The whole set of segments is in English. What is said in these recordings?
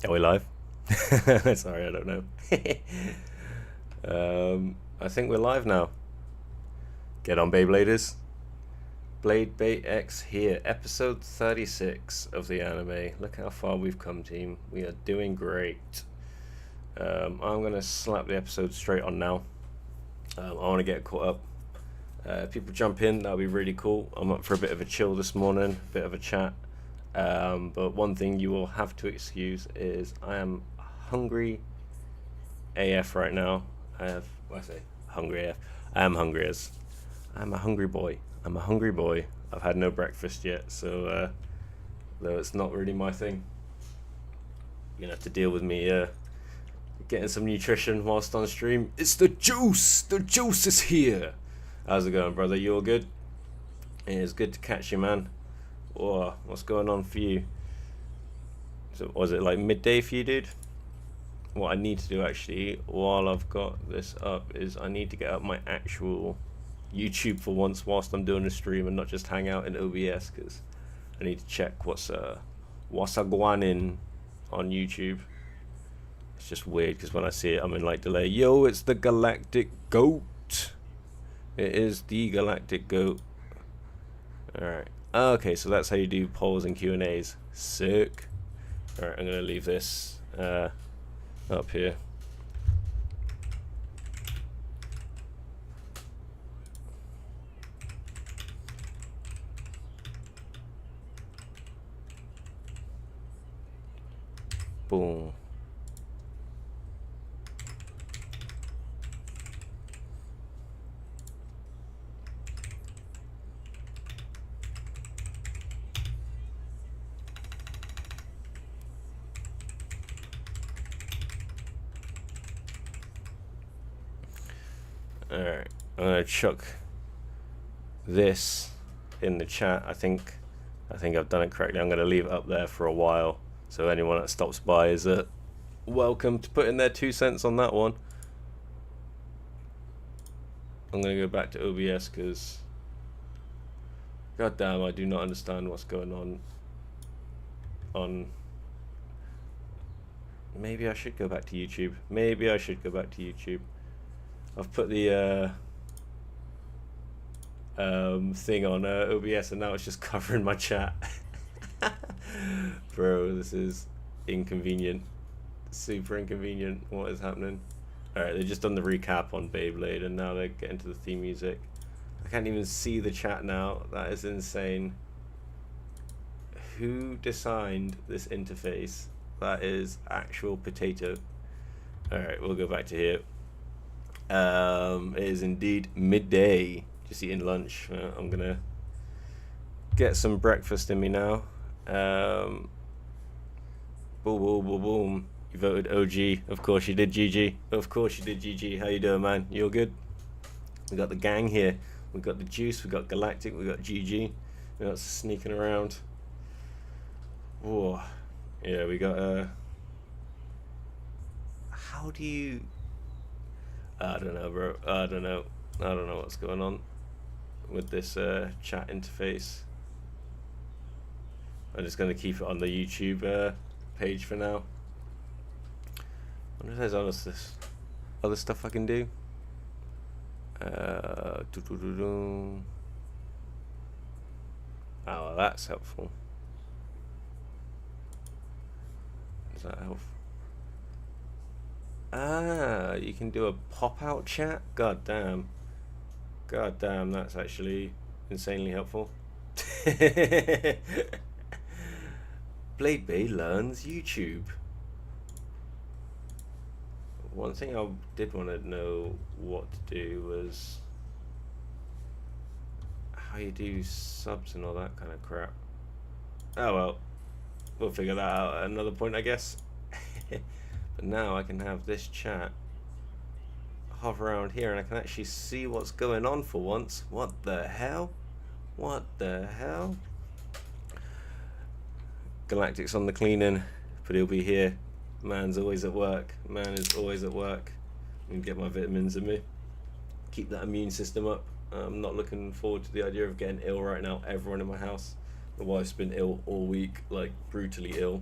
Are we live? Sorry, I don't know. I think we're live now. Get on, Beybladers. Blade Bait X here, episode 36 of the anime. Look how far we've come, team. We are doing great. I'm going to slap the episode straight on now. I want to get caught up. People jump in, that'll be really cool. I'm up for a bit of a chill this morning, a bit of a chat. But one thing you will have to excuse is I am hungry AF right now. I say hungry AF. I am hungry as I'm a hungry boy. I've had no breakfast yet, so though it's not really my thing, you're gonna have to deal with me getting some nutrition whilst on stream. It's the juice! The juice is here! How's it going, brother? You all good? It is good to catch you, man. Whoa, what's going on for you? So was it like midday for you, dude? What I need to do actually while I've got this up is I need to get up my actual YouTube for once whilst I'm doing a stream and not just hang out in OBS, because I need to check what's a going in on YouTube. It's just weird because when I see it I'm in like delay. Yo, it's the Galactic Goat. It is the Galactic Goat. Alright. Okay, so that's how you do polls and Q&As. Sick. Alright, I'm going to leave this up here. Boom. Alright, I'm gonna chuck this in the chat. I think I've done it correctly. I'm gonna leave it up there for a while, so anyone that stops by is welcome to put in their 2 cents on that one. I'm gonna go back to OBS because goddamn, I do not understand what's going on. Maybe I should go back to YouTube. I've put the thing on OBS and now it's just covering my chat. Bro, this is inconvenient. Super inconvenient. What is happening? Alright, they just done the recap on Beyblade and now they're getting to the theme music. I can't even see the chat now. That is insane. Who designed this interface? That is actual potato. Alright, we'll go back to here. It is indeed midday. Just eating lunch. I'm gonna get some breakfast in me now. Boom, boom, boom, boom. You voted OG. Of course you did, GG. Of course you did, GG. How you doing, man? You all good? We got the gang here. We got the Juice. We got Galactic. We got GG. We got sneaking around. Whoa. Yeah, we got how do you? I don't know, bro. I don't know what's going on with this chat interface. I'm just gonna keep it on the YouTube page for now. I wonder if there's other stuff I can do. Oh, well, that's helpful. Does that help? Ah, you can do a pop-out chat? God damn, that's actually insanely helpful. Blade Bay learns YouTube. One thing I did want to know what to do was how you do subs and all that kind of crap. Oh well, we'll figure that out at another point, I guess. But now I can have this chat hover around here and I can actually see what's going on for once. What the hell? Galactic's on the cleaning, but he'll be here. Man's always at work. Man is always at work. I'm gonna get my vitamins in me. Keep that immune system up. I'm not looking forward to the idea of getting ill right now. Everyone in my house. My wife's been ill all week, like brutally ill.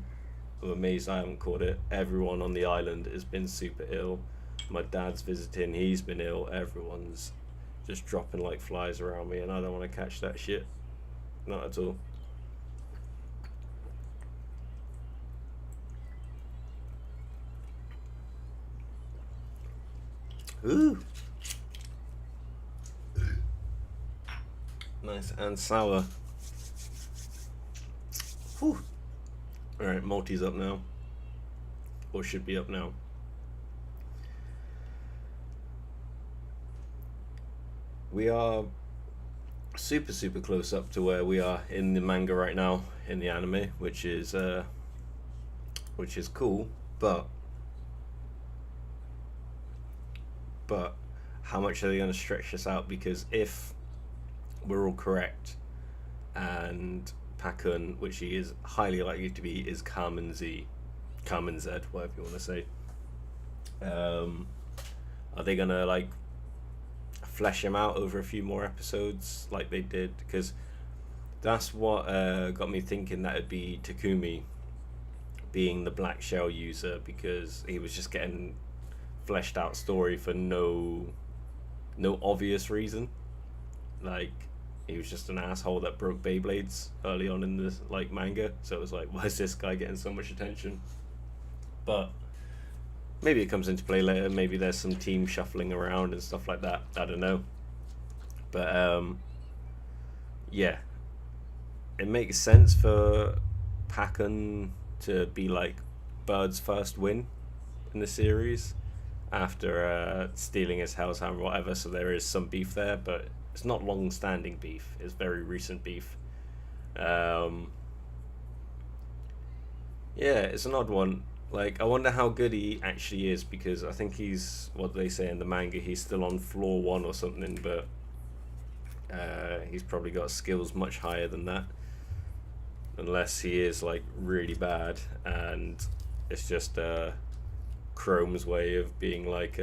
I'm amazed I haven't caught it. Everyone on the island has been super ill. My dad's visiting, he's been ill. Everyone's just dropping like flies around me, and I don't want to catch that shit. Not at all. Ooh. Nice and sour. Whew. Alright, Multi's up now. Or should be up now. We are super close up to where we are in the manga right now, in the anime, which is cool, but how much are they going to stretch this out? Because if we're all correct, and Pakun, which he is highly likely to be, is Carmen Z, whatever you want to say, are they gonna like flesh him out over a few more episodes like they did? Because that's what got me thinking that it'd be Takumi being the black shell user, because he was just getting fleshed out story for no obvious reason. Like, he was just an asshole that broke Beyblades early on in the like manga, so it was like, why is this guy getting so much attention? But maybe it comes into play later. Maybe there's some team shuffling around and stuff like that. I don't know. But yeah, it makes sense for Pakun to be like Bird's first win in the series after stealing his house hammer or whatever. So there is some beef there, but it's not long-standing beef. It's very recent beef. Yeah, it's an odd one. Like, I wonder how good he actually is, because I think he's, what they say in the manga, he's still on floor 1 or something, but he's probably got skills much higher than that, unless he is like really bad and it's just Chrome's way of being like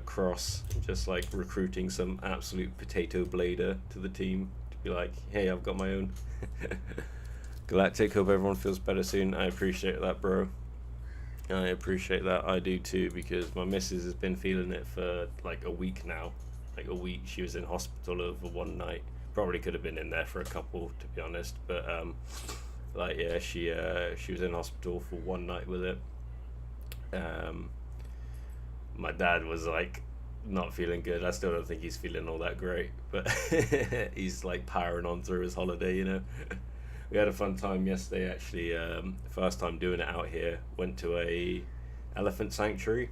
Cross, just like recruiting some absolute potato blader to the team to be like, hey, I've got my own. Galactic, hope everyone feels better soon. I appreciate that, bro. I appreciate that. I do too, because my missus has been feeling it for like a week now. Like a week. She was in hospital over one night. Probably could have been in there for a couple, to be honest. But like, yeah, she was in hospital for one night with it. My dad was like not feeling good. I still don't think he's feeling all that great, but he's like powering on through his holiday, you know. We had a fun time yesterday, actually. First time doing it out here. Went to a elephant sanctuary,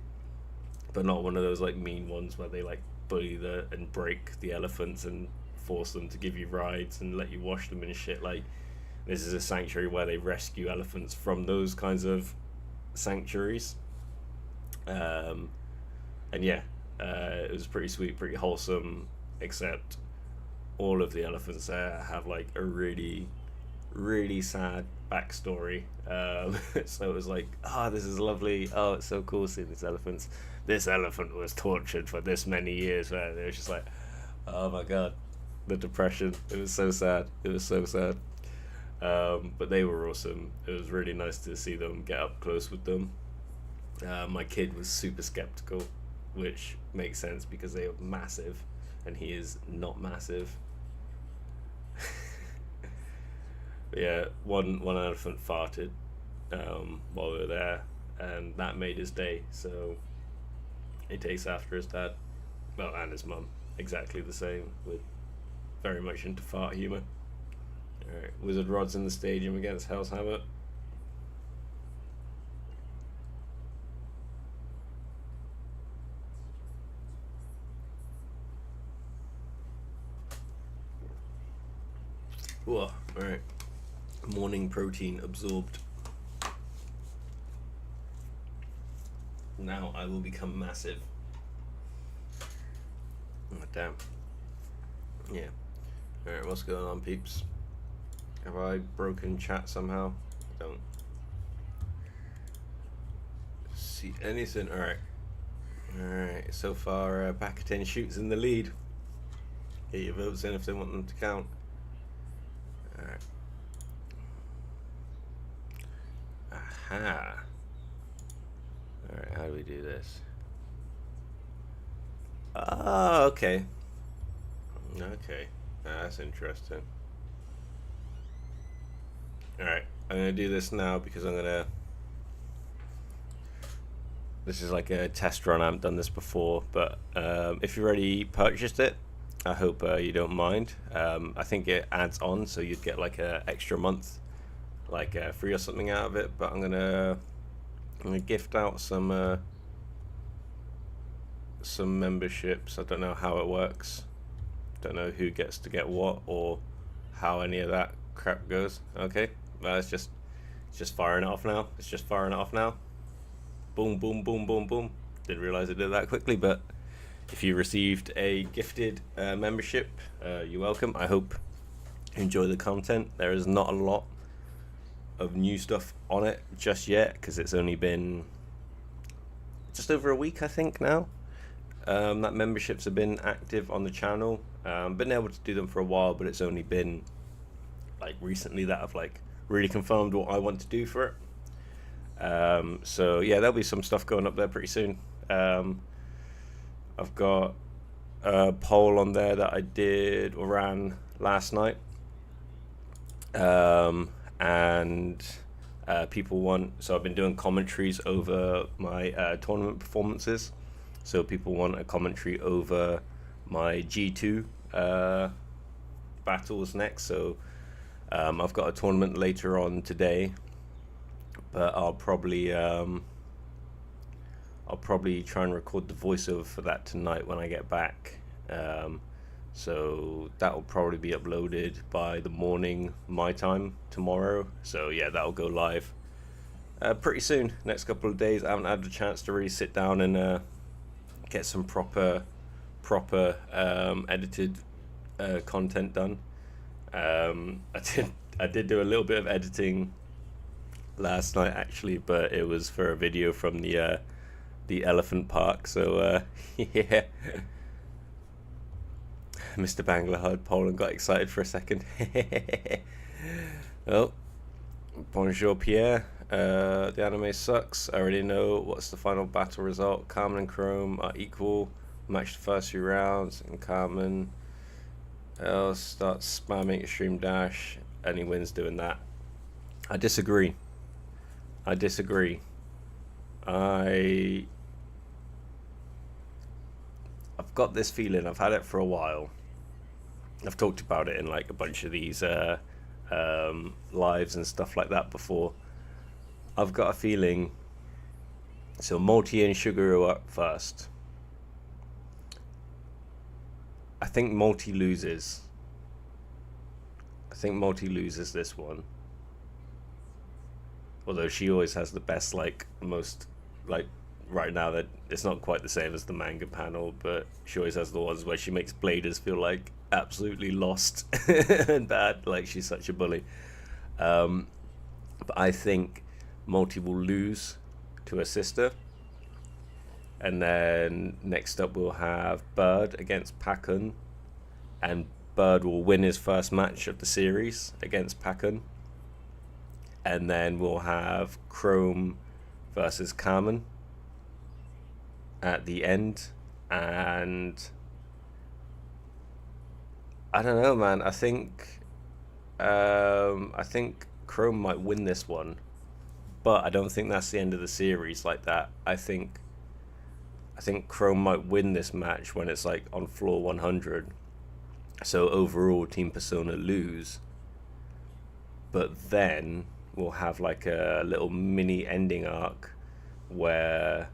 but not one of those like mean ones where they like bully and break the elephants and force them to give you rides and let you wash them and shit. Like, this is a sanctuary where they rescue elephants from those kinds of sanctuaries. And yeah, it was pretty sweet, pretty wholesome, except all of the elephants there have like a really sad backstory. So it was like, this is lovely. Oh, it's so cool seeing these elephants. This elephant was tortured for this many years, man. It was just like, oh my god, the depression. It was so sad. But they were awesome. It was really nice to see them, get up close with them. My kid was super skeptical, which makes sense because they are massive and he is not massive. Yeah, one elephant farted while we were there, and that made his day. So he takes after his dad, well, and his mum, exactly the same, with very much into fart humor. All right, Wizard Rod's in the stadium against Hellshammer. Whoa, all right. Morning protein absorbed. Now I will become massive. Oh, damn. Yeah. Alright, what's going on, peeps? Have I broken chat somehow? I don't see anything. Alright. Alright, so far Bakatin shoots in the lead. Get your votes in if they want them to count. Alright. Aha. Alright, how do we do this? Oh, okay. Okay. That's interesting. Alright, I'm gonna do this now because this is like a test run. I haven't done this before, but if you already purchased it, I hope you don't mind. I think it adds on, so you'd get like a extra month, like free or something out of it. But I'm gonna gift out some memberships. I don't know how it works. Don't know who gets to get what or how any of that crap goes. Okay, it's just firing it off now. It's just firing it off now. Boom, boom, boom, boom, boom. Didn't realize it did that quickly, but if you received a gifted membership, you're welcome. I hope you enjoy the content. There is not a lot of new stuff on it just yet because it's only been just over a week, I think, now. That memberships have been active on the channel. Been able to do them for a while, but it's only been like recently that I've like really confirmed what I want to do for it. So yeah, there'll be some stuff going up there pretty soon. I've got a poll on there that I did or ran last night, and people want. So I've been doing commentaries over my tournament performances. So people want a commentary over my G2 battles next. So I've got a tournament later on today, but I'll probably try and record the voiceover for that tonight when I get back. So that will probably be uploaded by the morning my time tomorrow. So yeah, that'll go live pretty soon, next couple of days. I haven't had a chance to really sit down and get some proper edited content done. I did do a little bit of editing last night actually, but it was for a video from the elephant park. So yeah, Mr. Bangalore Poland got excited for a second. Well, bonjour Pierre. The anime sucks. I already know what's the final battle result. Carmen and Chrome are equal. Match the first few rounds, and Carmen starts spamming extreme dash, and he wins doing that. I disagree. I've got this feeling. I've had it for a while. I've talked about it in like a bunch of these lives and stuff like that before. I've got a feeling. So Multi and Sugar are up first. I think Multi loses. This one. Although she always has the best, like, most, like, right now that it's not quite the same as the manga panel, but she always has the ones where she makes Bladers feel like absolutely lost and bad, like she's such a bully. But I think Multi will lose to her sister. And then next up we'll have Bird against Pakun, and Bird will win his first match of the series against Pakun. And then we'll have Chrome versus Carmen at the end. And I don't know, man. I think Chrome might win this one, but I don't think that's the end of the series like that. I think Chrome might win this match when it's like on floor 100. So overall, Team Persona lose. But then we'll have like a little mini ending arc where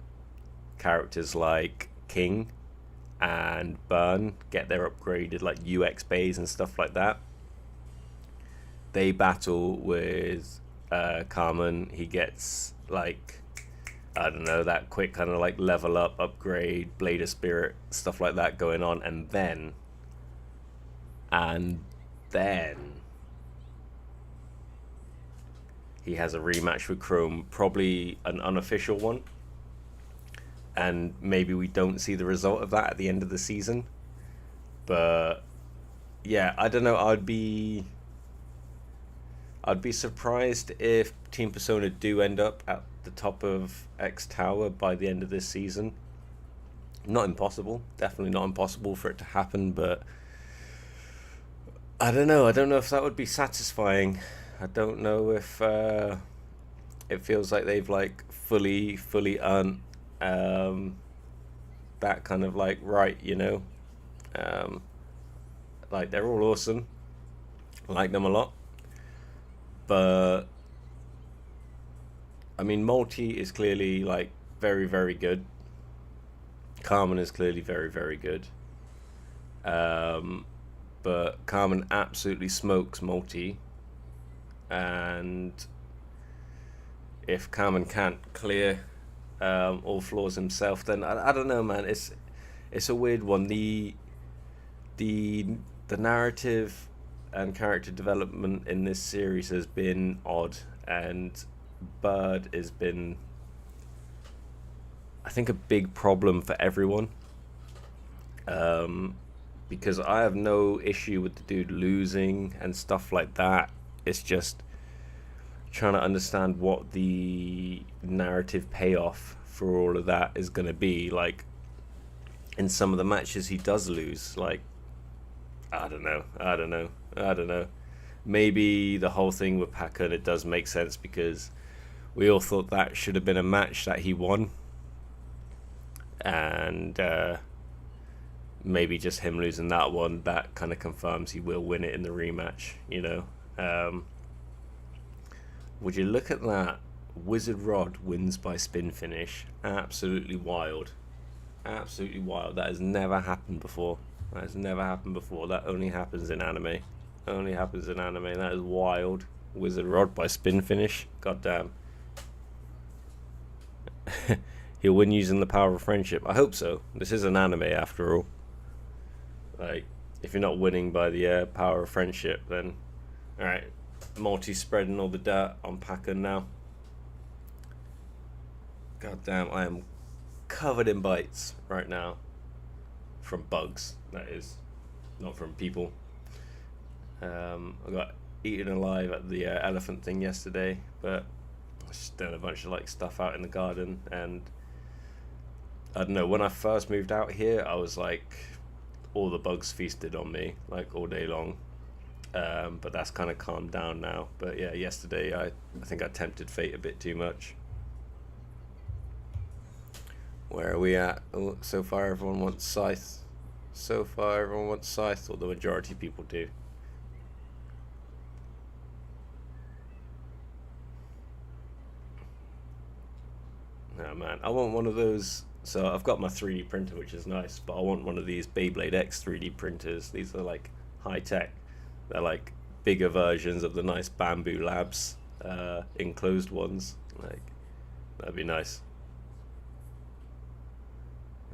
characters like King and Burn get their upgraded like UX bays and stuff like that. They battle with Carmen. He gets like, I don't know, that quick kind of like level up, upgrade, Blade of Spirit, stuff like that going on. And then he has a rematch with Chrome, probably an unofficial one. And maybe we don't see the result of that at the end of the season. But yeah, I don't know. I'd be I'd be surprised if Team Persona do end up at the top of X Tower by the end of this season. Not impossible, definitely not impossible for it to happen, but I don't know. I don't know if that would be satisfying. I don't know if it feels like they've like fully earned that kind of like right, Um, like they're all awesome. I like them a lot, but I mean, Multi is clearly like very good. Carmen is clearly very good. Um, but Carmen absolutely smokes Multi, and if Carmen can't clear all floors himself, then I don't know, man. It's a weird one. The the narrative and character development in this series has been odd, and Bird has been, I think, a big problem for everyone. Um, because I have no issue with the dude losing and stuff like that. It's just trying to understand what the narrative payoff for all of that is going to be. Like, in some of the matches he does lose. Like, I don't know. Maybe the whole thing with Packard, it does make sense because we all thought that should have been a match that he won. And maybe just him losing that one, that kind of confirms he will win it in the rematch. Would you look at that? Wizard Rod wins by spin finish. Absolutely wild. Absolutely wild. That has never happened before. That only happens in anime. That is wild. Wizard Rod by spin finish. God damn. He'll win using the power of friendship. I hope so. This is an anime after all. Like, if you're not winning by the power of friendship, then alright. Multi spreading all the dirt on Packer now. God damn, I am covered in bites right now. From bugs, that is. Not from people. I got eaten alive at the elephant thing yesterday, but I just done a bunch of like stuff out in the garden, and I don't know, when I first moved out here, I was like, all the bugs feasted on me like all day long. But that's kind of calmed down now. But yeah, yesterday I think I tempted fate a bit too much. Where are we at? Oh, so far everyone wants Scythe. Or the majority of people do. Oh man, I want one of those. So I've got my 3D printer, which is nice, but I want one of these Beyblade X 3D printers. These are like high tech. They're like bigger versions of the nice Bamboo Labs enclosed ones. Like, that'd be nice.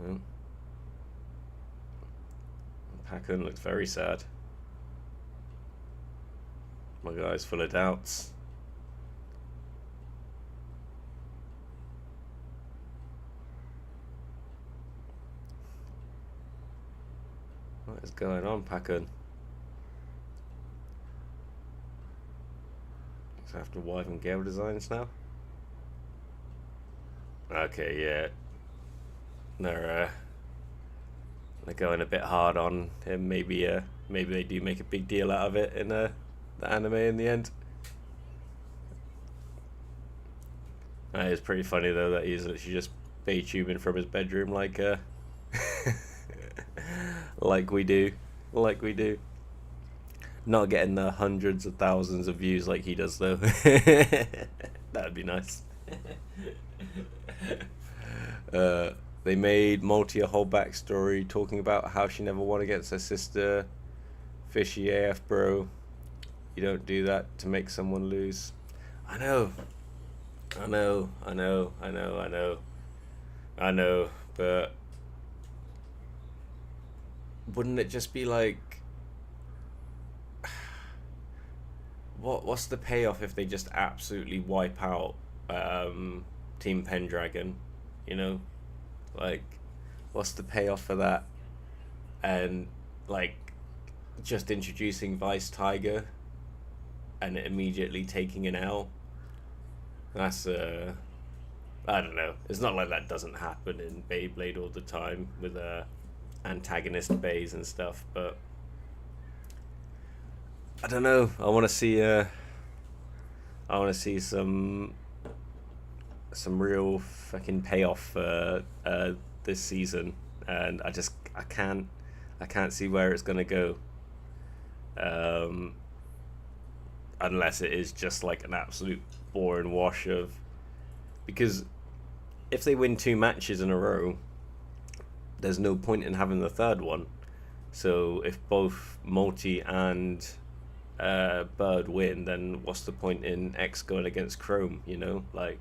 Hmm. Packun looks very sad. My guy's full of doubts. What is going on, Packun? So after Wife and Gale designs now? Okay, yeah. They're going a bit hard on him. Maybe they do make a big deal out of it in the anime in the end. It's pretty funny though that he's literally just bay tubing from his bedroom like like we do. Not getting the hundreds of thousands of views like he does though. That'd be nice. They made Multi a whole backstory talking about how she never won against her sister. Fishy AF, bro. You don't do that to make someone lose. I know, but wouldn't it just be like, what's the payoff if they just absolutely wipe out Team Pendragon? Like, what's the payoff for that? And like, just introducing Vice Tiger and immediately taking an L. That's I don't know. It's not like that doesn't happen in Beyblade all the time with antagonist bays and stuff, but I don't know. I want to see some real fucking payoff this season, and I can't see where it's gonna go, um, unless it is just like an absolute boring wash of, because if they win two matches in a row, there's no point in having the third one. So if both Multi and Bird win, then what's the point in X going against Chrome? You know, like,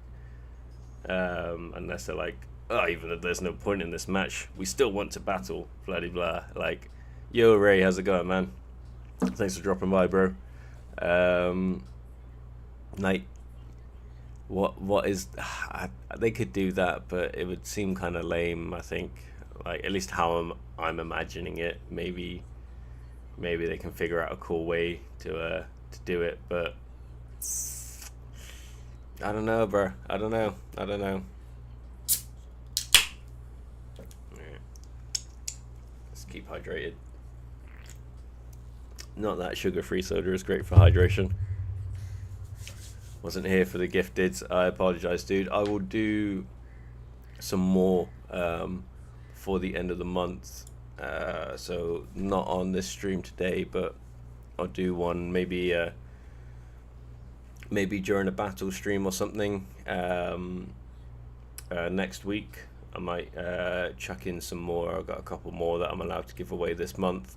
unless they're like, oh, even though there's no point in this match, we still want to battle, blah blah blah. Like, yo Ray, how's it going, man? Thanks for dropping by, bro. Like, what is they could do that, but it would seem kind of lame, I think. Like, at least how I'm imagining it. Maybe they can figure out a cool way to do it, but I don't know, bro. I don't know. Let's keep hydrated. Not that sugar-free soda is great for hydration. Wasn't here for the gifteds. I apologize, dude. I will do some more for the end of the month. So not on this stream today, but I'll do one maybe during a battle stream or something. Next week I might chuck in some more. I've got a couple more that I'm allowed to give away this month.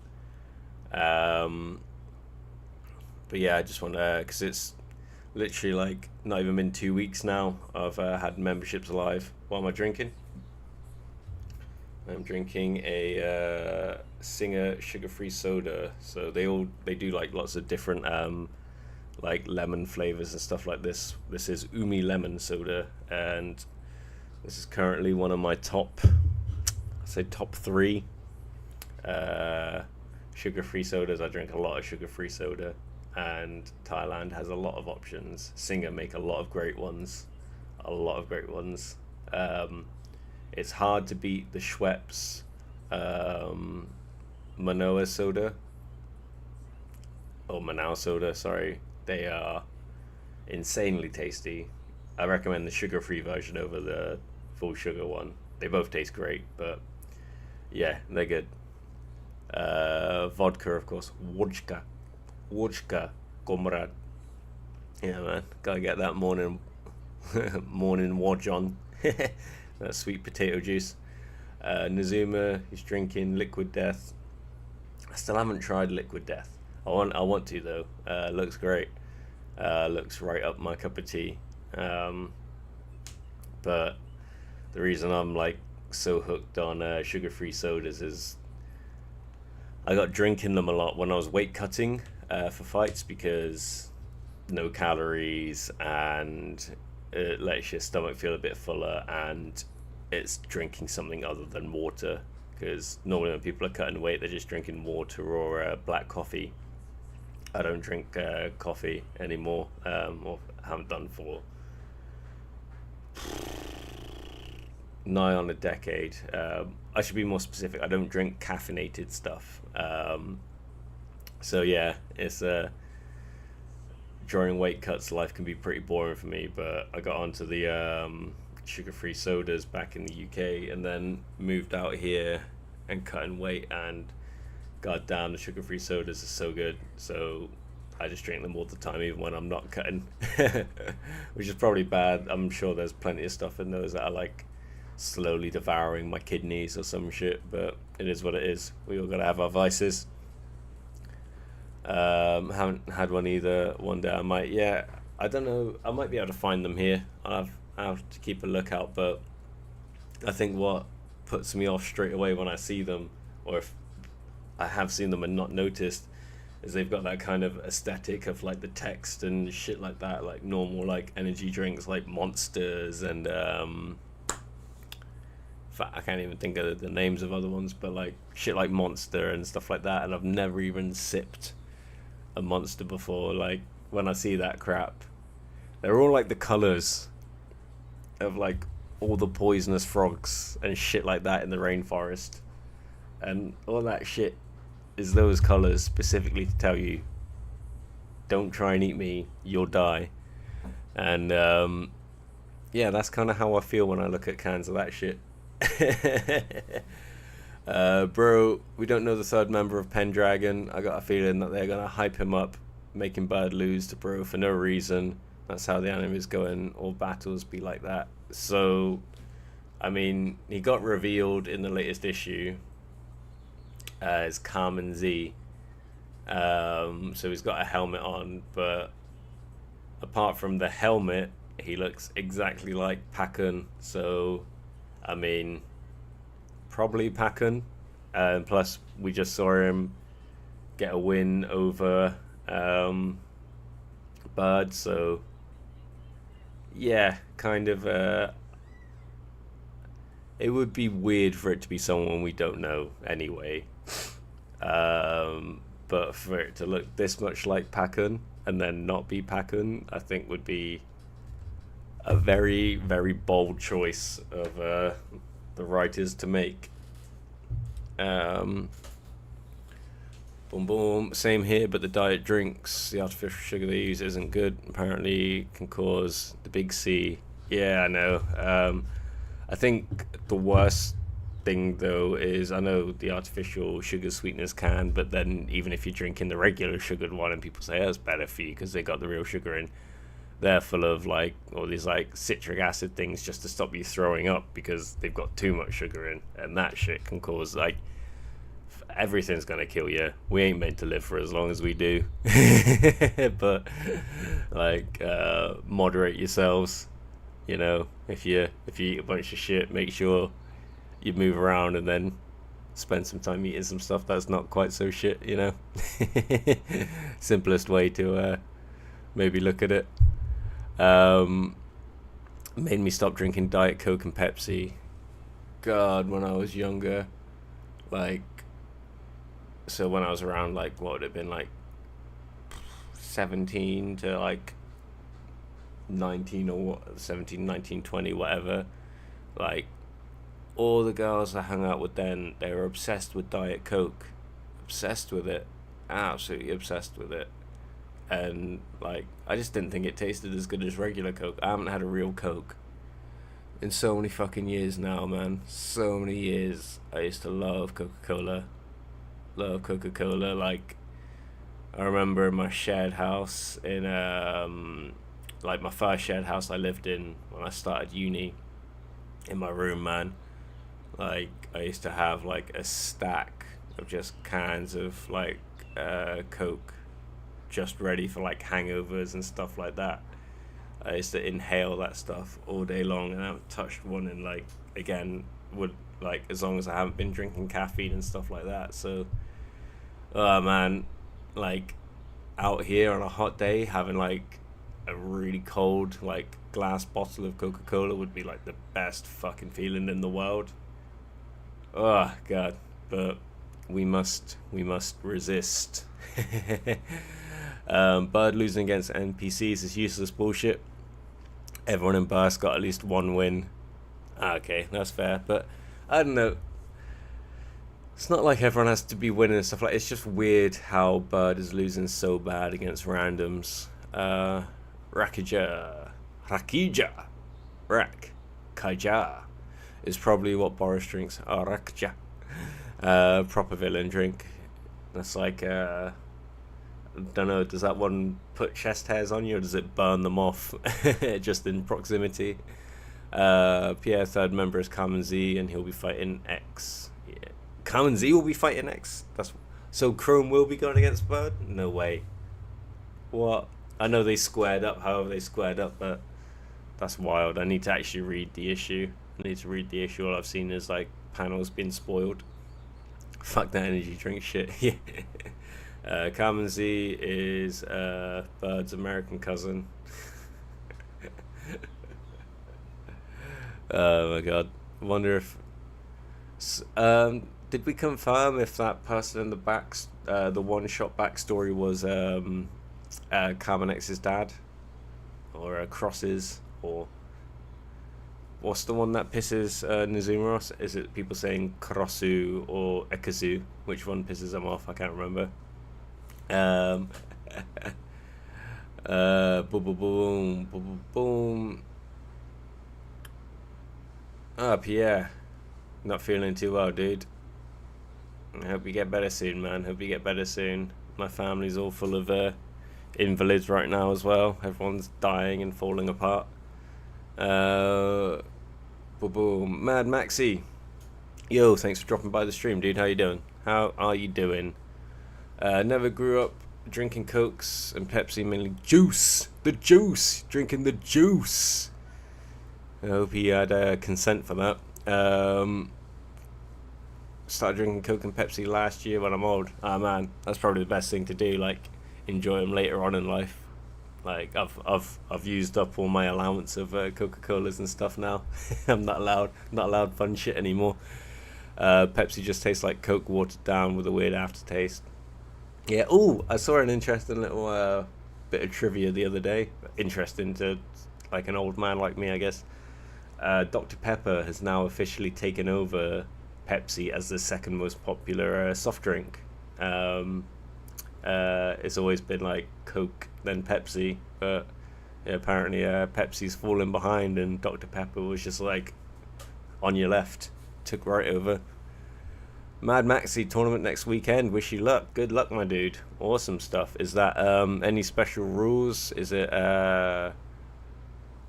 But yeah, I just want to, because it's literally like not even been 2 weeks now I've had memberships live. What am I drinking? I'm drinking a Singer sugar-free soda. So they do like lots of different like lemon flavors and stuff like this. This is Umi lemon soda, and this is currently one of my top 3 sugar-free sodas. I drink a lot of sugar-free soda, and Thailand has a lot of options. Singer make a lot of great ones. It's hard to beat the Schweppes Manoa soda, or Manaus soda, sorry. They are insanely tasty. I recommend the sugar-free version over the full sugar one. They both taste great, but yeah, they're good. Vodka, of course. Wodka, comrade. Yeah, man, gotta get that morning wodge on. That sweet potato juice. Nazuma, he's drinking Liquid Death. I still haven't tried Liquid Death. I want to though. Looks great. Looks right up my cup of tea. But the reason I'm like so hooked on sugar-free sodas is I got drinking them a lot when I was weight cutting for fights, because no calories, and it lets your stomach feel a bit fuller, and it's drinking something other than water, because normally when people are cutting weight they're just drinking water or black coffee. I don't drink coffee anymore, or haven't done for nigh on a decade. I should be more specific. I don't drink caffeinated stuff. So yeah, it's during weight cuts, life can be pretty boring for me. But I got onto the sugar-free sodas back in the UK, and then moved out here and cutting weight, and god damn, the sugar-free sodas are so good. So I just drink them all the time, even when I'm not cutting, which is probably bad. I'm sure there's plenty of stuff in those that are like slowly devouring my kidneys or some shit, but it is what it is. We all gotta have our vices. Haven't had one either. One day I might. Yeah, I don't know. I might be able to find them here. I'll have to keep a lookout, but I think what puts me off straight away when I see them, or if I have seen them and not noticed, is they've got that kind of aesthetic of like the text and shit like that, like normal like energy drinks like Monsters and I can't even think of the names of other ones, but like shit like Monster and stuff like that. And I've never even sipped a Monster before. Like, when I see that crap. They're all like the colors of like all the poisonous frogs and shit like that in the rainforest, and all that shit is those colors specifically to tell you, don't try and eat me, you'll die. And yeah, that's kind of how I feel when I look at cans of that shit. Bro, we don't know the third member of Pendragon. I got a feeling that they're gonna hype him up, making Bird lose to Bro for no reason. That's how the anime is going. All battles be like that. So, I mean, he got revealed in the latest issue as Carmen Z. So he's got a helmet on, but apart from the helmet, he looks exactly like Pakun. So, I mean, probably Pakun. Plus, we just saw him get a win over Bird. So, yeah, kind of. It would be weird for it to be someone we don't know anyway. But for it to look this much like Pakun and then not be Pakun, I think would be a very, very bold choice of the writers to make. Boom, boom. Same here, but the diet drinks, the artificial sugar they use isn't good. Apparently, can cause the big C. Yeah, I know. I think the worst thing though is, I know the artificial sugar sweeteners can, but then even if you're drinking the regular sugared one and people say, oh, it's better for you because they got the real sugar in, they're full of like all these like citric acid things just to stop you throwing up because they've got too much sugar in, and that shit can cause like everything's gonna kill you. We ain't meant to live for as long as we do. But like moderate yourselves, you know. If you eat a bunch of shit, make sure you move around and then spend some time eating some stuff that's not quite so shit, you know. Simplest way to maybe look at it. Made me stop drinking Diet Coke and Pepsi. God, when I was younger, like, so when I was around like, what would it have been, like 17 to like 19 or what, 17, 19, 20, whatever, like all the girls I hung out with then, they were obsessed with Diet Coke, obsessed with it, absolutely obsessed with it. And like, I just didn't think it tasted as good as regular Coke. I haven't had a real Coke in so many fucking years now, man. So many years. I used to love Coca-Cola. Like, I remember in my shared house in like my first shared house I lived in when I started uni, in my room, man, like I used to have like a stack of just cans of like Coke, just ready for like hangovers and stuff like that. I used to inhale that stuff all day long, and I haven't touched one in like, again, would like, as long as I haven't been drinking caffeine and stuff like that. So oh man, like out here on a hot day having like a really cold like glass bottle of Coca-Cola would be like the best fucking feeling in the world. Oh god, but we must resist. Bird losing against NPCs is useless bullshit. Everyone in Burst got at least one win. Okay, that's fair, but I don't know. It's not like everyone has to be winning and stuff like. It's just weird how Bird is losing so bad against randoms. Rakija Kaija is probably what Boris drinks. Rakja, proper villain drink. That's like I don't know. Does that one put chest hairs on you, or does it burn them off just in proximity? Pierre, third member, is Carmen Z, and he'll be fighting X. Yeah. Carmen Z will be fighting X. That's so Chrome will be going against Bird. No way. What? I know they squared up, however they squared up, but that's wild. I need to actually read the issue. All I've seen is like panels being spoiled. Fuck that energy drink shit. Yeah. Carmen Z is Bird's American cousin. Oh my god. I wonder if did we confirm if that person in the back, the one shot backstory was Carmenex's dad, or Cross's, or what's the one that pisses Nazuma off? Is it people saying Crossu or Ekazu? Which one pisses them off? I can't remember. Boom, boom, boom, boom, boom. Ah, Pierre, not feeling too well, dude. I hope you get better soon, man. Hope you get better soon. My family's all full of invalids right now as well. Everyone's dying and falling apart. Boom, boom. Mad Maxi. Yo, thanks for dropping by the stream, dude. How you doing? How are you doing? Never grew up drinking Cokes and Pepsi, mainly juice. The juice. Drinking the juice. I hope he had consent for that. Started drinking Coke and Pepsi last year when I'm old. Ah, man, that's probably the best thing to do. Like, enjoy them later on in life. Like, I've used up all my allowance of Coca-Colas and stuff now. I'm not allowed fun shit anymore. Pepsi just tastes like Coke watered down with a weird aftertaste. Yeah. Oh, I saw an interesting little bit of trivia the other day. Interesting to like an old man like me, I guess. Dr. Pepper has now officially taken over Pepsi as the second most popular soft drink. It's always been like Coke, then Pepsi, but yeah, apparently Pepsi's fallen behind, and Dr. Pepper was just like on your left, took right over. Mad Maxi tournament next weekend. Wish you luck. Good luck, my dude. Awesome stuff. Is that any special rules? Is it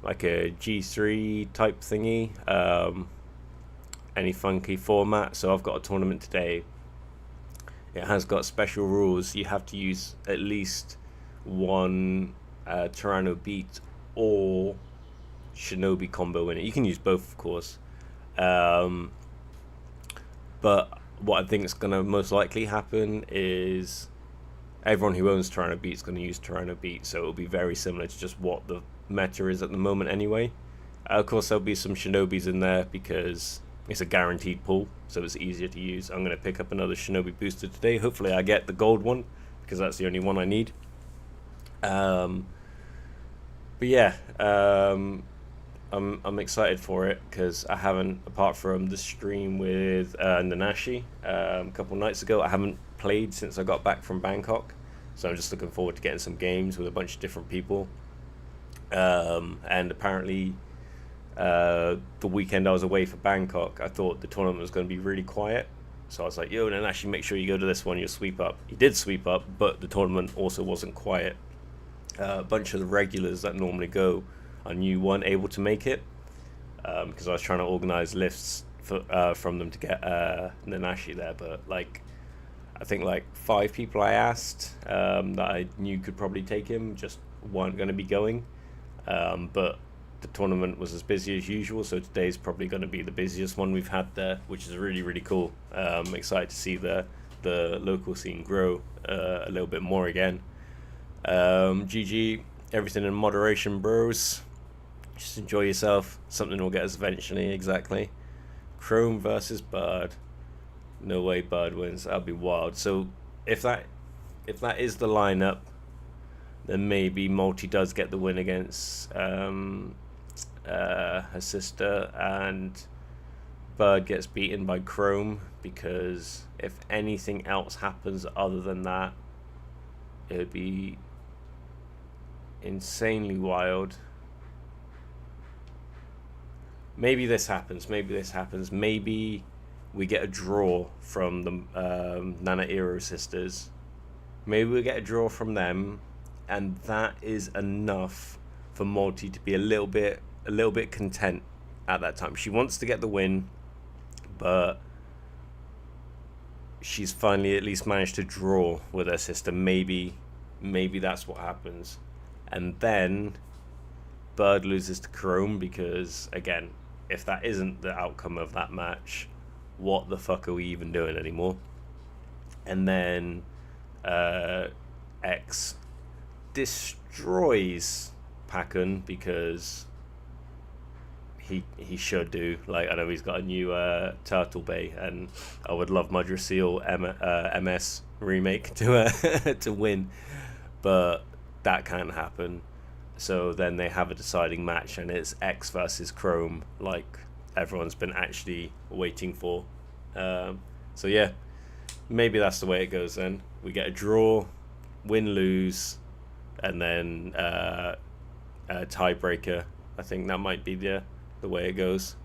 like a G3 type thingy? Any funky format? So I've got a tournament today. It has got special rules. You have to use at least one Tyranno Beat or Shinobi combo in it. You can use both, of course. But what I think is going to most likely happen is everyone who owns Tyranno Beat is going to use Tyranno Beat. So it'll be very similar to just what the meta is at the moment anyway. Of course, there'll be some Shinobis in there because it's a guaranteed pull, so it's easier to use. I'm going to pick up another Shinobi booster today. Hopefully I get the gold one, because that's the only one I need. But yeah, I'm excited for it, because I haven't, apart from the stream with Nanashi a couple nights ago, I haven't played since I got back from Bangkok. So I'm just looking forward to getting some games with a bunch of different people. And apparently the weekend I was away for Bangkok, I thought the tournament was going to be really quiet, so I was like, yo, then actually make sure you go to this one, you'll sweep up. He did sweep up, but the tournament also wasn't quiet. A bunch of the regulars that normally go, I knew weren't able to make it, because I was trying to organize lifts from them to get Nanashi there, but like I think like 5 people I asked that I knew could probably take him just weren't going to be going. But the tournament was as busy as usual, so today's probably going to be the busiest one we've had there, which is really, really cool. I'm excited to see the local scene grow a little bit more again. GG, everything in moderation, bros. Just enjoy yourself. Something will get us eventually, exactly. Chrome versus Bird. No way Bird wins. That'll be wild. So if that is the lineup, then maybe Multi does get the win against her sister, and Bird gets beaten by Chrome, because if anything else happens other than that, it would be insanely wild. Maybe this happens. Maybe we get a draw from the Nana Iro sisters. Maybe we get a draw from them, and that is enough for Multi to be a little bit content at that time. She wants to get the win, but she's finally at least managed to draw with her sister. Maybe that's what happens. And then Bird loses to Chrome, because again, if that isn't the outcome of that match, what the fuck are we even doing anymore? And then X destroys Pakun, because he should do. Like, I know he's got a new Turtle Bay, and I would love Mudrasil MS remake to to win, but that can't happen. So then they have a deciding match, and it's X versus Chrome, like everyone's been actually waiting for. So yeah, maybe that's the way it goes then. We get a draw, win, lose, and then a tiebreaker. I think that might be the way it goes.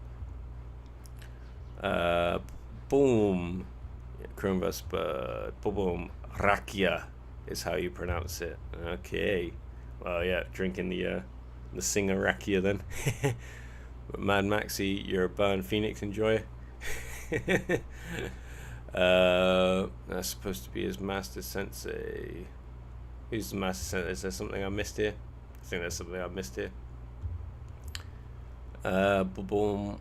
Boom. Chrome vs. Boom. Rakia is how you pronounce it. Okay. Well, yeah, drinking the Singer Rakia then. Mad Maxi, you're a Burn Phoenix enjoyer. That's supposed to be his Master Sensei. Who's the Master Sensei? Is there something I missed here? I think there's something I missed here. Boom.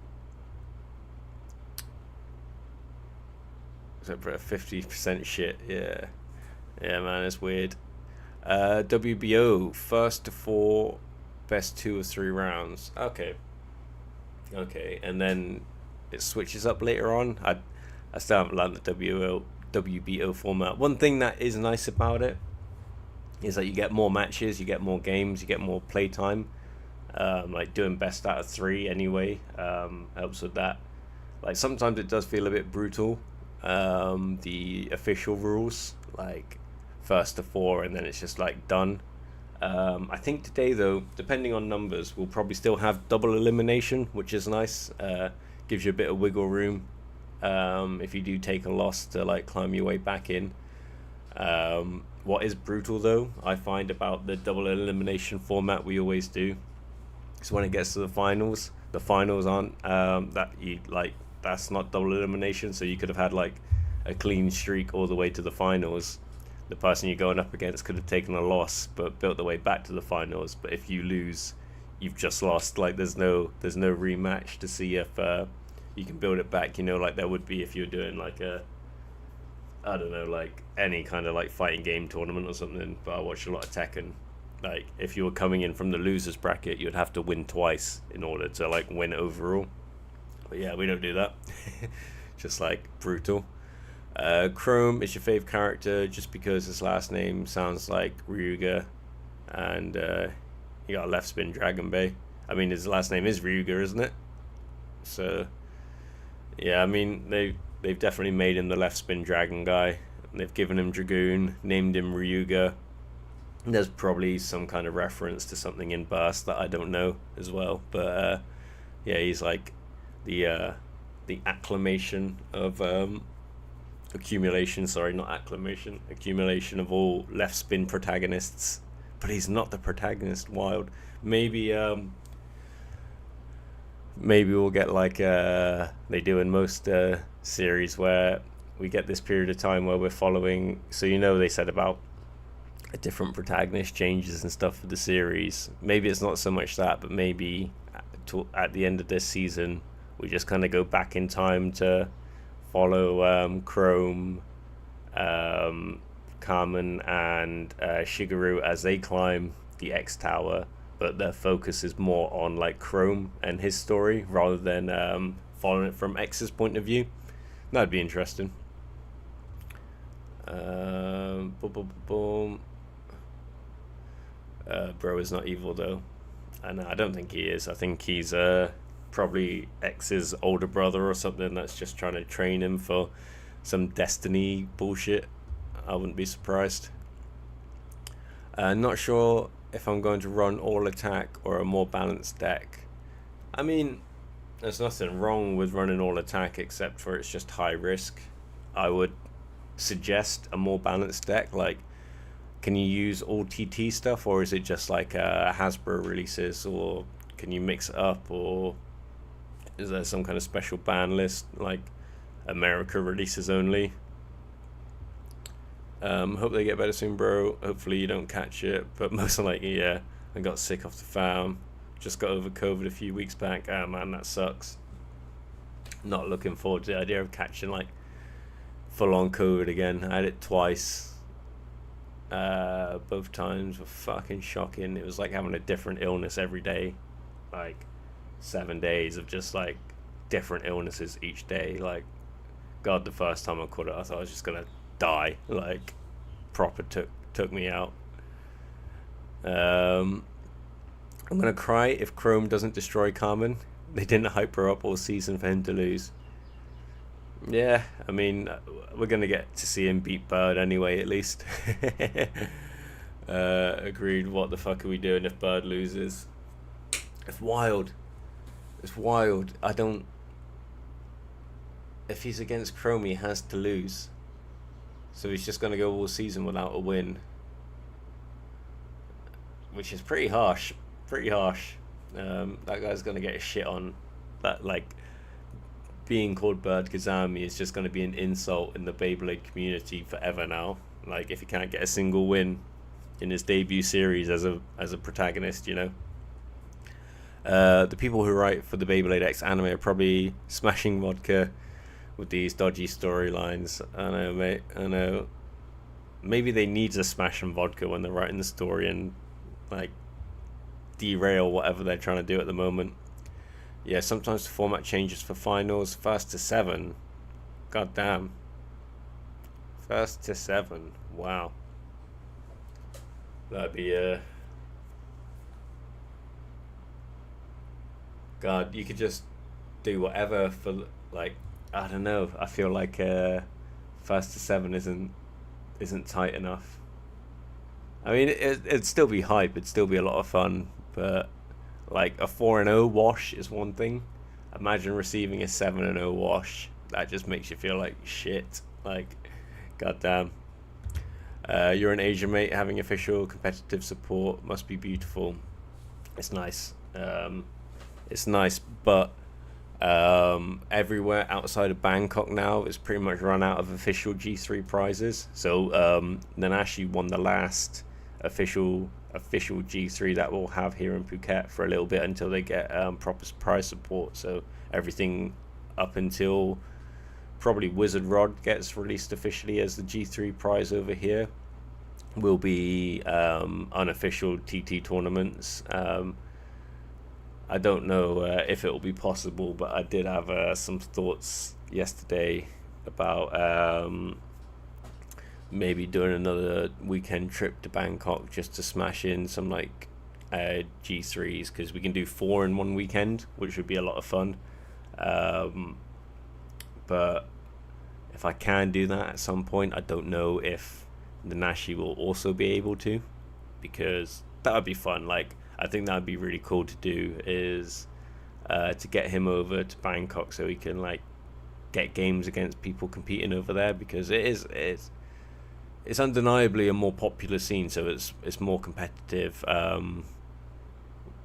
Except for a 50% shit. Yeah, man, it's weird. WBO first to 4, best 2 or 3 rounds. Okay, and then it switches up later on. I still haven't learned the WBO format. One thing that is nice about it is that you get more matches, you get more games, you get more playtime. Like doing best out of 3 anyway helps with that. Like sometimes it does feel a bit brutal. The official rules, like first to 4 and then it's just like done. I think today though, depending on numbers, we'll probably still have double elimination, which is nice. Gives you a bit of wiggle room if you do take a loss to like climb your way back in. What is brutal though, I find, about the double elimination format we always do, so when it gets to the finals aren't that's not double elimination. So you could have had like a clean streak all the way to the finals. The person you're going up against could have taken a loss but built their way back to the finals. But if you lose, you've just lost. Like there's no rematch to see if you can build it back, like there would be if you're doing like I don't know, like any kind of like fighting game tournament or something. But I watch a lot of Tekken. Like if you were coming in from the losers bracket, you'd have to win twice in order to like win overall. But yeah, we don't do that. Just like brutal. Chrome is your fave character just because his last name sounds like Ryuga, and you got a left spin Dragon Bay. I mean, his last name is Ryuga, isn't it? So yeah, I mean they've definitely made him the left spin dragon guy. They've given him Dragoon, named him Ryuga. There's probably some kind of reference to something in Burst that I don't know as well. But yeah, he's like the acclamation of accumulation of all left spin protagonists. But he's not the protagonist. Wild. Maybe we'll get like they do in most series, where we get this period of time where we're following. So they said about a different protagonist changes and stuff for the series. Maybe it's not so much that, but maybe at the end of this season we just kind of go back in time to follow Chrome, Carmen and Shigeru as they climb the X Tower, but their focus is more on like Chrome and his story rather than following it from X's point of view. That'd be interesting. Boom. Bro is not evil though, and I don't think he is. I think he's probably X's older brother or something that's just trying to train him for some destiny bullshit. I wouldn't be surprised. Not sure if I'm going to run all attack or a more balanced deck. I mean, there's nothing wrong with running all attack except for it's just high risk. I would suggest a more balanced deck. Like, can you use all TT stuff, or is it just like Hasbro releases, or can you mix it up, or is there some kind of special ban list like America releases only? Hope they get better soon, bro. Hopefully you don't catch it, but most likely, yeah. I got sick off the farm. Just got over COVID a few weeks back. Oh man, that sucks. Not looking forward to the idea of catching like full-on COVID again. I had it twice. Both times were fucking shocking. It was like having a different illness every day. Like 7 days of just like different illnesses each day. Like, God, the first time I caught it, I thought I was just gonna die. Like, proper took me out. I'm gonna cry if Chrome doesn't destroy Carmen. They didn't hype her up all season for him to lose. Yeah, I mean, we're gonna get to see him beat Bird anyway, at least. Agreed. What the fuck are we doing if Bird loses? It's wild. It's wild. I don't. If he's against Chrome, he has to lose. So he's just gonna go all season without a win, which is pretty harsh. Pretty harsh. That guy's gonna get a shit on. That like being called Bird Kazami is just gonna be an insult in the Beyblade community forever now. Like if he can't get a single win in his debut series as a protagonist, you know. The people who write for the Beyblade X anime are probably smashing vodka with these dodgy storylines. I know, mate. I know. Maybe they need to smash some vodka when they're writing the story and like derail whatever they're trying to do at the moment. Yeah, sometimes the format changes for finals. First to 7. God damn. First to 7. Wow. That'd be God, you could just do whatever for like I don't know. I feel like first to 7 isn't tight enough. I mean, it'd still be hype. It'd still be a lot of fun, but like a 4-0 wash is one thing. Imagine receiving a 7-0 wash. That just makes you feel like shit. Like, goddamn. You're an Asian, mate. Having official competitive support must be beautiful. It's nice. It's nice, but everywhere outside of Bangkok now is pretty much run out of official G3 prizes. So Nanashi won the last official G3 that we'll have here in Phuket for a little bit until they get proper prize support. So everything up until probably Wizard Rod gets released officially as the G3 prize over here will be unofficial TT tournaments. I don't know if it will be possible, but I did have some thoughts yesterday about maybe doing another weekend trip to Bangkok just to smash in some like G3s, because we can do 4 in one weekend, which would be a lot of fun. But if I can do that at some point, I don't know if the Nashi will also be able to, because that would be fun. Like, I think that would be really cool to do, is to get him over to Bangkok so he can like get games against people competing over there, because it's undeniably a more popular scene, so it's more competitive.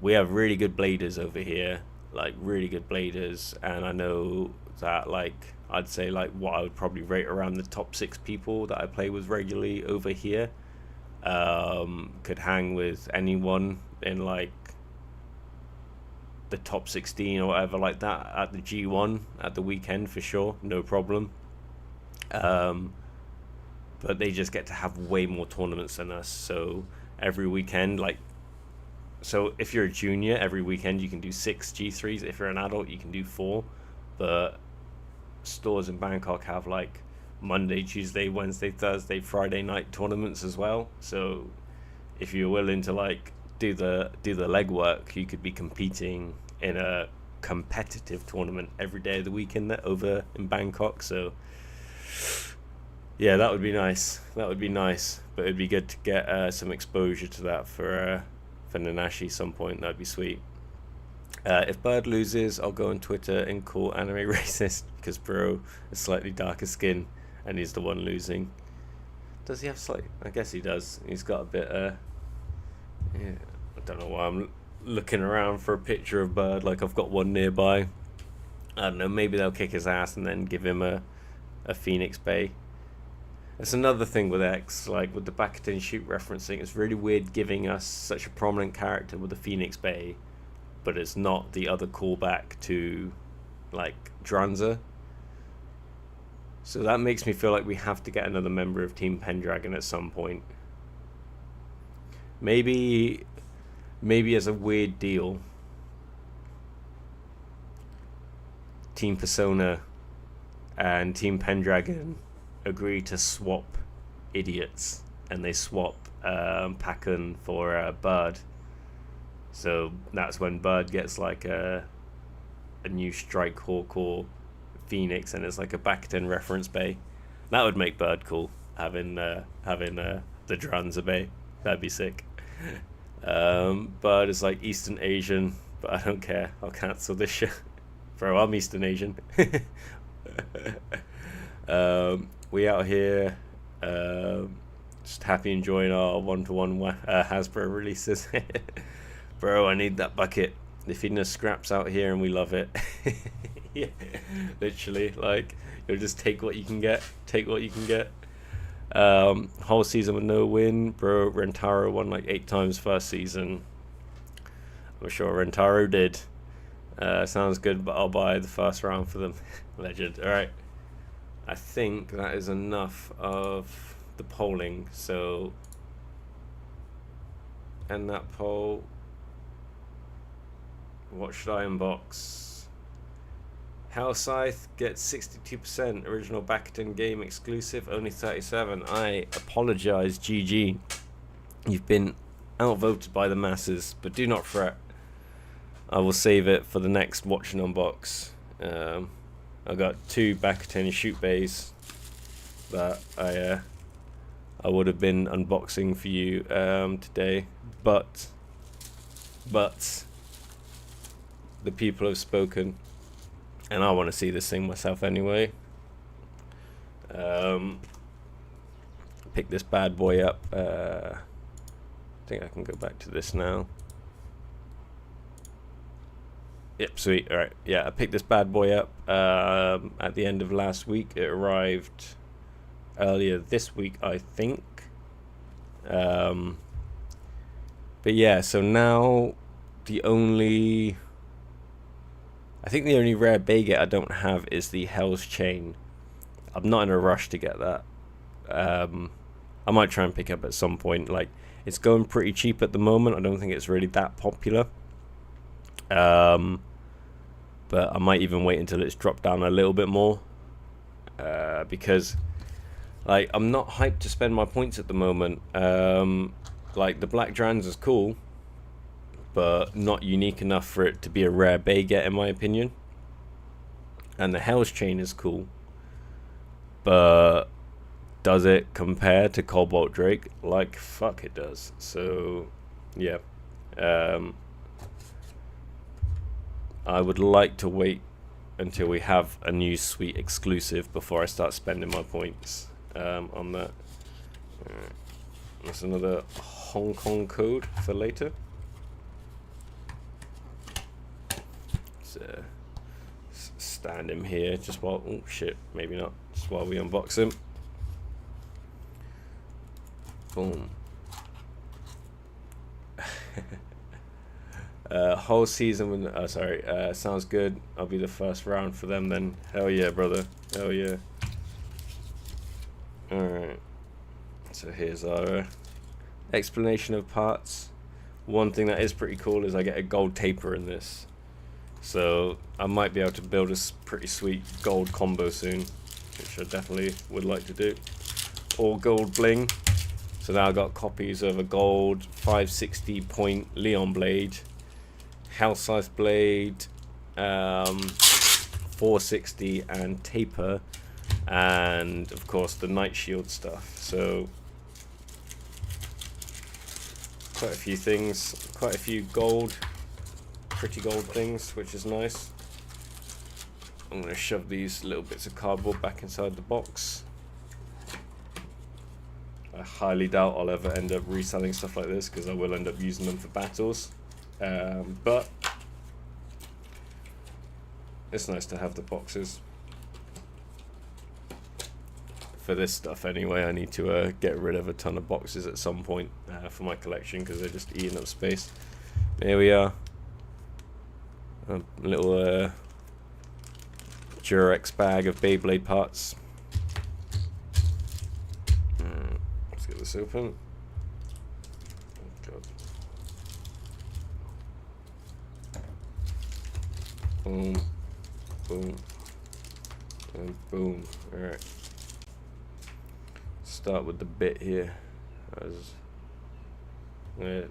We have really good bladers over here, like really good bladers, and I know that like I'd say like what I would probably rate around the top 6 people that I play with regularly over here could hang with anyone in like the top 16 or whatever like that at the G1 at the weekend for sure, no problem. But they just get to have way more tournaments than us, so every weekend, like, so if you're a junior, every weekend you can do 6 G3s. If you're an adult, you can do 4. But stores in Bangkok have like Monday, Tuesday, Wednesday, Thursday, Friday night tournaments as well. So if you're willing to like do the legwork, you could be competing in a competitive tournament every day of the weekend over in Bangkok. So yeah, that would be nice. That would be nice. But it'd be good to get some exposure to that for Nanashi some point. That'd be sweet. If Bird loses, I'll go on Twitter and call anime racist because bro has slightly darker skin and he's the one losing. Does he have slightly? I guess he does. He's got a bit. Yeah, I don't know why I'm looking around for a picture of Bird. Like I've got one nearby. I don't know. Maybe they'll kick his ass and then give him a Phoenix Bay. It's another thing with X, like with the Bakuten shoot referencing. It's really weird giving us such a prominent character with a Phoenix Bay, but it's not the other callback to like Dranza. So that makes me feel like we have to get another member of Team Pendragon at some point. Maybe as a weird deal, Team Persona and Team Pendragon agree to swap idiots. and they swap Packen for Bird. So that's when Bird gets like a new Strike Hawk or Phoenix, and it's like a Bacton reference bay. That would make Bird cool, having the Dranza bay. That'd be sick. Bird is like Eastern Asian, but I don't care. I'll cancel this shit. Bro, I'm Eastern Asian. We out here, just happy enjoying our one-to-one Hasbro releases. Bro, I need that bucket. They're feeding us scraps out here and we love it. Yeah, literally, like, you'll just take what you can get. Whole season with no win. Bro, Rentaro won like 8 times first season. I'm sure Rentaro did. Sounds good, but I'll buy the first round for them. Legend. Alright. I think that is enough of the polling. So, end that poll. What should I unbox? Hellscythe gets 62%. Original Bacton game exclusive, only 37. I apologize, GG. You've been outvoted by the masses, but do not fret. I will save it for the next watch and unbox. I've got 2 Bacton shoot bays that I would have been unboxing for you today, but the people have spoken, and I want to see this thing myself anyway. Pick this bad boy up. I think I can go back to this now. Yep, sweet. Alright, yeah, I picked this bad boy up at the end of last week. It arrived earlier this week, I think. But yeah, so now the only rare Baguette I don't have is the Hell's Chain. I'm not in a rush to get that. I might try and pick up at some point. Like, it's going pretty cheap at the moment. I don't think it's really that popular. But I might even wait until it's dropped down a little bit more. Because, like, I'm not hyped to spend my points at the moment. Like, the Black Drans is cool, but not unique enough for it to be a rare Baguette, in my opinion. And the Hell's Chain is cool, but does it compare to Cobalt Drake? Like, fuck it does. So, yeah. I would like to wait until we have a new sweet exclusive before I start spending my points on that. Alright. That's another Hong Kong code for later. Stand him here just while, oh shit, maybe not, just while we unbox him. Boom. Whole season with, sounds good. I'll be the first round for them then. Hell yeah, brother, hell yeah. Alright, so here's our explanation of parts. One thing that is pretty cool is I get a gold taper in this. So I might be able to build a pretty sweet gold combo soon, which I definitely would like to do. Or gold bling. So now I've got copies of a gold 560 point Leon blade, Hellscythe blade, 460 and taper, and of course the Night Shield stuff. So quite a few things, quite a few pretty gold things, which is nice. I'm going to shove these little bits of cardboard back inside the box. I highly doubt I'll ever end up reselling stuff like this, because I will end up using them for battles. But it's nice to have the boxes. For this stuff anyway, I need to get rid of a ton of boxes at some point for my collection, because they're just eating up space. Here we are. A little Durex bag of Beyblade parts. Let's get this open. Oh god. Boom, boom, and boom. Alright. Start with the bit here. I'm going to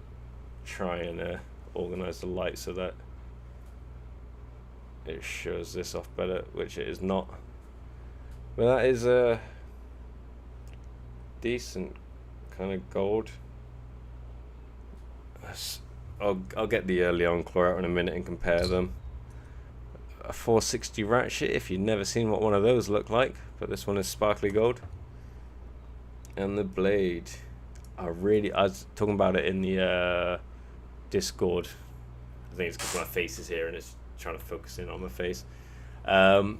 try and organize the light so that it shows this off better, which it is not. But that is a decent kind of gold. I'll get the Leon Claw out in a minute and compare them. A 460 ratchet, if you've never seen what one of those look like, but this one is sparkly gold. And the blade, I was talking about it in the Discord. I think it's because my face is here and it's trying to focus in on my face. I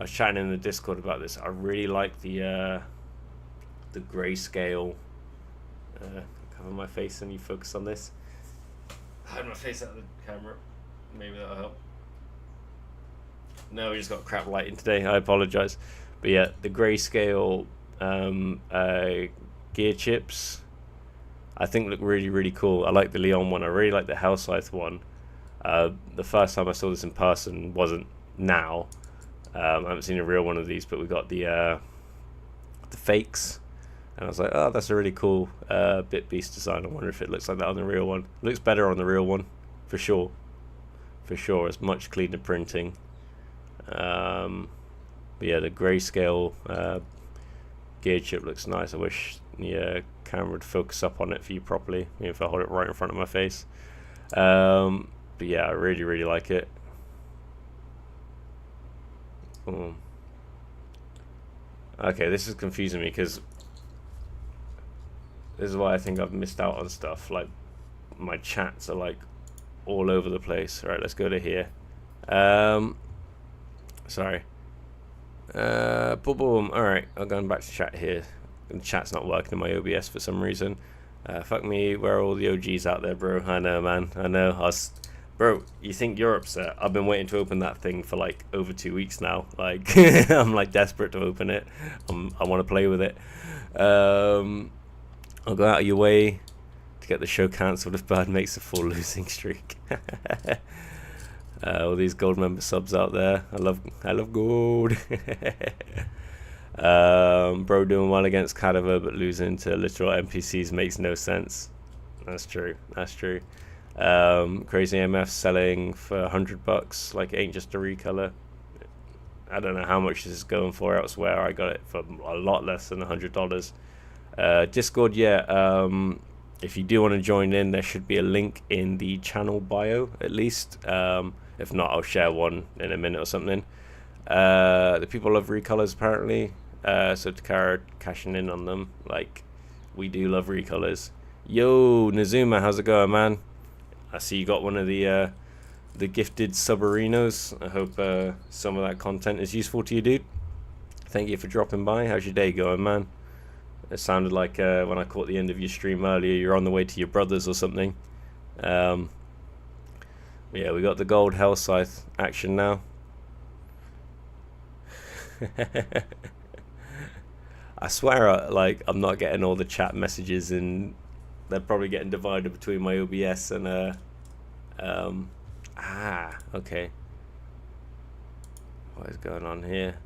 was chatting in the Discord about this. I really like the grayscale. Cover my face and you focus on this. Hide my face out of the camera. Maybe that'll help. No, we just got crap lighting today. I apologize. But yeah, the grayscale gear chips I think look really, really cool. I like the Leon one. I really like the Hellscythe one. The first time I saw this in person wasn't now. I haven't seen a real one of these, but we got the fakes. And I was like, oh, that's a really cool Bit Beast design. I wonder if it looks like that on the real one. It looks better on the real one, for sure. For sure, it's much cleaner printing. But yeah, the grayscale gear chip looks nice. I wish the camera would focus up on it for you properly, if I hold it right in front of my face. But yeah, I really, really like it. Okay, this is confusing me because this is why I think I've missed out on stuff. Like, my chats are like all over the place. All right, let's go to here. Sorry. Boom, boom. All right, I'm going back to chat here. The chat's not working in my OBS for some reason. Fuck me, where are all the OGs out there, bro? I know, man. I know. Bro, you think you're upset? I've been waiting to open that thing for like over 2 weeks now. Like, I'm like desperate to open it. I want to play with it. I'll go out of your way to get the show cancelled if Bird makes a full losing streak. All these gold member subs out there. I love gold. Bro doing well against Cadaver but losing to literal NPCs makes no sense. That's true. That's true. Crazy MF selling for $100, like ain't just a recolor. I don't know how much this is going for elsewhere. I got it for a lot less than $100. Discord, yeah. If you do want to join in, there should be a link in the channel bio at least. If not, I'll share one in a minute or something. The people love recolors apparently. So Takara cashing in on them. Like, we do love recolors. Yo, Nazuma, how's it going, man? I see you got one of the gifted subarinos. I hope some of that content is useful to you, dude. Thank you for dropping by. How's your day going, man? It sounded like when I caught the end of your stream earlier, you're on the way to your brother's or something. Yeah, we got the gold Hellscythe action now. I swear, like, I'm not getting all the chat messages, and they're probably getting divided between my OBS and okay. What is going on here?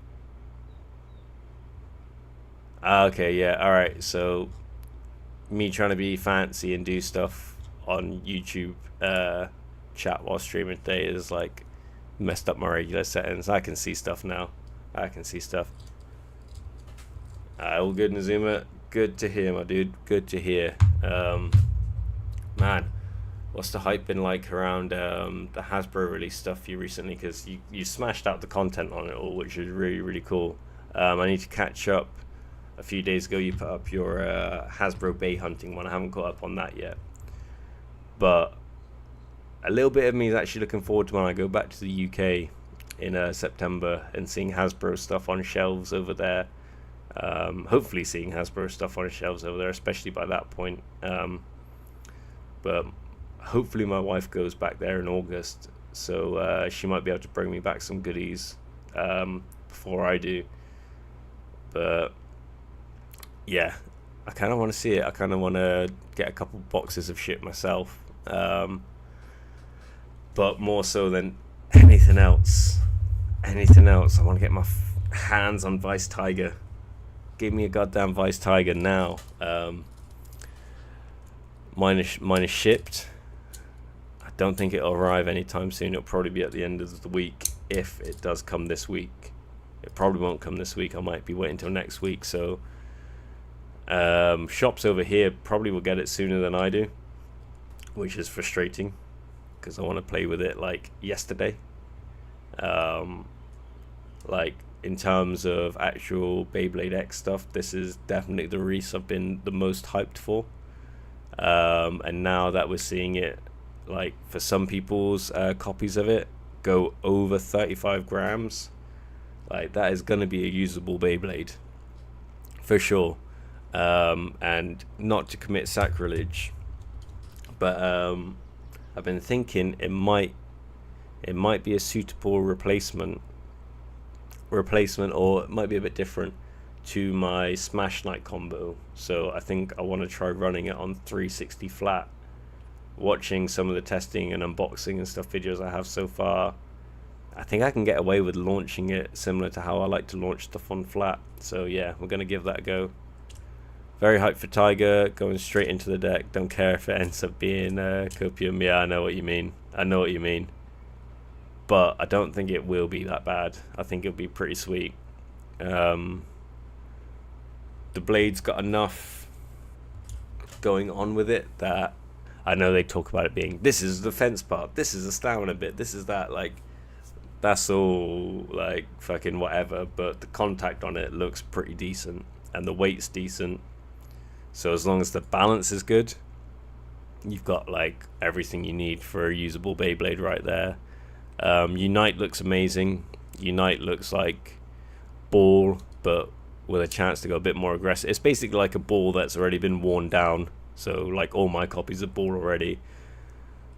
Okay, yeah, alright, so me trying to be fancy and do stuff on YouTube chat while streaming today is like messed up my regular settings. I can see stuff now. I can see stuff. All good, Nazuma. Good to hear, my dude. Good to hear. Man, what's the hype been like around the Hasbro release stuff for you recently? Because you smashed out the content on it all, which is really, really cool. I need to catch up. A few days ago, you put up your Hasbro Bay hunting one. I haven't caught up on that yet. But a little bit of me is actually looking forward to when I go back to the UK in September and seeing Hasbro stuff on shelves over there. Hopefully seeing Hasbro stuff on shelves over there, especially by that point. But hopefully my wife goes back there in August, so she might be able to bring me back some goodies before I do. But yeah, I kind of want to see it. I kind of want to get a couple boxes of shit myself. But more so than anything else, I want to get my hands on Vice Tiger. Give me a goddamn Vice Tiger now. Mine is shipped. I don't think it'll arrive anytime soon. It'll probably be at the end of the week, if it does come this week. It probably won't come this week. I might be waiting till next week. So shops over here probably will get it sooner than I do, which is frustrating because I want to play with it like yesterday. Like in terms of actual Beyblade X stuff, this is definitely the release I've been the most hyped for. And now that we're seeing it, like for some people's copies of it go over 35 grams, like that is going to be a usable Beyblade for sure. And not to commit sacrilege, but I've been thinking it might be a suitable replacement, or it might be a bit different to my Smash Night combo. So I think I want to try running it on 360 flat. Watching some of the testing and unboxing and stuff videos I have so far, I think I can get away with launching it similar to how I like to launch stuff on flat. So yeah, we're going to give that a go. Very hyped for Tiger, going straight into the deck. Don't care if it ends up being Copium. Yeah, I know what you mean. But I don't think it will be that bad. I think it'll be pretty sweet. The Blade's got enough going on with it that I know they talk about it being, this is the fence part, this is the stamina bit, this is that, like, that's all, like, fucking whatever, but the contact on it looks pretty decent, and the weight's decent, so as long as the balance is good, you've got, like, everything you need for a usable Beyblade right there. Unite looks amazing. Unite looks like Ball, but with a chance to go a bit more aggressive. It's basically like a Ball that's already been worn down. So like all my copies of Ball already.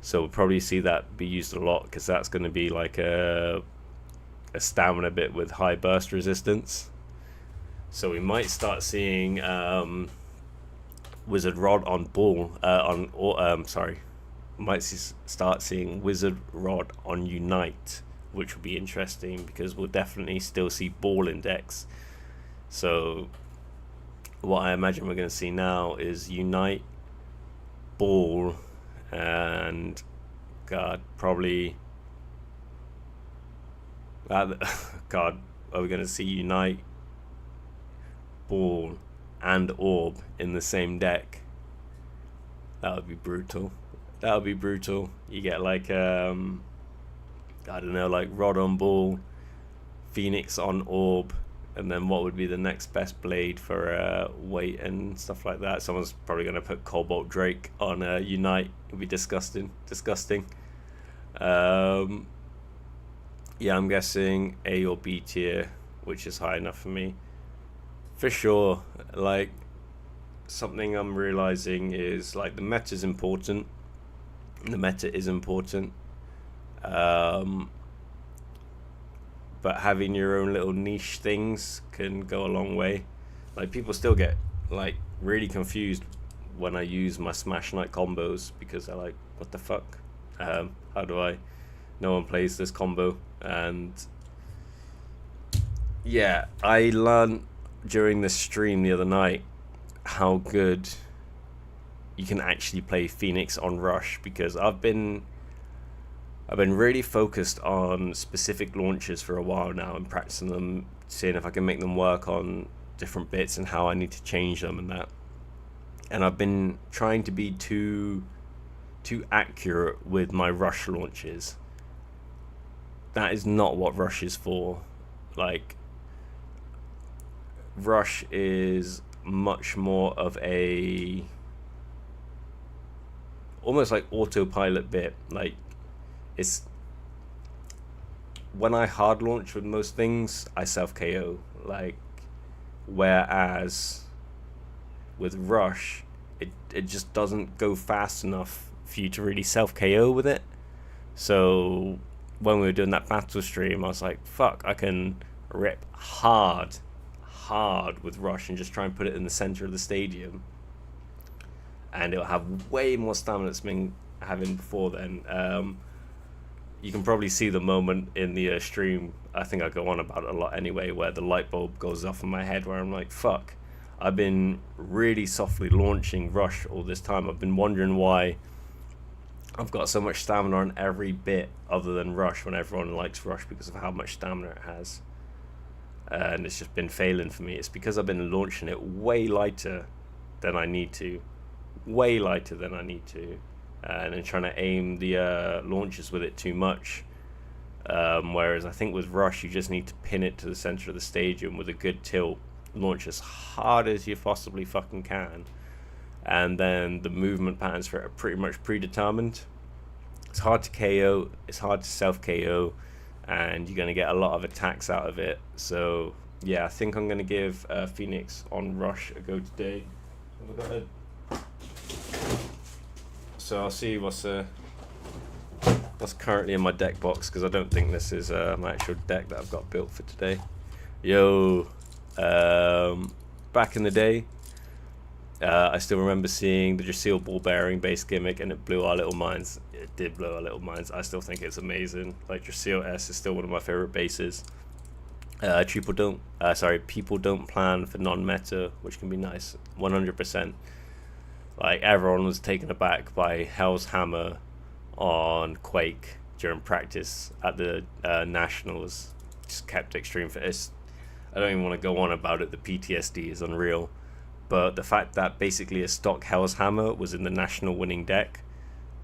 So we'll probably see that be used a lot, because that's going to be like a stamina bit with high burst resistance. So we might start seeing Wizard Rod on Ball. Might start seeing Wizard Rod on Unite, which will be interesting because we'll definitely still see Ball index. So what I imagine we're going to see now is Unite, Ball, and probably are we going to see Unite, Ball, and Orb in the same deck? That would be brutal. You get like I don't know, like Rod on Ball, Phoenix on Orb, and then what would be the next best blade for weight and stuff like that? Someone's probably going to put Cobalt Drake on Unite. It would be disgusting. Yeah, I'm guessing A or B tier, which is high enough for me. For sure, like, something I'm realizing is, like, the meta is important. But having your own little niche things can go a long way. Like, people still get, like, really confused when I use my Smash Night combos, because they're like, what the fuck? How do I? No one plays this combo. And yeah, I learned during the stream the other night how good you can actually play Phoenix on Rush, because I've been really focused on specific launches for a while now and practicing them, seeing if I can make them work on different bits and how I need to change them and that. And I've been trying to be too accurate with my Rush launches. That is not what Rush is for. Like, Rush is much more of a almost like autopilot bit. Like, it's when I hard launch with most things, I self KO. Like, whereas with Rush, it just doesn't go fast enough for you to really self KO with it. So when we were doing that battle stream, I was like, fuck, I can rip hard with Rush and just try and put it in the center of the stadium, and it'll have way more stamina than it's been having before then. You can probably see the moment in the stream, I think I go on about it a lot anyway, where the light bulb goes off in my head, where I'm like, fuck, I've been really softly launching Rush all this time. I've been wondering why I've got so much stamina on every bit other than Rush when everyone likes Rush because of how much stamina it has. And it's just been failing for me. It's because I've been launching it way lighter than I need to. Way lighter than I need to. And then trying to aim the launches with it too much. Whereas I think with Rush, you just need to pin it to the center of the stadium with a good tilt. Launch as hard as you possibly fucking can. And then the movement patterns for it are pretty much predetermined. It's hard to KO, it's hard to self-KO, and you're going to get a lot of attacks out of it. So, yeah, I think I'm going to give Phoenix on Rush a go today. So I'll see what's currently in my deck box, because I don't think this is my actual deck that I've got built for today. Yo, back in the day, I still remember seeing the Drasil ball bearing base gimmick, and it blew our little minds. It did blow our little minds. I still think it's amazing. Like, Drasil S is still one of my favorite bases. People don't plan for non-meta, which can be nice. 100%. Like, everyone was taken aback by Hell's Hammer on Quake during practice at the Nationals. Just kept extreme for this. I don't even want to go on about it. The PTSD is unreal. But the fact that basically a stock Hell's Hammer was in the national winning deck,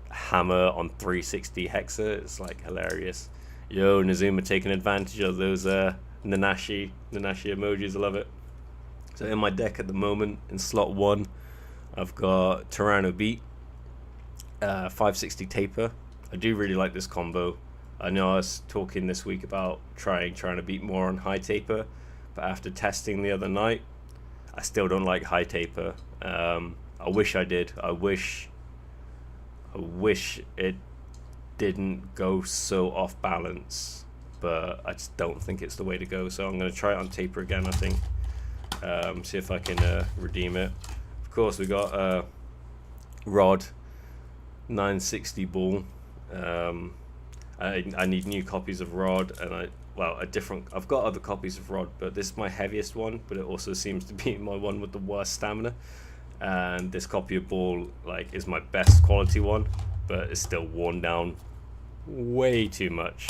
Hammer on 360 Hexa, it's like hilarious. Yo, Nazuma taking advantage of those Nanashi emojis, I love it. So in my deck at the moment, in slot 1, I've got Tyranno Beat, 560 Taper. I do really like this combo. I know I was talking this week about trying to beat more on high Taper, but after testing the other night, I still don't like high Taper. I wish I did. I wish it didn't go so off balance, but I just don't think it's the way to go. So I'm going to try it on Taper again, I think. See if I can redeem it. Of course, we got Rod, 960 ball. I need new copies of Rod, and I've got other copies of Rod, but this is my heaviest one, but it also seems to be my one with the worst stamina. And this copy of Ball is my best quality one, but it's still worn down way too much.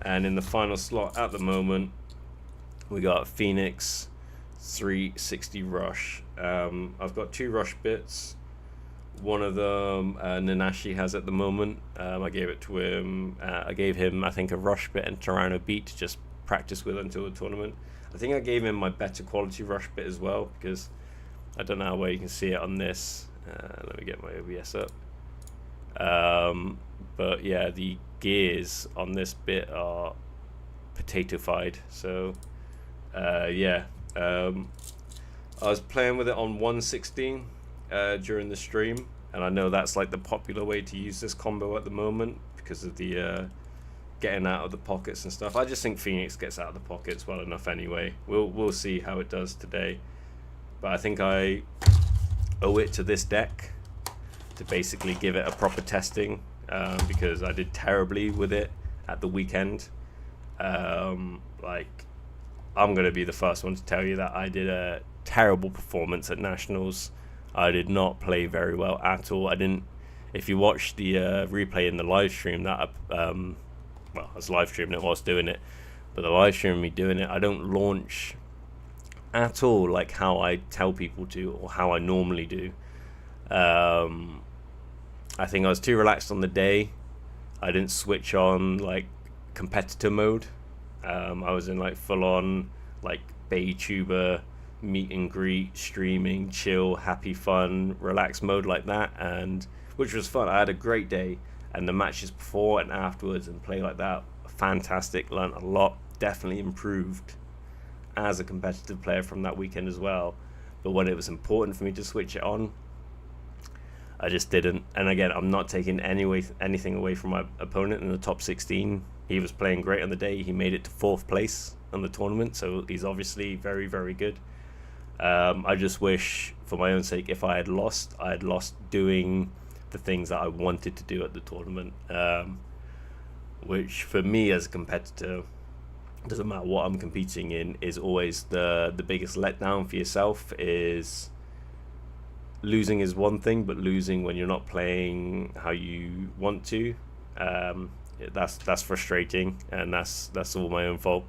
And in the final slot at the moment, we got Phoenix 360 Rush. I've got 2 Rush bits. One of them Nanashi has at the moment. I gave it to him. I gave him, I think, a Rush bit and Tyranno Beat to just practice with until the tournament. I think I gave him my better quality Rush bit as well, because I don't know where you can see it on this. Let me get my OBS up. But yeah, the gears on this bit are potato-fied. So I was playing with it on 116 during the stream, and I know that's like the popular way to use this combo at the moment because of the getting out of the pockets and stuff. I just think Phoenix gets out of the pockets well enough anyway. We'll see how it does today, but I think I owe it to this deck to basically give it a proper testing, because I did terribly with it at the weekend. I'm gonna be the first one to tell you that I did a terrible performance at Nationals. I did not play very well at all. If you watch the replay in the live stream that I was live streaming it whilst doing it, but the live stream of me doing it, I don't launch at all like how I tell people to or how I normally do. I think I was too relaxed on the day. I didn't switch on competitor mode. I was in full on Bay Tuber meet and greet, streaming, chill, happy, fun, relaxed mode like that, and which was fun. I had a great day, and the matches before and afterwards and play like that, fantastic. Learned a lot, definitely improved as a competitive player from that weekend as well. But when it was important for me to switch it on, I just didn't. And again, I'm not taking anything away from my opponent in the top 16. He was playing great on the day. He made it to 4th place on the tournament, so he's obviously very, very good. I just wish, for my own sake, if I had lost doing the things that I wanted to do at the tournament, which for me as a competitor doesn't matter what I'm competing in, is always the biggest letdown for yourself. Is losing is one thing, but losing when you're not playing how you want to, that's frustrating, and that's all my own fault.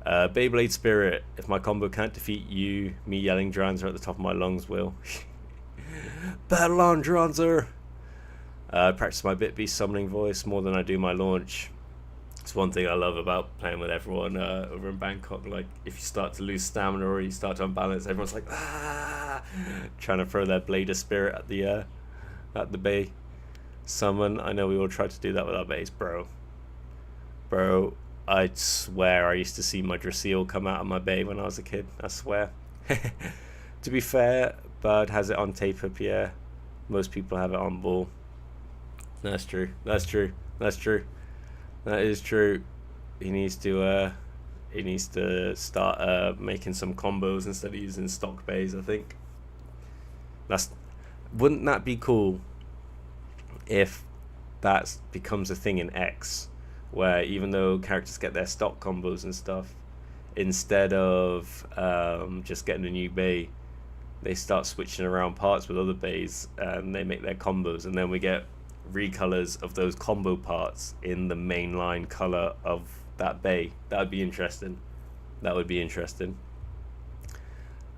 Beyblade Spirit. If my combo can't defeat you, me yelling Dranzer at the top of my lungs will. Battle on, Dranzer! I practice my Bit Beast summoning voice more than I do my launch. It's one thing I love about playing with everyone over in Bangkok. Like, if you start to lose stamina or you start to unbalance, everyone's like, ah, trying to throw their Blade of Spirit at the bay summon. I know we all tried to do that with our bays, bro. I swear I used to see my Drasil come out of my bay when I was a kid. I swear. To be fair, Bird has it on taper, Pierre. Most people have it on ball. That's true. That is true. He needs to start making some combos instead of using stock bays, I think. Wouldn't that be cool if that becomes a thing in X, where even though characters get their stock combos and stuff, instead of just getting a new bay, they start switching around parts with other bays and they make their combos, and then we get recolors of those combo parts in the mainline color of that bay. That would be interesting.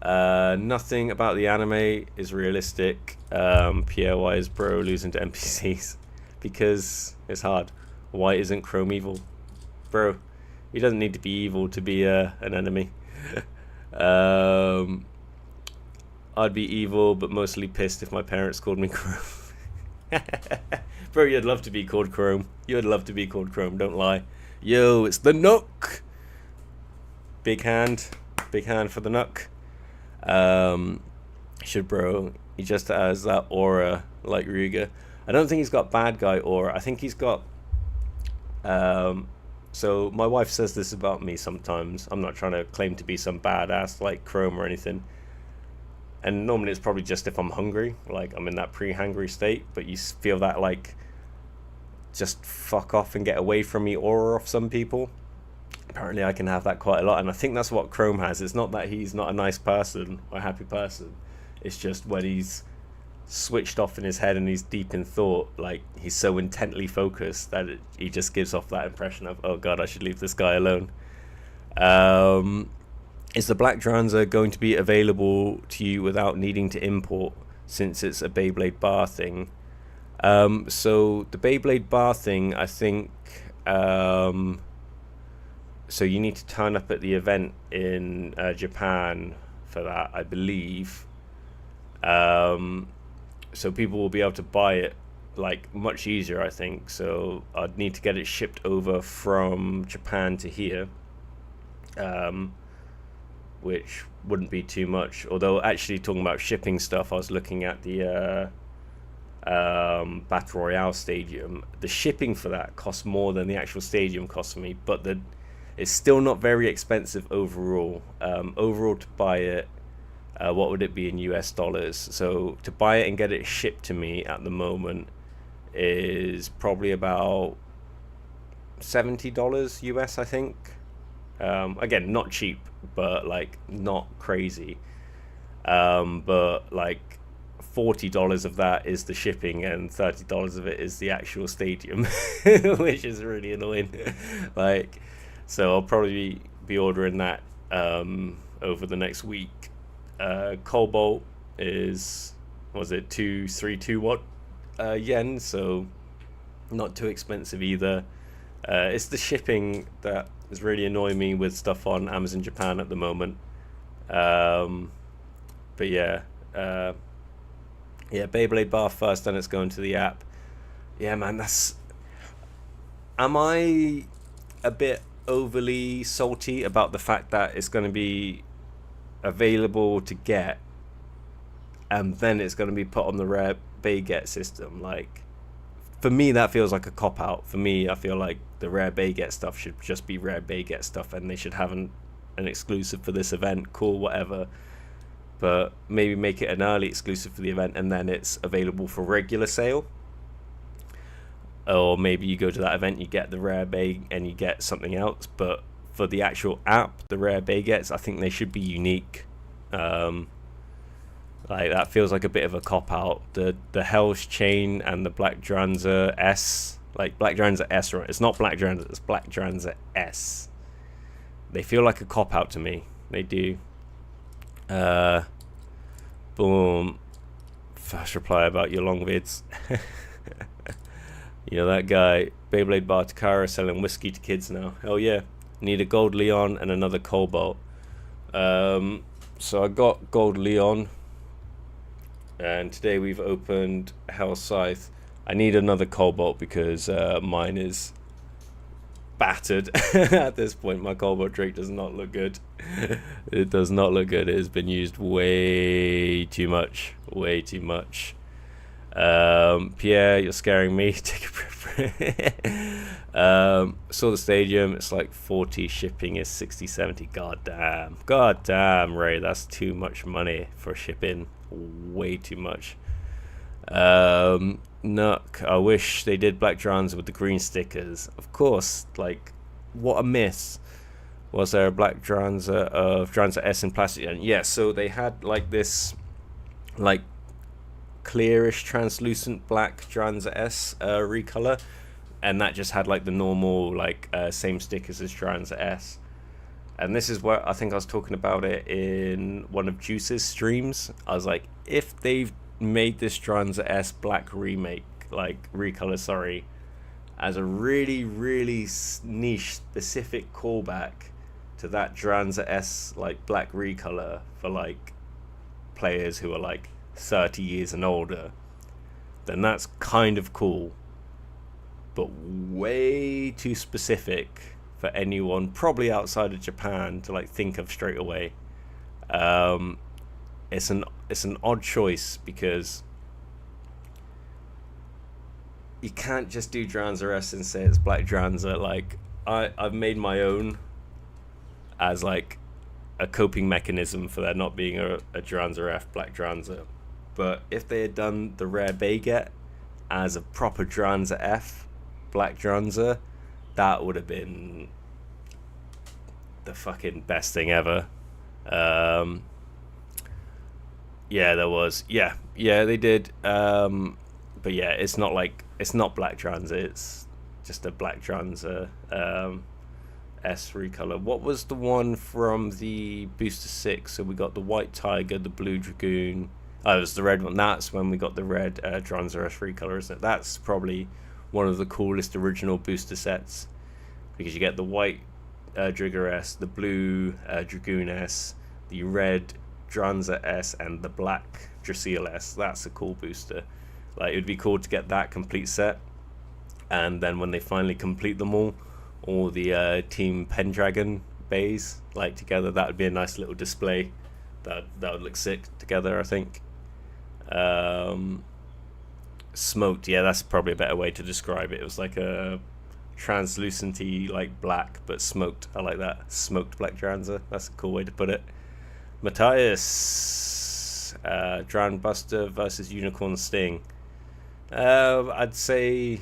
Nothing about the anime is realistic. Pierre, why is bro losing to NPCs? Because it's hard. Why isn't Chrome evil? Bro, he doesn't need to be evil to be an enemy. I'd be evil, but mostly pissed if my parents called me Chrome. Bro, you'd love to be called Chrome. Don't lie. Yo, it's the Nook. Big hand for the Nook. He just has that aura like Ryuga. I don't think he's got bad guy aura. I think he's got so my wife says this about me sometimes. I'm not trying to claim to be some badass like Chrome or anything. And normally it's probably just if I'm hungry, like I'm in that pre-hungry state, but you feel that like just fuck off and get away from me aura off some people. Apparently I can have that quite a lot, and I think that's what Chrome has. It's not that he's not a nice person or a happy person. It's just when he's switched off in his head and he's deep in thought, like he's so intently focused that he just gives off that impression of, oh god, I should leave this guy alone. Is the Black Dranzer going to be available to you without needing to import, since it's a Beyblade bar thing? So the Beyblade bar thing, I think, so you need to turn up at the event in Japan for that, I believe. So people will be able to buy it like much easier, I think. So I'd need to get it shipped over from Japan to here. Which wouldn't be too much. Although, actually, talking about shipping stuff, I was looking at the Battle Royale stadium. The shipping for that costs more than the actual stadium costs me, but it's still not very expensive overall. Overall, to buy it, what would it be in US dollars? So to buy it and get it shipped to me at the moment is probably about $70 US, I think. Again, not cheap, but like not crazy. But like $40 of that is the shipping, and $30 of it is the actual stadium, which is really annoying. Like, so I'll probably be ordering that over the next week. Cobalt is, was it 2321 yen, so not too expensive either. It's the shipping that is really annoying me with stuff on Amazon Japan at the moment. But yeah, Beyblade bar first, then it's going to the app. Yeah, man, am I a bit overly salty about the fact that it's going to be available to get, and then it's going to be put on the rare bay get system? Like, for me, that feels like a cop-out. For me, I feel like the rare bay get stuff should just be rare bay get stuff, and they should have an exclusive for this event. Cool, whatever. But maybe make it an early exclusive for the event, and then it's available for regular sale. Or maybe you go to that event, you get the rare bay, and you get something else. But for the actual app, the rare baguettes, I think they should be unique. Like that feels like a bit of a cop out. The Hell's Chain and the Black Dranza S, like Black Dranza S, right? It's not Black Dranza, it's Black Dranza S. They feel like a cop out to me. They do. Boom. Fast reply about your long vids. You know that guy, Beyblade Bar Takara, selling whiskey to kids now. Hell yeah. Need a Gold Leon and another Cobalt. So I got Gold Leon. And today we've opened Hell Scythe. I need another Cobalt because mine is battered at this point. My Cobalt Drake does not look good. It does not look good. It has been used way too much. Way too much. Pierre, you're scaring me. Take a breath. Saw the stadium. It's like 40. Shipping is 60, 70. God damn, Ray. That's too much money for shipping. Way too much. Nuck. I wish they did Black Dranza with the green stickers. Of course. Like, what a miss. Was there a Black Dranza of Dranza S in plastic? And yeah, so they had like this, like, clearish translucent black Dranza S recolor, and that just had like the normal like same stickers as Dranza S. And this is what I think I was talking about it in one of Juice's streams. I was like, if they've made this Dranza S black remake, like recolor, sorry, as a really niche specific callback to that Dranza S like black recolor for like players who are like 30 years and older, then that's kind of cool, but way too specific for anyone probably outside of Japan to like think of straight away. It's an odd choice because you can't just do Dranza S and say it's Black Dranza. Like I've made my own as like a coping mechanism for there not being a Dranza F Black Dranza. But if they had done the rare baguette as a proper Dranza F Black Dranza, that would have been the fucking best thing ever. Yeah, there was. Yeah, they did. But yeah, it's not Black Dranza. It's just a Black Dranza S recolor. What was the one from the Booster 6? So we got the White Tiger, the Blue Dragoon. Oh, it was the red one. That's when we got the red Dranza S recolor, isn't it? That's probably one of the coolest original booster sets, because you get the white Drigger S, the blue Dragoon S, the red Dranza S, and the black Drasil S. That's a cool booster. Like, it would be cool to get that complete set, and then when they finally complete them all the Team Pendragon bays like together, that would be a nice little display. That would look sick together, I think. Smoked, yeah, that's probably a better way to describe it. It was like a translucenty like black, but smoked. I like that. Smoked Black Dranza. That's a cool way to put it. Matthias, Drown Buster versus Unicorn Sting. I'd say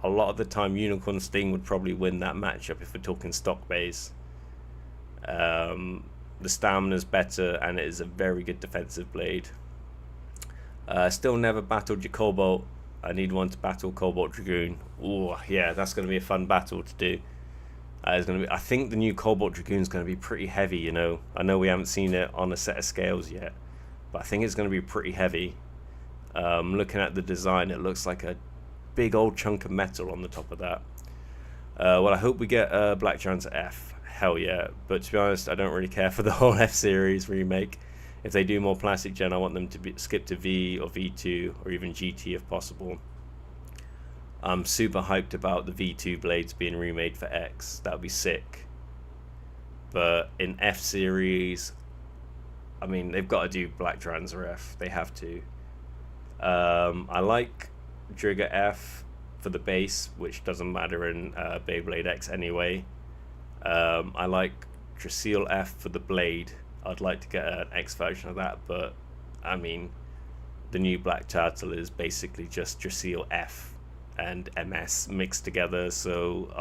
a lot of the time Unicorn Sting would probably win that matchup if we're talking stock base. The stamina's better, and it is a very good defensive blade. Still never battled your Cobalt. I need one to battle Cobalt Dragoon. Oh yeah, that's going to be a fun battle to do. It's going to be. I think the new Cobalt Dragoon is going to be pretty heavy. You know, I know we haven't seen it on a set of scales yet, but I think it's going to be pretty heavy. Looking at the design, it looks like a big old chunk of metal on the top of that. Well, I hope we get Black Dranza F. Hell yeah. But to be honest, I don't really care for the whole F series remake. If they do more plastic gen, I want them to skip to V or V2 or even GT if possible. I'm super hyped about the V2 blades being remade for X. That would be sick. But in F series, I mean, they've got to do Black Dranza F. They have to. I like Drigger F for the base, which doesn't matter in Beyblade X anyway. I like Drasil F for the blade. I'd like to get an X version of that, but I mean, the new Black Turtle is basically just Drasil F and MS mixed together, so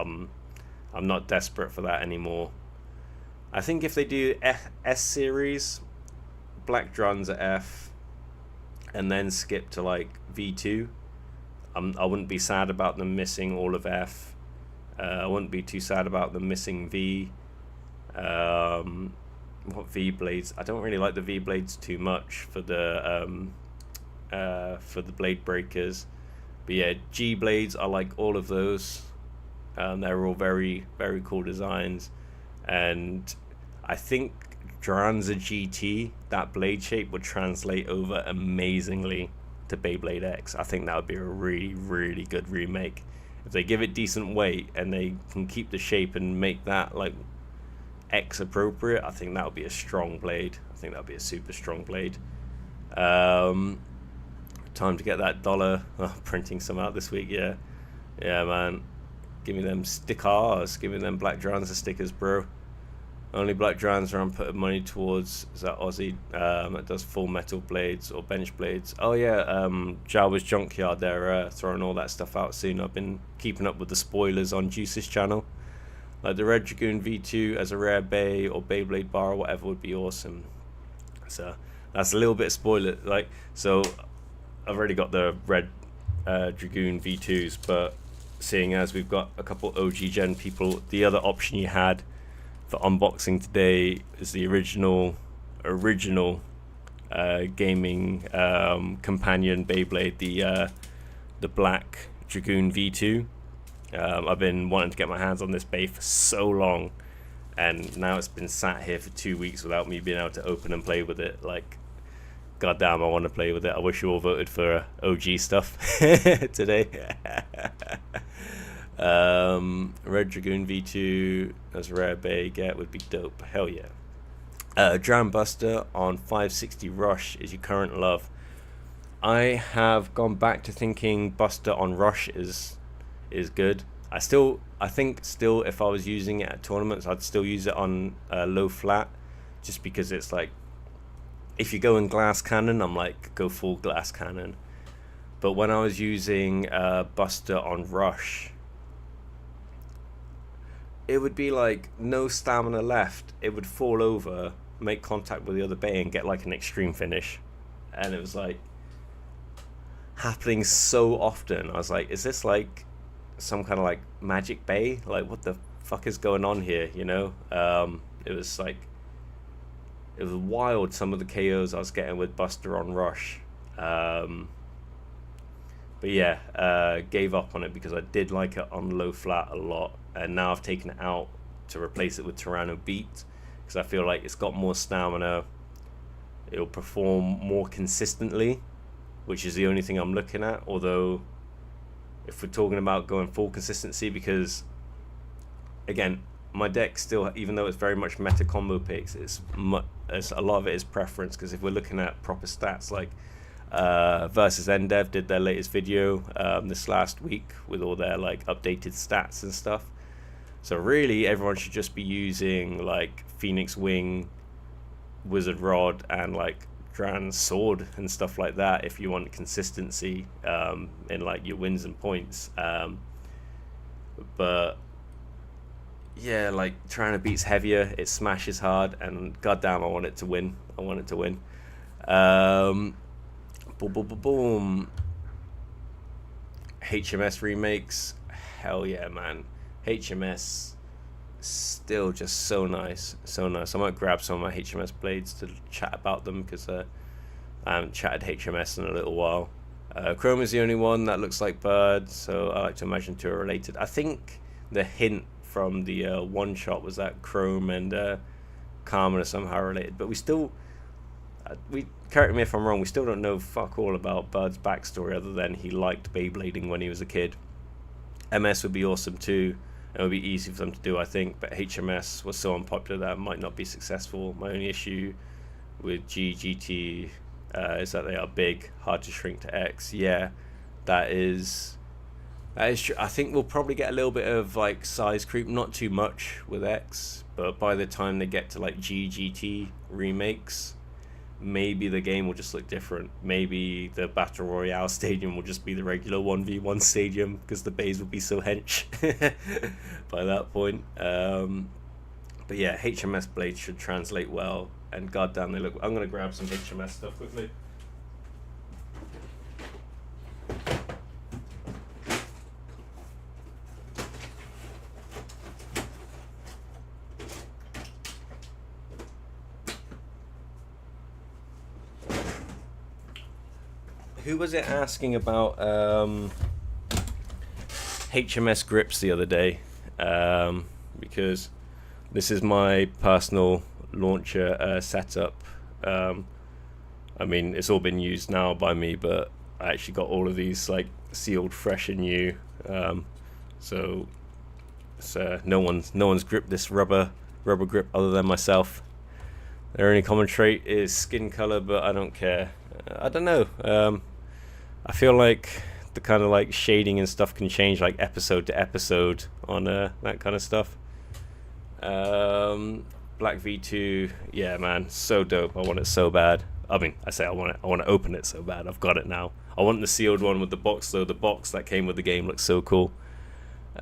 I'm not desperate for that anymore. I think if they do S series, Black Drums at F, and then skip to like V2, I wouldn't be sad about them missing all of F. I wouldn't be too sad about them missing V. What V blades? I don't really like the V blades too much for the blade breakers. But yeah, G blades, I like all of those. They're all very, very cool designs, and I think Dranza GT, that blade shape would translate over amazingly to Beyblade X. I think that would be a really, really good remake. If they give it decent weight and they can keep the shape and make that like X appropriate, I think that would be a strong blade. I think that would be a super strong blade. Time to get that dollar. Oh, printing some out this week, yeah. Yeah, man. Give me them stickers. Give me them Black Dranza stickers, bro. Only Black Dranza I'm putting money towards is that Aussie that does full metal blades or bench blades. Oh yeah, Jawa's Junkyard, they're throwing all that stuff out soon. I've been keeping up with the spoilers on Juice's channel. Like the Red Dragoon V2 as a rare Bay or Beyblade bar or whatever would be awesome. So that's a little bit of spoiler. Like, so I've already got the Red Dragoon V2s, but seeing as we've got a couple OG Gen people, the other option you had for unboxing today is the original gaming companion Beyblade, the Black Dragoon V2. I've been wanting to get my hands on this Bay for so long, and now it's been sat here for 2 weeks without me being able to open and play with it. Like, goddamn, I want to play with it. I wish you all voted for OG stuff today. Red Dragoon V2 as a rare Bay get would be dope. Hell yeah. Dram Buster on 560 Rush is your current love. I have gone back to thinking Buster on Rush is good. I think if I was using it at tournaments, I'd still use it on low flat, just because it's like, if you go in glass cannon, I'm like, go full glass cannon. But when I was using Buster on Rush, it would be like no stamina left. It would fall over, make contact with the other Bay, and get like an extreme finish. And it was like happening so often. I was like, is this like some kind of like magic Bay? Like, what the fuck is going on here, you know? It was like, it was wild, some of the KOs I was getting with Buster on Rush. But yeah, gave up on it because I did like it on low flat a lot, and now I've taken it out to replace it with Tyranno Beat, because I feel like it's got more stamina, it'll perform more consistently, which is the only thing I'm looking at. Although if we're talking about going full consistency, because again, my deck still, even though it's very much meta combo picks, it's a lot of it is preference. Because if we're looking at proper stats, like Versus Endev did their latest video this last week with all their like updated stats and stuff. So really, everyone should just be using like Phoenix Wing, Wizard Rod, and like Dran's Sword and stuff like that if you want consistency in like your wins and points. But yeah, like trying to beat's heavier, it smashes hard, and goddamn, I want it to win. Boom. HMS remakes, hell yeah, man. HMS still just so nice. I might grab some of my HMS blades to chat about them, because I haven't chatted HMS in a little while. Chrome is the only one that looks like Bird, so I like to imagine two are related. I think the hint from the one shot was that Chrome and Carmen are somehow related, but we still, correct me if I'm wrong, we still don't know fuck all about Bird's backstory other than he liked Beyblading when he was a kid. MS would be awesome too. It would be easy for them to do, I think, but HMS was so unpopular that it might not be successful. My only issue with GGT is that they are big, hard to shrink to X. Yeah, that is true. I think we'll probably get a little bit of like size creep, not too much with X, but by the time they get to like GGT remakes, maybe the game will just look different. Maybe the Battle Royale stadium will just be the regular 1v1 stadium, because the bays will be so hench by that point. But yeah, HMS blades should translate well, and goddamn they look. I'm gonna grab some HMS stuff quickly. Who was it asking about HMS grips the other day? Because this is my personal launcher setup. I mean, it's all been used now by me, but I actually got all of these like sealed fresh and new. So it's, no one's gripped this rubber grip other than myself. Their only common trait is skin color, but I don't care. I don't know. I feel like the kind of like shading and stuff can change like episode to episode on that kind of stuff. Black V2, yeah, man, so dope. I want it so bad. I mean, I say I want it. I want to open it so bad. I've got it now. I want the sealed one with the box though. The box that came with the game looks so cool.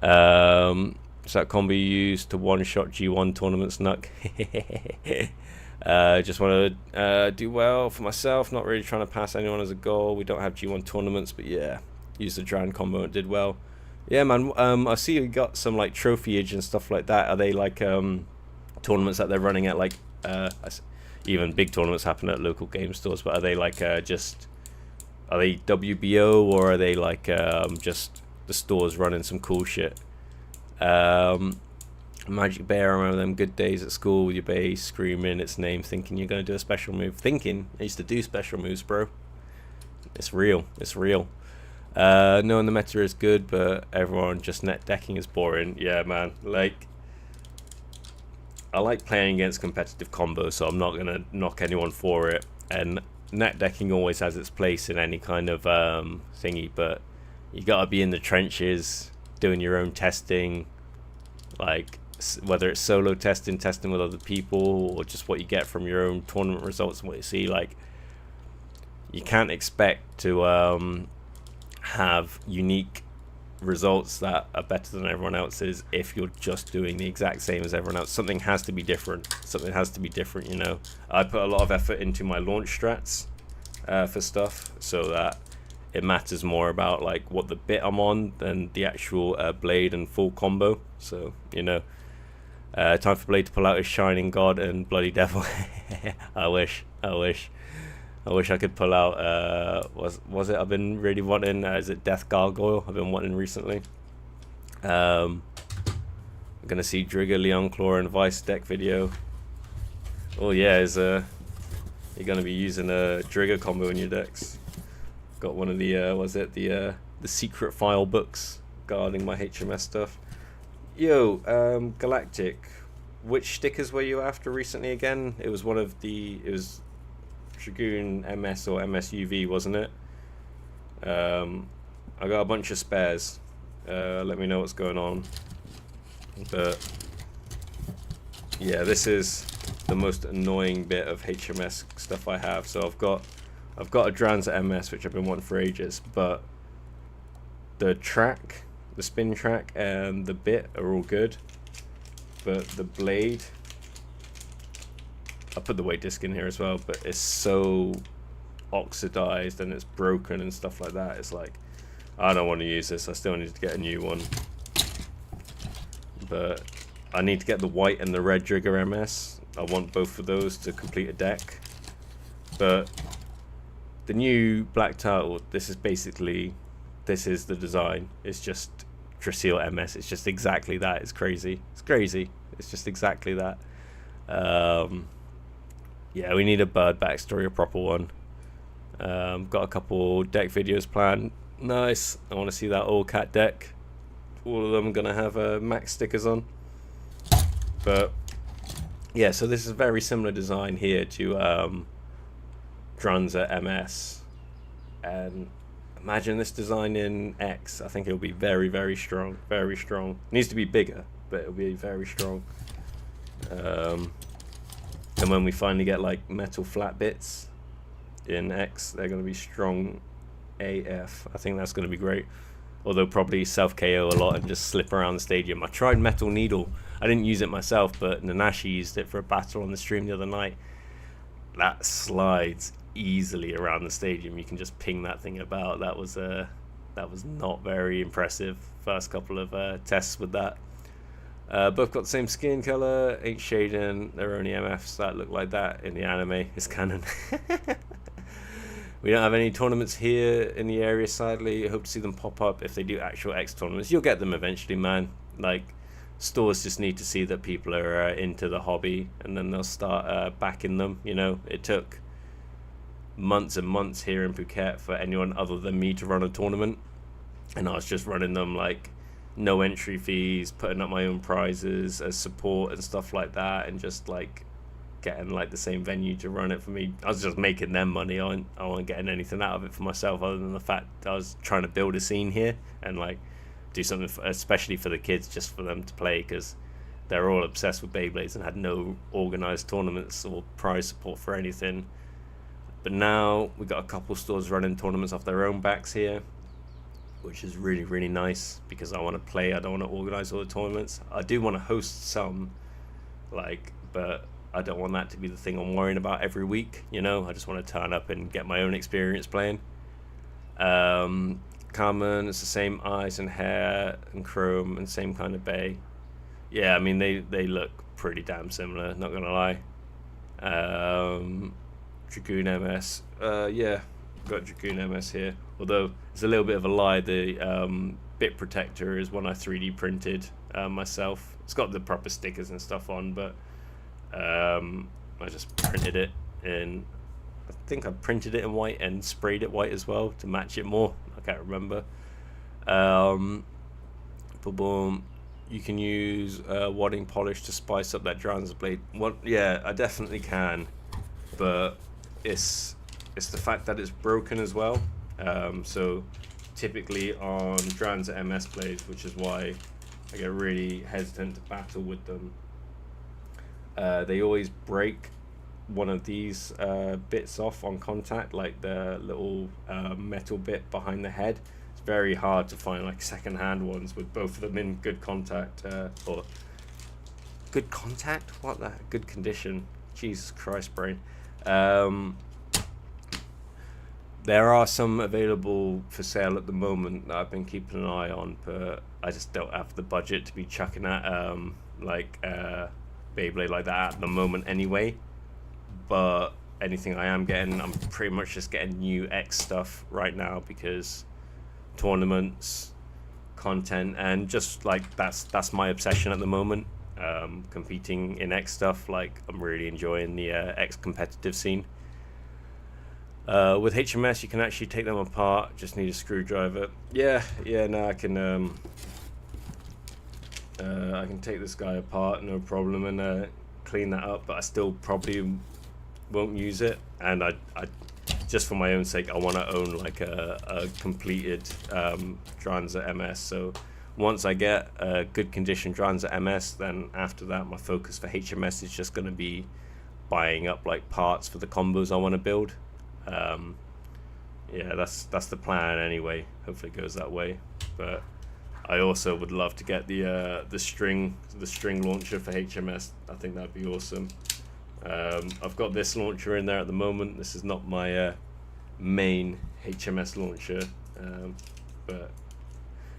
So that combo used to one-shot G1 tournaments, Nuck. Just want to do well for myself. Not really trying to pass anyone as a goal. We don't have G1 tournaments, but yeah, used the Dran combo and did well. Yeah, man. I see you got some like trophyage and stuff like that. Are they like tournaments that they're running at like even big tournaments happen at local game stores? But are they like are they WBO, or are they like just the stores running some cool shit? Magic Bear, I remember them good days at school with your bass screaming its name, thinking you're going to do a special move. Thinking I used to do special moves, bro. It's real. It's real. Knowing the meta is good, but everyone just net decking is boring. Yeah, man. Like, I like playing against competitive combos, so I'm not going to knock anyone for it. And net decking always has its place in any kind of thingy, but you got to be in the trenches, doing your own testing, like whether it's solo testing with other people, or just what you get from your own tournament results and what you see. Like, you can't expect to have unique results that are better than everyone else's if you're just doing the exact same as everyone else. Something has to be different. You know. I put a lot of effort into my launch strats for stuff, so that it matters more about like what the bit I'm on than the actual blade and full combo. So, you know, time for Blade to pull out his Shining God and Bloody Devil. I wish I could pull out was it I've been really wanting, is it Death Gargoyle I've been wanting recently. I'm gonna see Drigger, Leon Claw and Vice deck video. Oh yeah, you're gonna be using a Drigger combo in your decks. Got one of the the secret file books guarding my HMS stuff. Yo, Galactic, which stickers were you after recently again? It was Dragoon MS or MSUV, wasn't it? I got a bunch of spares. Let me know what's going on. But yeah, this is the most annoying bit of HMS stuff I have. So I've got a Dranza MS, which I've been wanting for ages, but the track, the spin track and the bit are all good, but the blade, I put the weight disc in here as well, but it's so oxidized and it's broken and stuff like that. It's like, I don't want to use this. I still need to get a new one, but I need to get the white and the red Drigger MS. I want both of those to complete a deck. But the new black turtle, this is the design. It's just Drasil MS. It's just exactly that. It's crazy. It's just exactly that. Yeah, we need a bird backstory, a proper one. Got a couple deck videos planned. Nice. I want to see that old cat deck. All of them are gonna have max stickers on. But yeah, so this is a very similar design here to Dranza MS, and imagine this design in X. I think it'll be very, very strong. Very strong. It needs to be bigger, but it'll be very strong. And when we finally get like metal flat bits in X, they're going to be strong AF. I think that's going to be great. although probably self KO a lot and just slip around the stadium. I tried Metal Needle. I didn't use it myself, but Nanashi used it for a battle on the stream the other night. That slides easily around the stadium. You can just ping that thing about. That was not very impressive. First couple of tests with that. Both got the same skin color, ain't shading. They're only MFs that look like that in the anime. It's canon. We don't have any tournaments here in the area, sadly. I hope to see them pop up if they do actual X tournaments. You'll get them eventually, man. Like, stores just need to see that people are into the hobby, and then they'll start backing them. You know, it took months and months here in Phuket for anyone other than me to run a tournament, and I was just running them like no entry fees, putting up my own prizes as support and stuff like that, and just like getting like the same venue to run it for me. I was just making them money. I wasn't getting anything out of it for myself other than the fact I was trying to build a scene here and like do something especially for the kids, just for them to play, because they're all obsessed with Beyblades and had no organized tournaments or prize support for anything. But now we got a couple stores running tournaments off their own backs here, which is really, really nice, because I want to play. I don't want to organize all the tournaments. I do want to host some, like, but I don't want that to be the thing I'm worrying about every week, you know. I just want to turn up and get my own experience playing. Carmen, it's the same eyes and hair and chrome and same kind of bay. Yeah, I mean, they look pretty damn similar, not gonna lie. Dragoon MS, yeah, got Dragoon MS here, although it's a little bit of a lie. The bit protector is one I 3D printed myself. It's got the proper stickers and stuff on, but I just printed it in, I think I printed it in white and sprayed it white as well to match it more. I can't remember. Boom. You can use wadding polish to spice up that Dranza blade. What? Yeah, I definitely can, but it's the fact that it's broken as well. So typically on Dranza MS blades, which is why I get really hesitant to battle with them, they always break one of these bits off on contact, like the little metal bit behind the head. It's very hard to find like second-hand ones with both of them in good contact, or good contact? What the good condition? Jesus Christ, brain. There are some available for sale at the moment that I've been keeping an eye on, but I just don't have the budget to be chucking at Beyblade like that at the moment anyway. But anything I am getting, I'm pretty much just getting new X stuff right now, because tournaments, content, and just like that's my obsession at the moment. Competing in X stuff, like I'm really enjoying the X competitive scene. With HMS, you can actually take them apart. Just need a screwdriver. Yeah. No, I can take this guy apart, no problem, and clean that up. But I still probably won't use it. And I just for my own sake, I want to own like a completed Dranza MS. So once I get a good condition Dranza MS, then after that, my focus for HMS is just going to be buying up like parts for the combos I want to build. Yeah, that's the plan anyway. Hopefully it goes that way. But I also would love to get the string launcher for HMS. I think that'd be awesome. I've got this launcher in there at the moment. This is not my main HMS launcher, but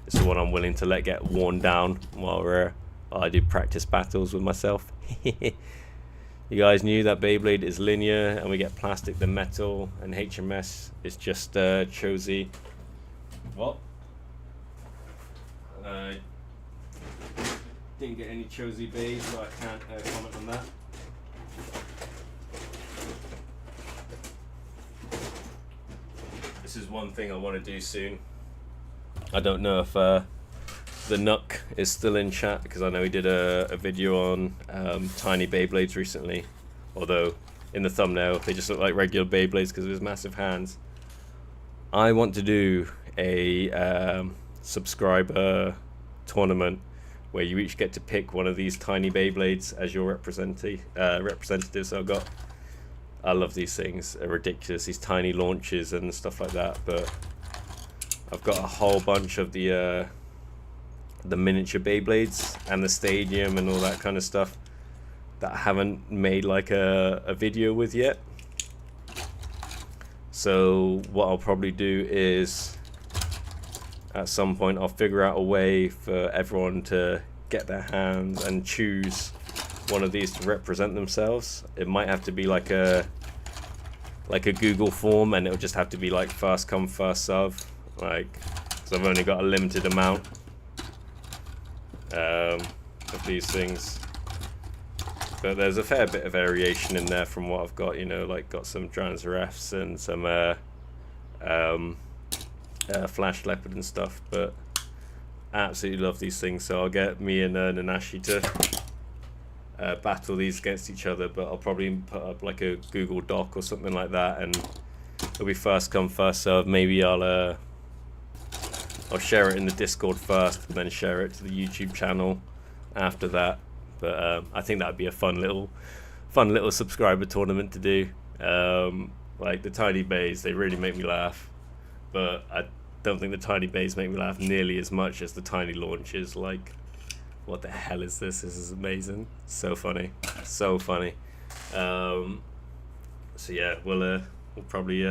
it's the one I'm willing to let get worn down while I do practice battles with myself. You guys knew that Beyblade is linear and we get plastic then metal, and HMS is just Chosy. What? Didn't get any Chosy bays, so I can't comment on that. This is one thing I want to do soon. I don't know if the Nook is still in chat, because I know he did a video on tiny Beyblades recently, although in the thumbnail they just look like regular Beyblades because of his massive hands. I want to do a subscriber tournament where you each get to pick one of these tiny Beyblades as your representative. So I love these things, they're ridiculous, these tiny launches and stuff like that, but I've got a whole bunch of the miniature Beyblades and the stadium and all that kind of stuff that I haven't made like a video with yet. So what I'll probably do is at some point I'll figure out a way for everyone to get their hands and choose one of these to represent themselves. It might have to be like a Google form, and it'll just have to be like first come first serve, like, because I've only got a limited amount of these things. But there's a fair bit of variation in there from what I've got, you know, like got some Transrefs and some Flash Leopard and stuff, but absolutely love these things. So I'll get me and Nanashi to battle these against each other, but I'll probably put up like a Google Doc or something like that, and it'll be first come first serve. Maybe I'll share it in the Discord first and then share it to the YouTube channel after that. But I think that'd be a fun little subscriber tournament to do. Like the tiny bays, they really make me laugh, but I don't think the tiny bays make me laugh nearly as much as the tiny launches. Like, what the hell is this? This is amazing. So funny, so funny. So yeah, we'll probably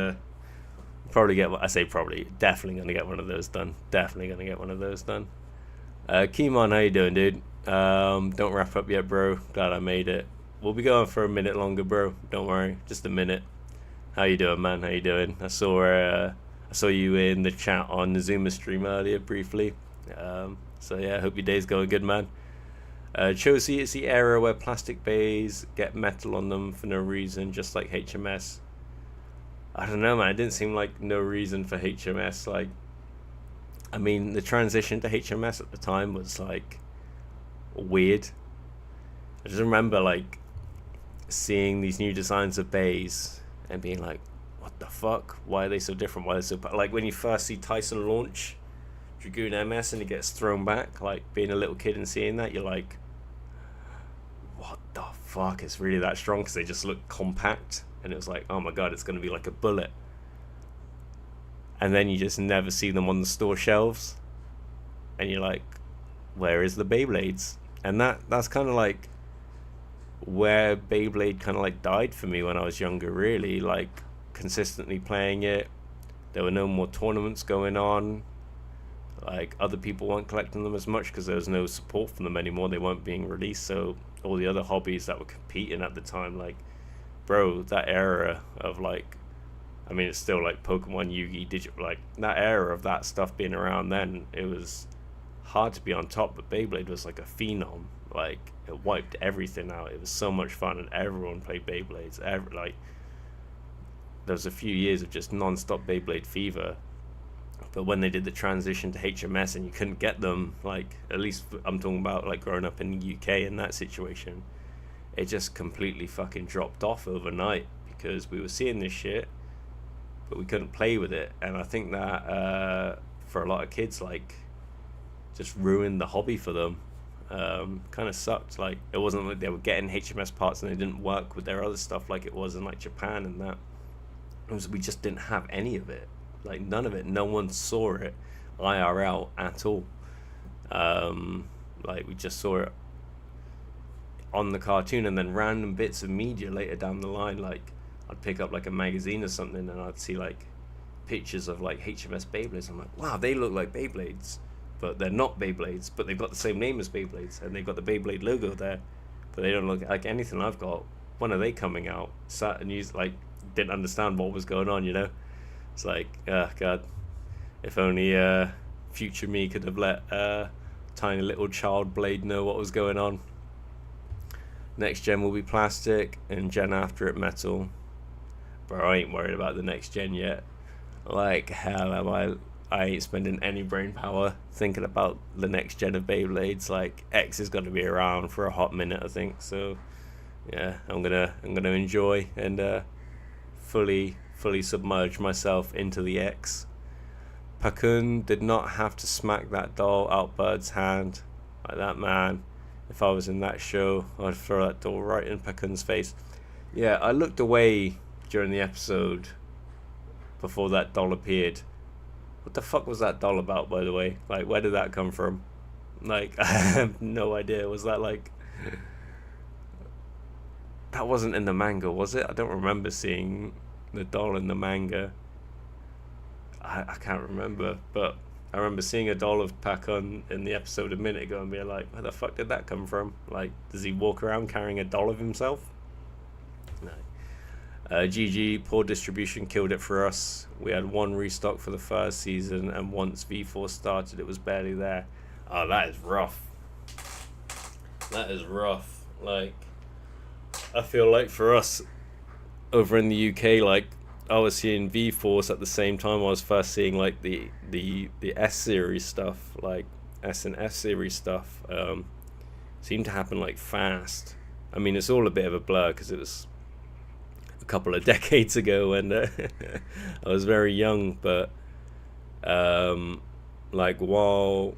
get. I say probably, definitely gonna get one of those done. Definitely gonna get one of those done. Keemon, how you doing, dude? Don't wrap up yet, bro. Glad I made it. We'll be going for a minute longer, bro. Don't worry, just a minute. How you doing, man? How you doing? I saw you in the chat on the Zuma stream earlier briefly. So yeah, hope your day's going good, man. Chosey, it's the era where plastic bays get metal on them for no reason, just like HMS. I don't know, man. It didn't seem like no reason for HMS. Like, I mean, the transition to HMS at the time was like weird. I just remember like seeing these new designs of bays and being like, what the fuck? Why are they so different? Why are they so like when you first see Tyson launch Dragoon MS and he gets thrown back, like being a little kid and seeing that, you're like, what the fuck? It's really that strong? Because they just look compact, and it was like, oh my god, it's going to be like a bullet. And then you just never see them on the store shelves, and you're like, where is the Beyblades? And that's kind of like where Beyblade kind of like died for me when I was younger, really. Like, consistently playing it, there were no more tournaments going on, like other people weren't collecting them as much because there was no support from them anymore. They weren't being released. So all the other hobbies that were competing at the time, like, bro, that era of like, I mean, it's still like Pokemon, Yu-Gi, Digital, like that era of that stuff being around then, it was hard to be on top, but Beyblade was like a phenom. Like, it wiped everything out. It was so much fun, and everyone played Beyblades. Like, there was a few years of just non-stop Beyblade fever. But when they did the transition to HMS and you couldn't get them, like, at least I'm talking about like growing up in the UK in that situation, it just completely fucking dropped off overnight because we were seeing this shit, but we couldn't play with it. And I think that for a lot of kids, like, just ruined the hobby for them. Kind of sucked. Like, it wasn't like they were getting HMS parts and they didn't work with their other stuff like it was in like Japan and that. We just didn't have any of it. Like, none of it. No one saw it IRL at all. Like, we just saw it on the cartoon, and then random bits of media later down the line. Like, I'd pick up like a magazine or something and I'd see like pictures of like HMS Beyblades. I'm like, wow, they look like Beyblades, but they're not Beyblades, but they've got the same name as Beyblades, and they've got the Beyblade logo there, but they don't look like anything I've got. When are they coming out? Sat and used, like, didn't understand what was going on, you know? It's like, oh god, if only future me could have let tiny little child Blade know what was going on. Next gen will be plastic, and gen after it metal. Bro, I ain't worried about the next gen yet. Like hell am I ain't spending any brain power thinking about the next gen of Beyblades. Like, X is gonna be around for a hot minute, I think. So yeah, I'm gonna enjoy and fully submerge myself into the X. Pakun did not have to smack that doll out Bird's hand like that, man. If I was in that show, I'd throw that doll right in Pakun's face. Yeah, I looked away during the episode before that doll appeared, What the fuck was that doll about, by the way? Like, where did that come from? Like, I have no idea. Was that like... That wasn't in the manga, was it? I don't remember seeing the doll in the manga. I can't remember, but I remember seeing a doll of Pakun in the episode a minute ago and being like, where the fuck did that come from? Like, does he walk around carrying a doll of himself? No. GG, poor distribution killed it for us. We had one restock for the first season, and once V4 started, it was barely there. Oh, that is rough. That is rough. Like, I feel like for us over in the UK, like, I was seeing V-Force at the same time I was first seeing like the S series stuff, like S and F series stuff. Seemed to happen like fast. I mean, it's all a bit of a blur because it was a couple of decades ago when I was very young, but like while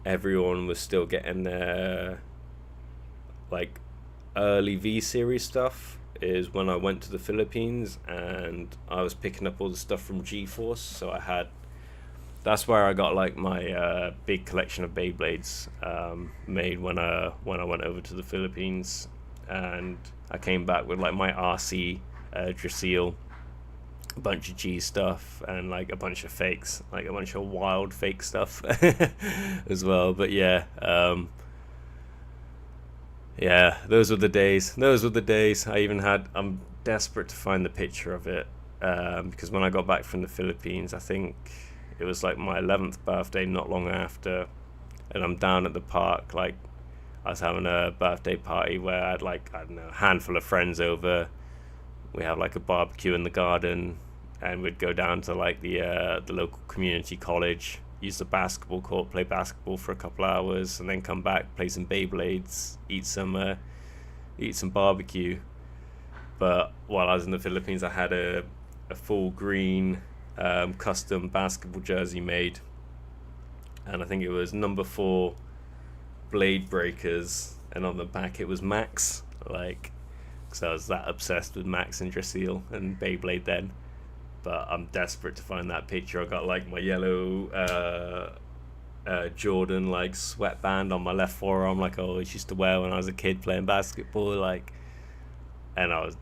everyone was still getting their like early V series stuff is when I went to the Philippines and I was picking up all the stuff from G-Force. So that's where I got like my big collection of Beyblades made when I went over to the Philippines, and I came back with like my RC Drasil, a bunch of G stuff, and like a bunch of fakes, like a bunch of wild fake stuff as well. But yeah, yeah, those were the days. I'm desperate to find the picture of it because when I got back from the Philippines, I think it was like my 11th birthday, not long after, and I'm down at the park. Like, I was having a birthday party where I had like, I don't know, a handful of friends over. We have like a barbecue in the garden, and we'd go down to like the local community college, use the basketball court, play basketball for a couple hours, and then come back, play some Beyblades, eat some barbecue. But while I was in the Philippines, I had a full green custom basketball jersey made, and I think it was number 4 Blade Breakers, and on the back it was Max, like, because I was that obsessed with Max and Drasil and Beyblade then. But I'm desperate to find that picture. I got like my yellow Jordan like sweatband on my left forearm, like I always used to wear when I was a kid playing basketball, like, and I was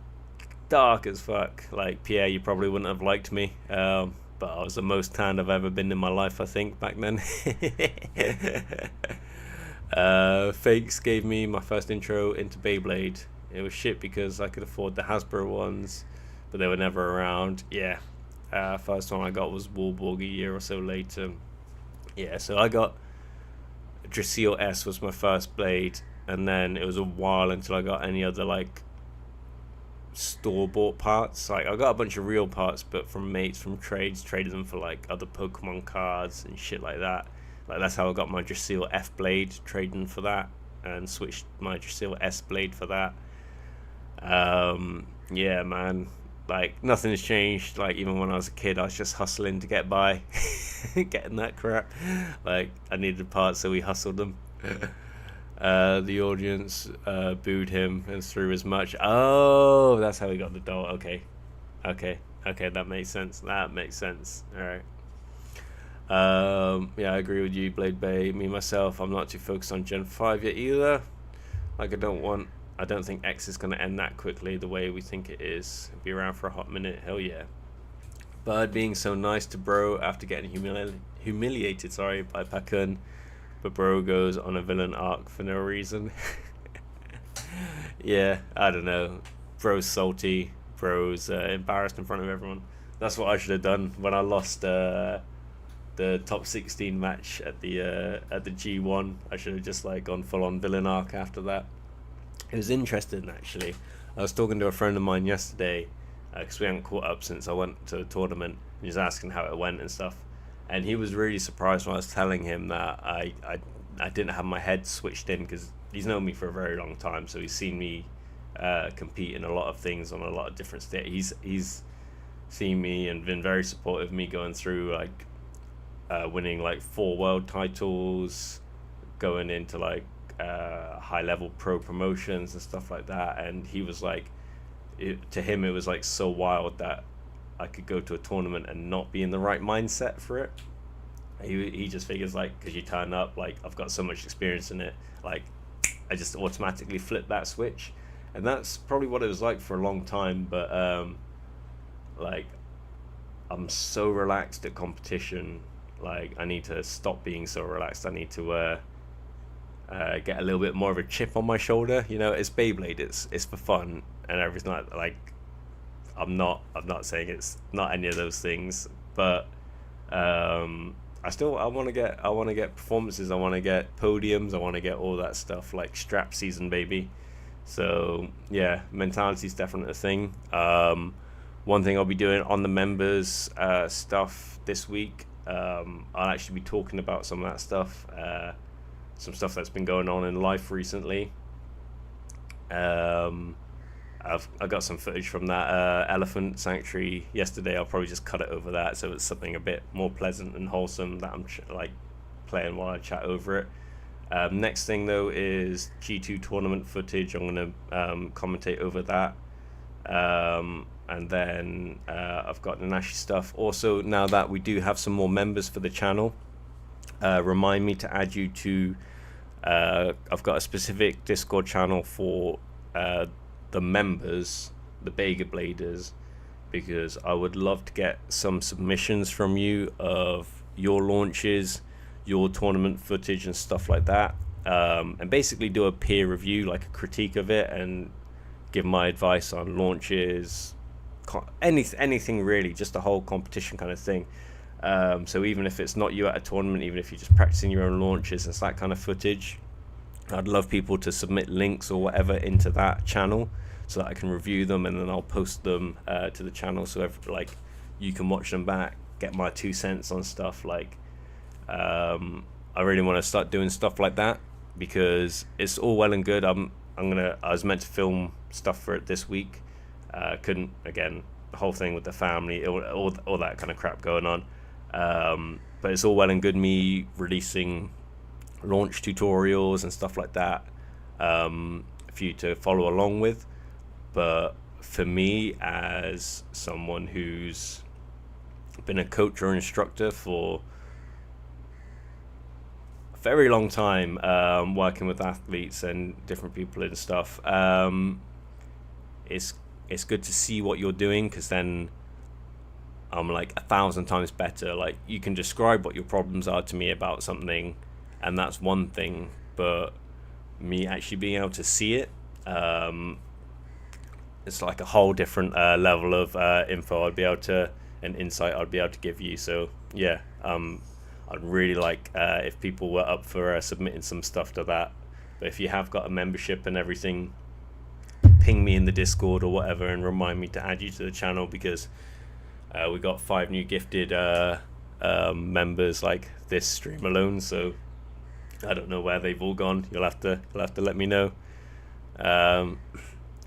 dark as fuck. Like, Pierre, you probably wouldn't have liked me, but I was the most tanned I've ever been in my life, I think, back then. Fakes gave me my first intro into Beyblade. It was shit because I could afford the Hasbro ones, but they were never around. Yeah, first one I got was Warborg a year or so later. Yeah, so I got Drasil S was my first blade, and then it was a while until I got any other like store-bought parts. Like, I got a bunch of real parts, but from mates, from traded them for like other Pokemon cards and shit like that. Like, that's how I got my Drasil F blade, trading for that, and switched my Drasil S blade for that. Yeah, man, like, nothing's changed. Like, even when I was a kid, I was just hustling to get by, getting that crap. Like, I needed parts, so we hustled them. The audience booed him and threw as much. Oh, that's how he got the doll. Okay, that makes sense. All right. Yeah, I agree with you, Blade Bay. Me myself, I'm not too focused on Gen 5 yet either. Like, I don't think X is going to end that quickly the way we think it is. It'll be around for a hot minute. Hell yeah. Bird being so nice to Bro after getting humiliated by Pakun, but Bro goes on a villain arc for no reason. Yeah, I don't know. Bro's salty. Bro's embarrassed in front of everyone. That's what I should have done when I lost the top 16 match at the G1. I should have just like gone full on villain arc after that. It was interesting, actually. I was talking to a friend of mine yesterday, because we hadn't caught up since I went to the tournament. He was asking how it went and stuff, and he was really surprised when I was telling him that I didn't have my head switched in, because he's known me for a very long time, so he's seen me compete in a lot of things on a lot of different stages. He's seen me and been very supportive of me going through, like, winning like 4 world titles, going into like high level pro promotions and stuff like that. And he was like, to him it was like so wild that I could go to a tournament and not be in the right mindset for it. He just figures like, because you turn up, like I've got so much experience in it, like I just automatically flip that switch, and that's probably what it was like for a long time. But like I'm so relaxed at competition. Like I need to stop being so relaxed. I need to get a little bit more of a chip on my shoulder. You know, it's Beyblade. It's for fun and everything. Like I'm not saying it's not any of those things, but I want to get performances. I want to get podiums. I want to get all that stuff, like strap season, baby. So yeah, mentality is definitely a thing. One thing I'll be doing on the members stuff this week. I'll actually be talking about some of that stuff, some stuff that's been going on in life recently. I got some footage from that elephant sanctuary yesterday. I'll probably just cut it over that, so it's something a bit more pleasant and wholesome that I'm like playing while I chat over it. Next thing though is G2 tournament footage. I'm gonna commentate over that. And then I've got the Nashi stuff. Also, now that we do have some more members for the channel, remind me to add you to. I've got a specific Discord channel for the members, the Beyblades, because I would love to get some submissions from you of your launches, your tournament footage and stuff like that, and basically do a peer review, like a critique of it, and give my advice on launches, anything really, just a whole competition kind of thing. So even if it's not you at a tournament, even if you're just practicing your own launches, it's that kind of footage. I'd love people to submit links or whatever into that channel so that I can review them, and then I'll post them to the channel, so like you can watch them back, get my 2 cents on stuff. Like I really want to start doing stuff like that, because it's all well and good. I was meant to film stuff for it this week, couldn't, again, the whole thing with the family, all that kind of crap going on, but it's all well and good me releasing launch tutorials and stuff like that for you to follow along with. But for me, as someone who's been a coach or instructor for a very long time, working with athletes and different people and stuff, it's good to see what you're doing, because then I'm like 1,000 times better. Like, you can describe what your problems are to me about something, and that's one thing, but me actually being able to see it, it's like a whole different level of info and insight I'd be able to give you. So yeah, I'd really like if people were up for submitting some stuff to that. But if you have got a membership and everything, ping me in the Discord or whatever and remind me to add you to the channel, because we got 5 new gifted members like this stream alone. So I don't know where they've all gone. You'll have to let me know.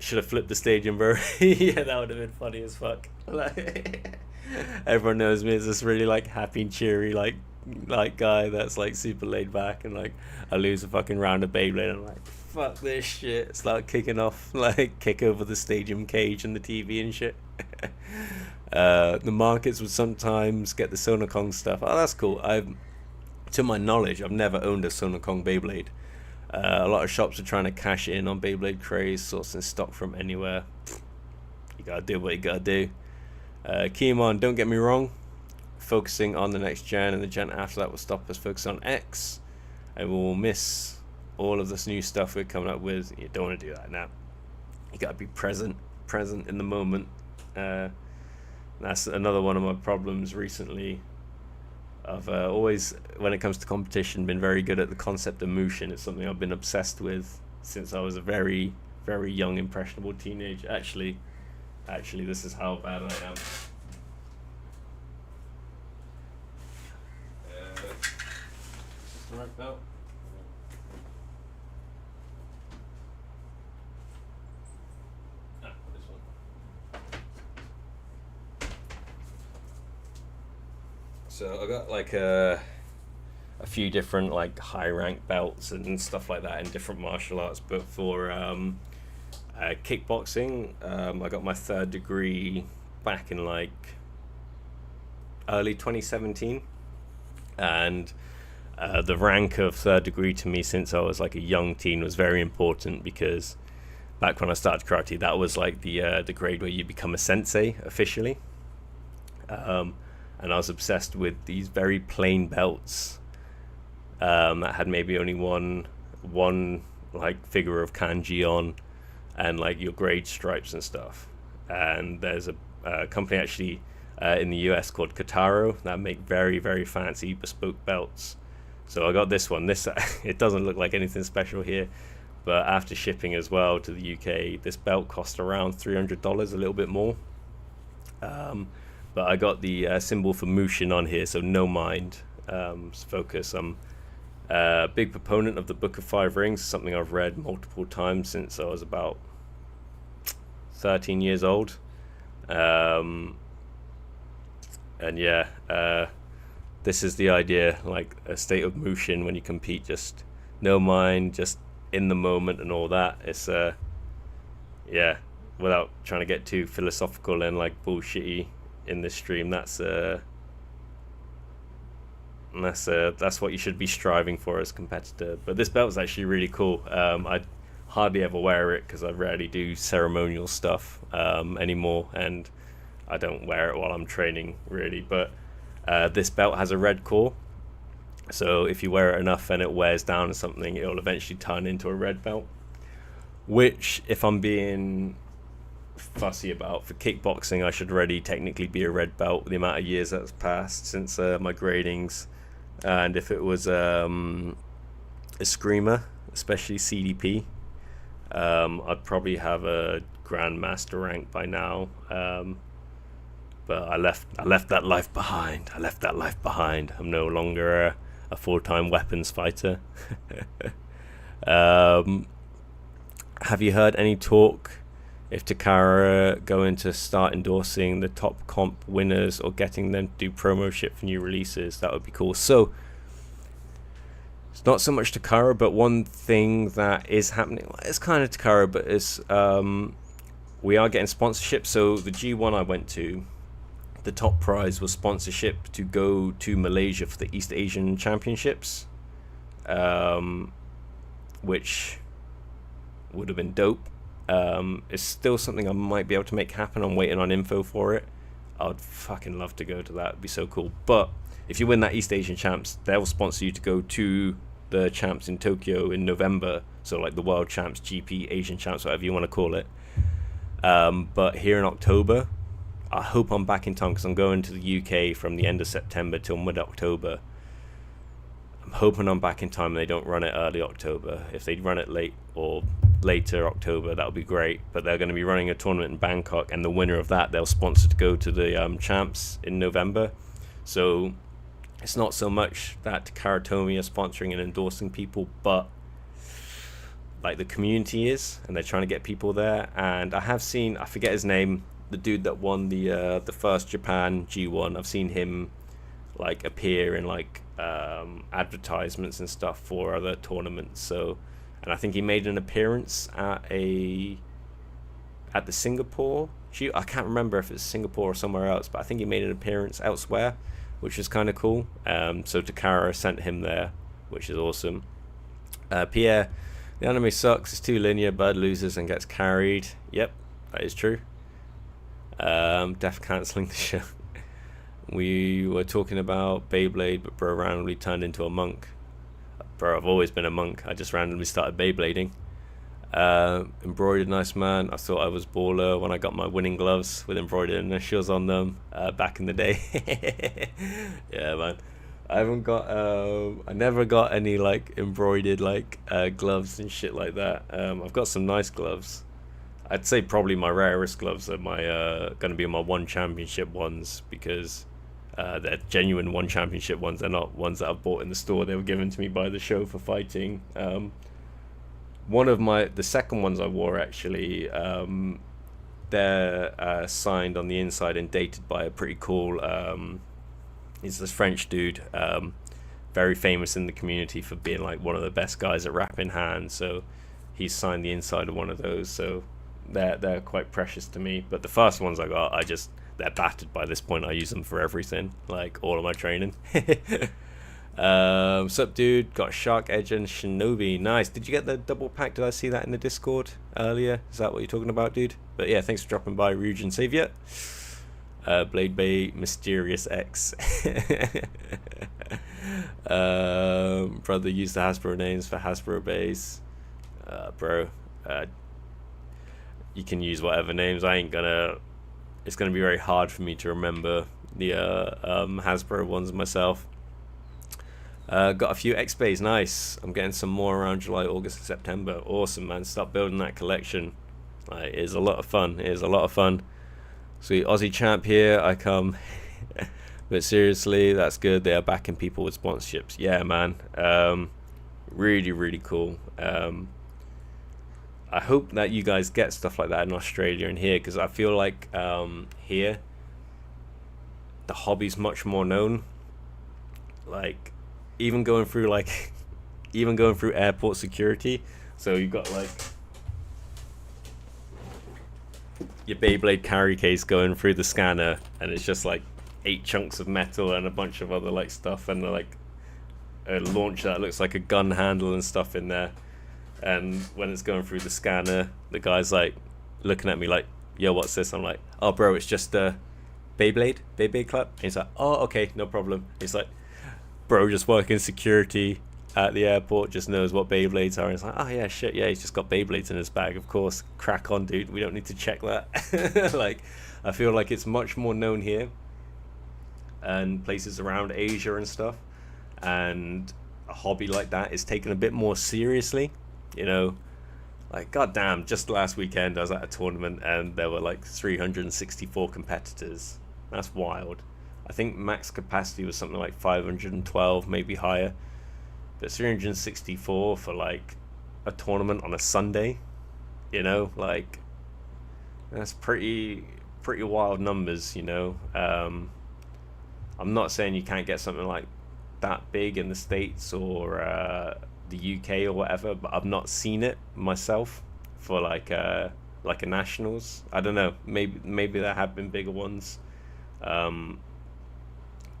Should have flipped the stadium, bro. Yeah, that would have been funny as fuck. Like, everyone knows me as this really like happy and cheery like guy that's like super laid back, and like I lose a fucking round of Beyblade and I'm like, fuck this shit, start kicking off, like kick over the stadium cage and the TV and shit. The markets would sometimes get the Sonokong stuff. Oh, that's cool. To my knowledge, I've never owned a Sonokong Beyblade. A lot of shops are trying to cash in on Beyblade craze, sourcing stock from anywhere. You gotta do what you gotta do. Keemon, don't get me wrong, focusing on the next gen and the gen after that will stop us focusing on X, and we'll miss all of this new stuff we're coming up with. You don't want to do that now. You gotta be present in the moment. That's another one of my problems recently. I've always, when it comes to competition, been very good at the concept of motion. It's something I've been obsessed with since I was a very, very young, impressionable teenager. Actually, this is how bad I am. Right belt. This one. So I got like a few different like high rank belts and stuff like that in different martial arts, but for kickboxing, I got my 3rd degree back in like early 2017, and the rank of third degree to me since I was like a young teen was very important, because back when I started karate, that was like the grade where you become a sensei officially. And I was obsessed with these very plain belts that had maybe only one like figure of kanji on, and like your grade stripes and stuff. And there's a company actually in the US called Kataro that make very, very fancy bespoke belts. So I got this one. This it doesn't look like anything special here, but after shipping as well to the UK, this belt cost around $300, a little bit more. But I got the symbol for Mushin on here, so no mind, focus. I'm a big proponent of the Book of Five Rings, something I've read multiple times since I was about 13 years old. And yeah, this is the idea, like a state of Mushin when you compete, just no mind, just in the moment and all that. It's yeah, without trying to get too philosophical and like bullshitty in this stream, that's what you should be striving for as a competitor. But this belt is actually really cool. I hardly ever wear it because I rarely do ceremonial stuff anymore, and I don't wear it while I'm training really. But this belt has a red core, so if you wear it enough and it wears down or something, it'll eventually turn into a red belt, which, if I'm being fussy about, for kickboxing I should already technically be a red belt with the amount of years that's passed since my gradings. And if it was a screamer, especially CDP, I'd probably have a grandmaster rank by now. But I left that life behind. I'm no longer a full-time weapons fighter. Have you heard any talk if Takara going to start endorsing the top comp winners or getting them to do promo shit for new releases? That would be cool. So it's not so much Takara, but one thing that is happening, it's kind of Takara, but it's we are getting sponsorship. So the G1 I went to, the top prize was sponsorship to go to Malaysia for the East Asian Championships, which would have been dope. It's still something I might be able to make happen. I'm waiting on info for it. I'd fucking love to go to that. It'd be so cool. But if you win that East Asian Champs, they'll sponsor you to go to the champs in Tokyo in November. So like the World Champs, GP, Asian Champs, whatever you want to call it. But here in October, I hope I'm back in time, because I'm going to the UK from the end of September till mid-October. I'm hoping I'm back in time and they don't run it early October. If they run it late or later October, that would be great. But they're going to be running a tournament in Bangkok, and the winner of that, they'll sponsor to go to the champs in November. So it's not so much that Karatomi are sponsoring and endorsing people, but like the community is, and they're trying to get people there. And I have seen, I forget his name, the dude that won the first Japan G1. I've seen him like appear in like advertisements and stuff for other tournaments. So, and I think he made an appearance at the Singapore. I can't remember if it's Singapore or somewhere else, but I think he made an appearance elsewhere, which is kind of cool. So Takara sent him there, which is awesome. Pierre, the anime sucks. It's too linear. Bud loses and gets carried. Yep, that is true. Def cancelling the show. We were talking about Beyblade, but bro randomly turned into a monk. Bro, I've always been a monk. I just randomly started Beyblading. Embroidered nice man. I thought I was baller when I got my winning gloves with embroidered initials on them back in the day. Yeah, man. I never got any like embroidered like gloves and shit like that. I've got some nice gloves. I'd say probably my rarest gloves are my gonna be my one championship ones, because they're genuine one championship ones. They're not ones that I've bought in the store. They were given to me by the show for fighting. One of the second ones I wore actually, they're signed on the inside and dated by a pretty cool, he's this French dude, very famous in the community for being like one of the best guys at wrapping hands. So he's signed the inside of one of those. So they're quite precious to me. But the first ones I got, they're battered by this point. I use them for everything, like all of my training. Sup, dude? Got Shark Edge and Shinobi. Nice. Did you get the double pack? Did I see that in the Discord earlier? Is that what you're talking about, dude? But yeah, thanks for dropping by, Ryujin Savior. Blade Bay Mysterious X. Brother used the Hasbro names for Hasbro Bays. Bro, you can use whatever names. I ain't gonna. It's gonna be very hard for me to remember the Hasbro ones myself. Got a few X-Bays, nice. I'm getting some more around July, August, and September. Awesome, man. Start building that collection. Like, it is a lot of fun. It is a lot of fun. Sweet Aussie champ here. I come. But seriously, that's good. They are backing people with sponsorships. Yeah, man. Really, really cool. I hope that you guys get stuff like that in Australia and here, because I feel like here the hobby's much more known. Like, even going through airport security. So you've got like your Beyblade carry case going through the scanner, and it's just like 8 chunks of metal and a bunch of other like stuff, and like a launcher that looks like a gun handle and stuff in there. And when it's going through the scanner, the guy's like looking at me like, yo, what's this? I'm like, oh bro, it's just a Beyblade Club. And he's like, oh, okay, no problem. He's like, bro, just working security at the airport, just knows what Beyblades are. And it's like, oh yeah, shit, yeah, he's just got Beyblades in his bag, of course. Crack on, dude, we don't need to check that. Like, I feel like it's much more known here and places around Asia and stuff, and a hobby like that is taken a bit more seriously, you know. Like, goddamn, just last weekend I was at a tournament and there were like 364 competitors. That's wild. I think max capacity was something like 512, maybe higher, but 364 for like a tournament on a Sunday, you know, like, that's pretty wild numbers, you know. I'm not saying you can't get something like that big in the States or the UK or whatever, but I've not seen it myself for like a nationals. I don't know, maybe there have been bigger ones,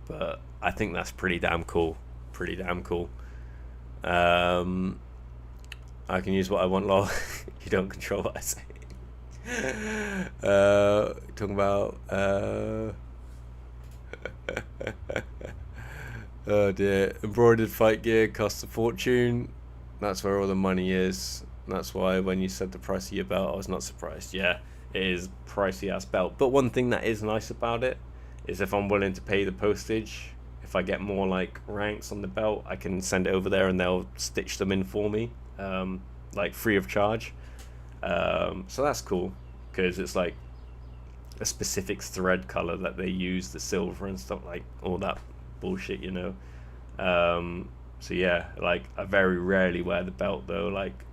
but I think that's pretty damn cool. I can use what I want, lol. You don't control what I say. Talking about oh dear, embroidered fight gear costs a fortune. That's where all the money is. That's why when you said the price of your belt, I was not surprised. Yeah, it is pricey ass belt. But one thing that is nice about it is if I'm willing to pay the postage, if I get more like ranks on the belt, I can send it over there and they'll stitch them in for me, like free of charge. So that's cool, because it's like a specific thread color that they use, the silver and stuff, like all that bullshit, you know. So yeah, like I very rarely wear the belt though. Like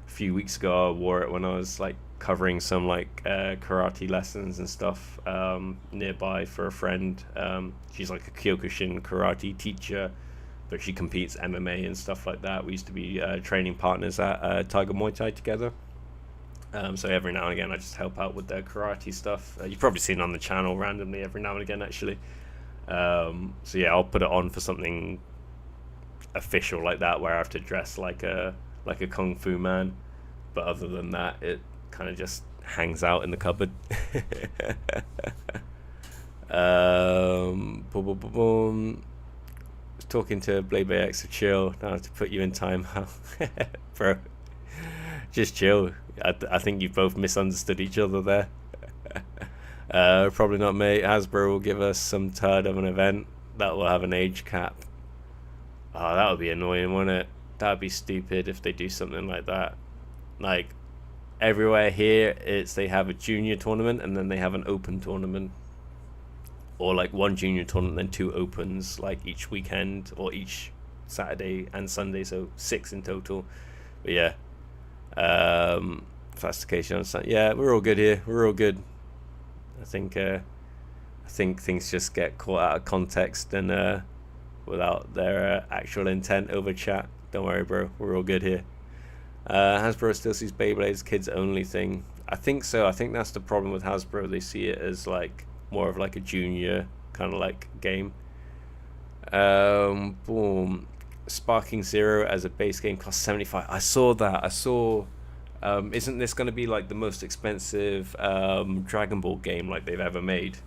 a few weeks ago I wore it when I was like covering some like karate lessons and stuff nearby for a friend. She's like a Kyokushin karate teacher, but she competes MMA and stuff like that. We used to be training partners at Tiger Muay Thai together. So every now and again I just help out with their karate stuff. You've probably seen it on the channel randomly every now and again, actually. So yeah, I'll put it on for something official like that, where I have to dress like a kung fu man. But other than that, it kind of just hangs out in the cupboard. Boom, boom, boom, boom. Talking to Blade Bay X to chill. Don't have to put you in time, bro. Just chill. I think you both misunderstood each other there. Probably not, mate. Hasbro will give us some turd of an event that will have an age cap. Oh, that would be annoying, wouldn't it? That would be stupid if they do something like that. Like, everywhere here, they have a junior tournament and then they have an open tournament. Or like one junior tournament, then 2 opens, like each weekend or each Saturday and Sunday, so 6 in total. But yeah, if that's the case, you understand. Yeah, we're all good here. We're all good. I think things just get caught out of context and without their actual intent over chat. Don't worry, bro. We're all good here. Hasbro still sees Beyblade as kids only thing. I think so. I think that's the problem with Hasbro. They see it as like more of like a junior kind of like game. Boom. Sparking Zero as a base game costs 75. I saw that. I saw. Isn't this going to be like the most expensive Dragon Ball game like they've ever made?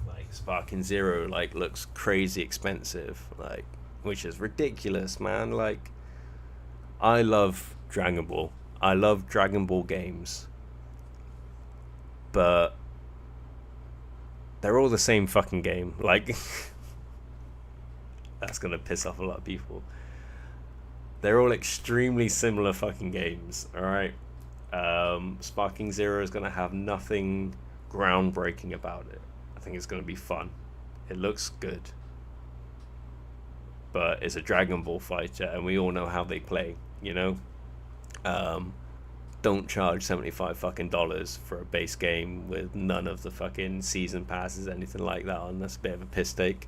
Like Sparking Zero like looks crazy expensive, like, which is ridiculous, man. Like, I love Dragon Ball. I love Dragon Ball games, but they're all the same fucking game. Like, that's gonna piss off a lot of people. They're all extremely similar fucking games. All right. Sparking Zero is gonna have nothing groundbreaking about it. I think it's gonna be fun. It looks good, but it's a Dragon Ball fighter, and we all know how they play. You know. Don't charge $75 fucking dollars for a base game with none of the fucking season passes, anything like that on. That's a bit of a piss take.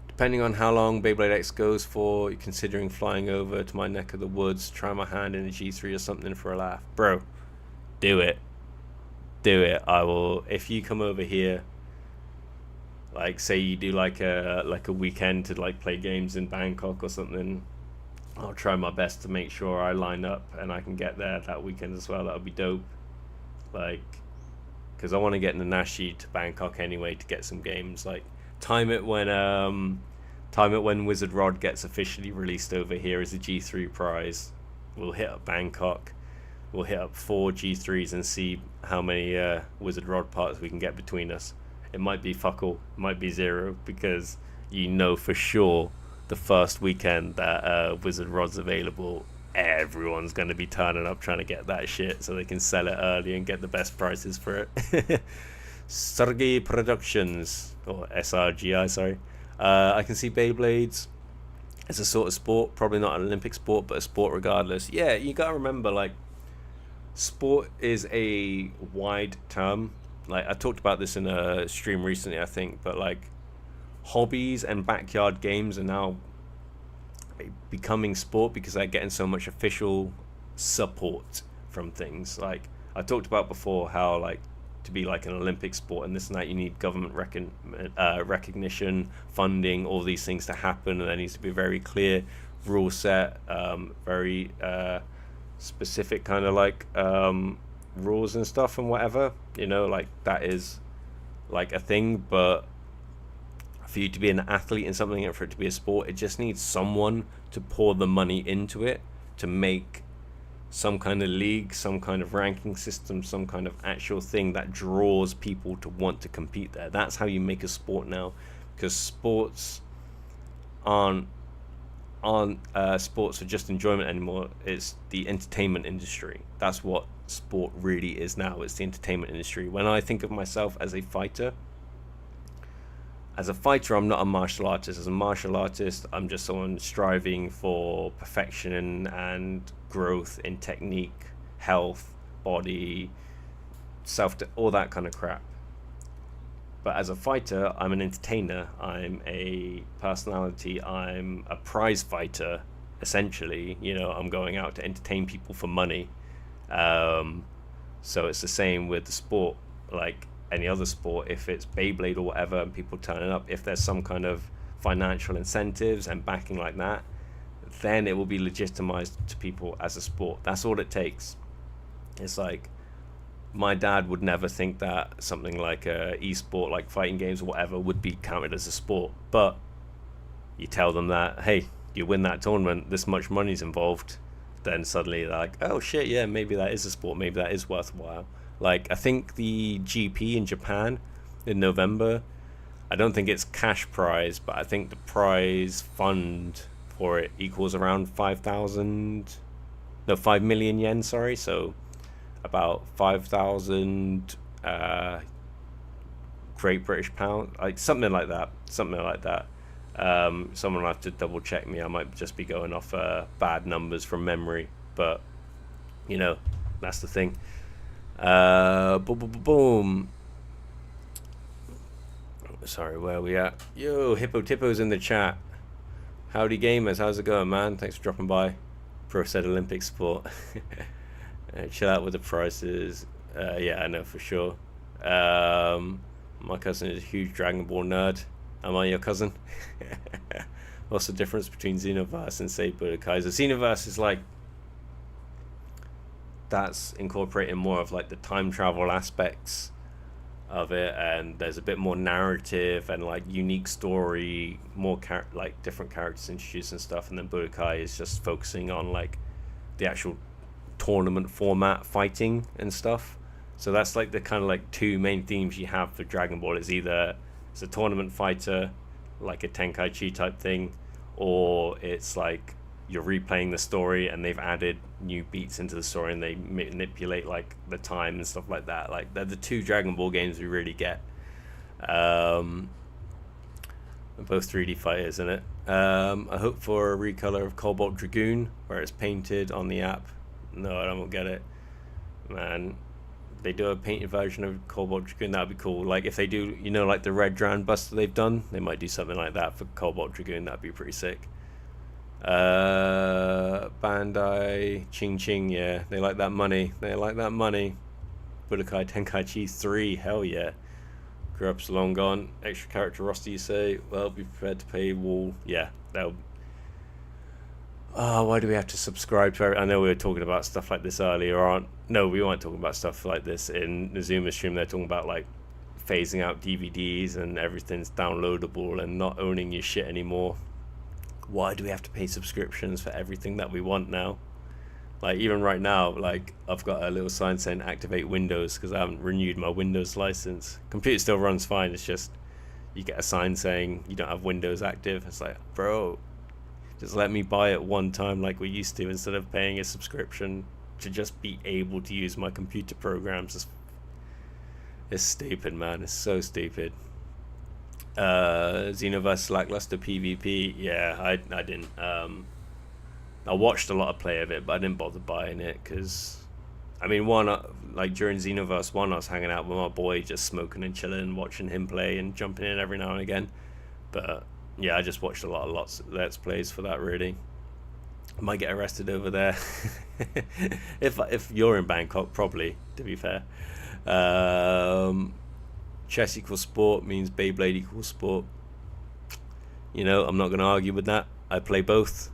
Depending on how long Beyblade X goes for, you're considering flying over to my neck of the woods, try my hand in a G3 or something for a laugh. Bro, do it. Do it. I will. If you come over here, like say you do like a weekend to like play games in Bangkok or something, I'll try my best to make sure I line up and I can get there that weekend as well. That would be dope. Like, because I want to get Nanashi to Bangkok anyway to get some games. Like, time it when Wizard Rod gets officially released over here as a G3 prize. We'll hit up Bangkok. We'll hit up 4 G3s and see how many Wizard Rod parts we can get between us. It might be fuck all, it might be 0, because you know for sure the first weekend that Wizard Rod's available, everyone's going to be turning up trying to get that shit so they can sell it early and get the best prices for it. Sergei Productions, or SRGI, sorry. I can see Beyblades as a sort of sport, probably not an Olympic sport, but a sport regardless. Yeah, you gotta remember, like, sport is a wide term. Like, I talked about this in a stream recently, I think, but like, hobbies and backyard games are now becoming sport because they're getting so much official support from things. Like I talked about before, how like to be like an Olympic sport and this and that, you need government recognition, funding, all these things to happen, and there needs to be a very clear rule set, very specific kind of like rules and stuff and whatever, you know, like that is like a thing. But for you to be an athlete in something and for it to be a sport, it just needs someone to pour the money into it, to make some kind of league, some kind of ranking system, some kind of actual thing that draws people to want to compete there. That's how you make a sport now, because sports aren't sports for just enjoyment anymore. It's the entertainment industry. That's what sport really is now. It's the entertainment industry. When I think of myself as a fighter, I'm not a martial artist. As a martial artist, I'm just someone striving for perfection and growth in technique, health, body, all that kind of crap. But as a fighter, I'm an entertainer. I'm a personality. I'm a prize fighter, essentially. You know, I'm going out to entertain people for money. So it's the same with the sport. Like any other sport, if it's Beyblade or whatever and people turning up, if there's some kind of financial incentives and backing like that, then it will be legitimized to people as a sport. That's all it takes. It's like, my dad would never think that something like e-sport, like fighting games or whatever, would be counted as a sport. But you tell them that, hey, you win that tournament, this much money's involved, then suddenly they're like, oh shit, yeah, maybe that is a sport, maybe that is worthwhile. Like, I think the GP in Japan in November, I don't think it's cash prize, but I think the prize fund for it equals around 5 million yen, sorry. So about 5,000 Great British pound, like something like that. Someone will have to double check me. I might just be going off bad numbers from memory, but you know, that's the thing. Boom. Sorry, where are we at? Yo, Hippo Tippo's in the chat. Howdy gamers, how's it going, man? Thanks for dropping by. Pro said Olympic sport. Chill out with the prices. Yeah, I know for sure. My cousin is a huge Dragon Ball nerd. Am I your cousin? What's the difference between Xenoverse and say Budokai? So Xenoverse is like, that's incorporating more of like the time travel aspects of it, and there's a bit more narrative and like unique story, more like different characters introduced and stuff. And then Budokai is just focusing on like the actual tournament format, fighting and stuff. So that's like the kind of like two main themes you have for Dragon Ball. It's either it's a tournament fighter, like a Tenkaichi type thing, or it's like you're replaying the story and they've added new beats into the story and they manipulate like the time and stuff like that. Like they're the two Dragon Ball games we really get. Both 3D fighters in it. I hope for a recolor of Cobalt Dragoon where it's painted on the app. No, I don't get it, man. They do a painted version of Cobalt Dragoon, that'd be cool. Like if they do, you know, like the Red Dran Buster they've done, they might do something like that for Cobalt Dragoon. That'd be pretty sick. Bandai Ching Ching, yeah, they like that money. Budokai Tenkaichi 3, hell yeah. Grew up's long gone. Extra character roster, you say? Well, be prepared to pay wall. Yeah, that'll. Why do we have to subscribe to it? I know we were talking about stuff like this earlier on. No, we weren't talking about stuff like this in the Zoomer stream. They're talking about like phasing out DVDs and everything's downloadable and not owning your shit anymore. Why do we have to pay subscriptions for everything that we want now? Like even right now, like I've got a little sign saying activate Windows because I haven't renewed my Windows license. Computer still runs fine. It's just you get a sign saying you don't have Windows active. It's like, bro, just let me buy it one time like we used to instead of paying a subscription to just be able to use my computer programs. It's stupid, man. It's so stupid. Xenoverse lackluster PvP. Yeah, I didn't. I watched a lot of play of it, but I didn't bother buying it because, I mean, like during Xenoverse 1, I was hanging out with my boy, just smoking and chilling, watching him play and jumping in every now and again. But yeah, I just watched lots of Let's Plays for that, really. I might get arrested over there. if you're in Bangkok, probably, to be fair. Chess equals sport means Beyblade equals sport. You know, I'm not going to argue with that. I play both.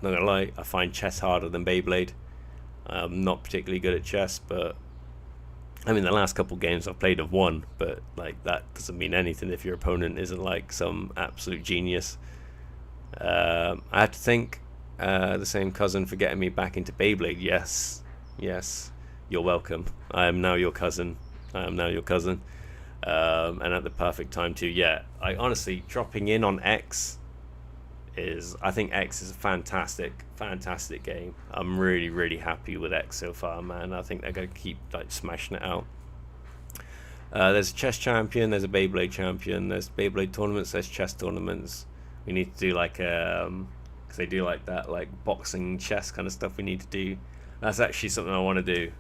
Not gonna lie, I find chess harder than Beyblade. I'm not particularly good at chess, but I mean the last couple games I've played have won, but like that doesn't mean anything if your opponent isn't like some absolute genius. I have to thank the same cousin for getting me back into Beyblade. Yes, you're welcome. I am now your cousin. And at the perfect time too. Yeah, I honestly dropping in on X. I think X is a fantastic game. I'm really happy with X so far, man. I think they're gonna keep like smashing it out. There's a chess champion, there's a Beyblade champion, there's Beyblade tournaments, there's chess tournaments. We need to do like because they do like that, like boxing, chess kind of stuff. We need to do. That's actually something I want to do.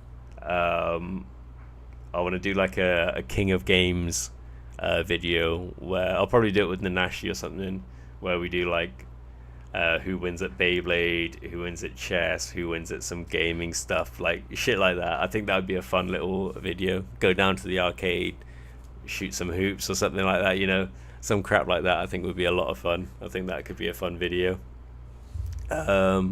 I want to do like a King of Games video where I'll probably do it with Nanashi or something, where we do like who wins at Beyblade, who wins at chess, who wins at some gaming stuff, like shit like that. I think that would be a fun little video. Go down to the arcade, shoot some hoops or something like that, you know, some crap like that. I think would be a lot of fun. I think that could be a fun video. Yeah,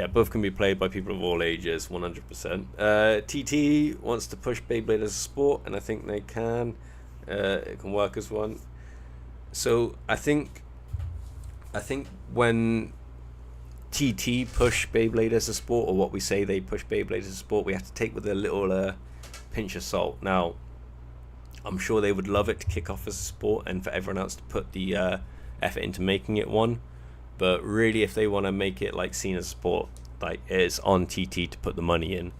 both can be played by people of all ages, 100%. TT wants to push Beyblade as a sport, and I think they can. It can work as one. So I think when TT push Beyblade as a sport, or what we say they push Beyblade as a sport, we have to take with a little pinch of salt. Now, I'm sure they would love it to kick off as a sport and for everyone else to put the effort into making it one. But really, if they want to make it like seen as a sport, like it's on TT to put the money in.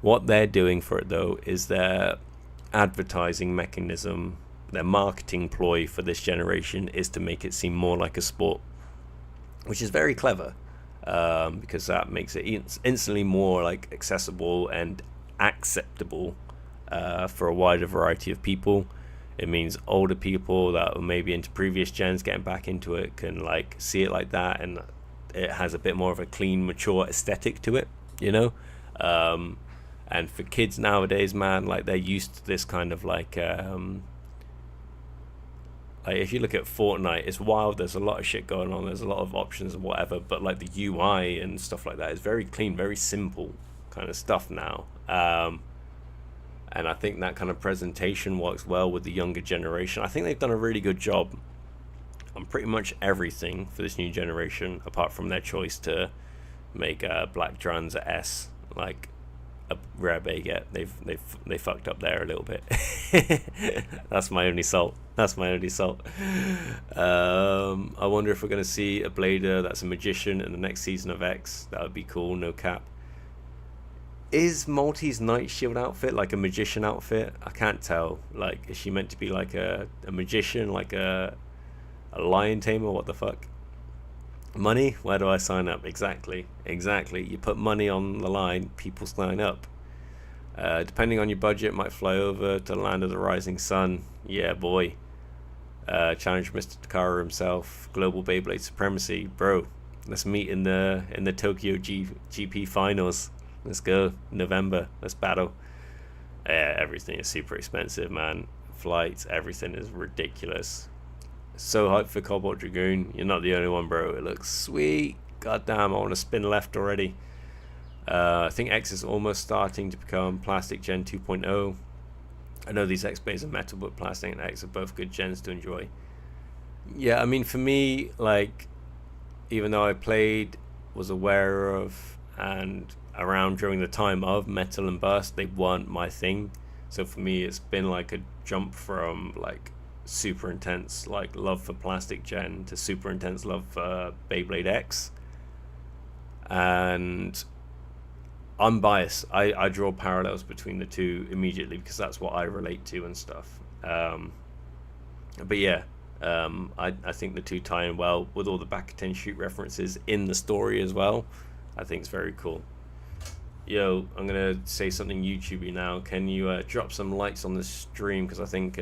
What they're doing for it though is their advertising mechanism, their marketing ploy for this generation is to make it seem more like a sport, which is very clever, because that makes it instantly more like accessible and acceptable for a wider variety of people. It means older people that were maybe into previous gens getting back into it can like see it like that, and it has a bit more of a clean, mature aesthetic to it. you know. um and for kids nowadays, man, like they're used to this kind of like if you look at Fortnite, it's wild. There's a lot of shit going on. There's a lot of options and whatever, but like the UI and stuff like that is very clean, very simple kind of stuff now. And I think that kind of presentation works well with the younger generation. I think they've done a really good job on pretty much everything for this new generation, apart from their choice to make Black Drans a S, like a rare baguette. They fucked up there a little bit. That's my only salt. I wonder if we're going to see a Blader that's a magician in the next season of X. That would be cool, no cap. Is Malty's Night Shield outfit like a magician outfit? I can't tell. Like, is she meant to be like a magician, like a lion tamer? What the fuck? Money? Where do I sign up? Exactly. You put money on the line, people sign up. Depending on your budget, might fly over to the land of the rising sun. Yeah, boy. Challenge Mr. Takara himself. Global Beyblade supremacy, bro. Let's meet in the Tokyo GP finals. Let's go. November. Let's battle. Everything is super expensive, man. Flights, everything is ridiculous. So hyped for Cobalt Dragoon. You're not the only one, bro. It looks sweet. God damn, I want to spin left already. I think X is almost starting to become Plastic Gen 2.0. I know these X bays are metal, but Plastic and X are both good gens to enjoy. Yeah, I mean, for me, like, even though I played, was aware of, and around during the time of Metal and Burst, they weren't my thing. So for me, it's been like a jump from like super intense like love for Plastic Gen to super intense love for Beyblade X. And I'm biased. I draw parallels between the two immediately because that's what I relate to and stuff. But yeah, I think the two tie in well with all the back 10 shoot references in the story as well. I think it's very cool. Yo, I'm gonna say something YouTubey now. Can you drop some likes on the stream, because I think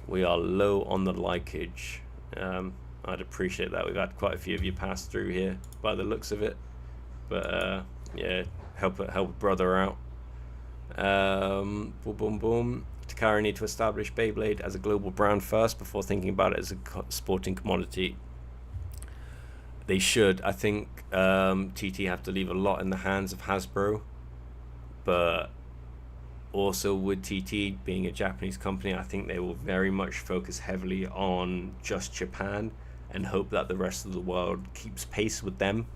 we are low on the likeage. I'd appreciate that. We've had quite a few of you pass through here by the looks of it, but yeah, help a brother out. Boom boom boom. Takara need to establish Beyblade as a global brand first before thinking about it as a sporting commodity. They should. I think TT have to leave a lot in the hands of Hasbro, but also with TT being a Japanese company, I think they will very much focus heavily on just Japan and hope that the rest of the world keeps pace with them.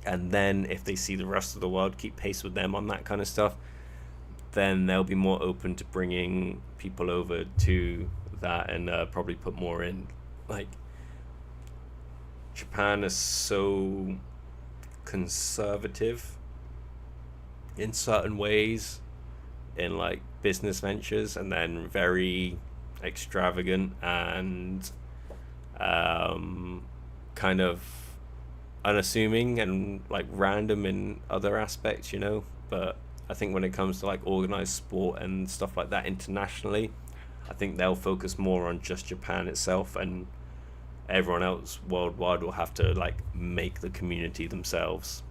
And then if they see the rest of the world keep pace with them on that kind of stuff, then they'll be more open to bringing people over to that and probably put more in. Like, Japan is so conservative in certain ways in like business ventures, and then very extravagant and kind of unassuming and like random in other aspects, you know. But I think when it comes to like organized sport and stuff like that internationally, I think they'll focus more on just Japan itself, and everyone else worldwide will have to like make the community themselves.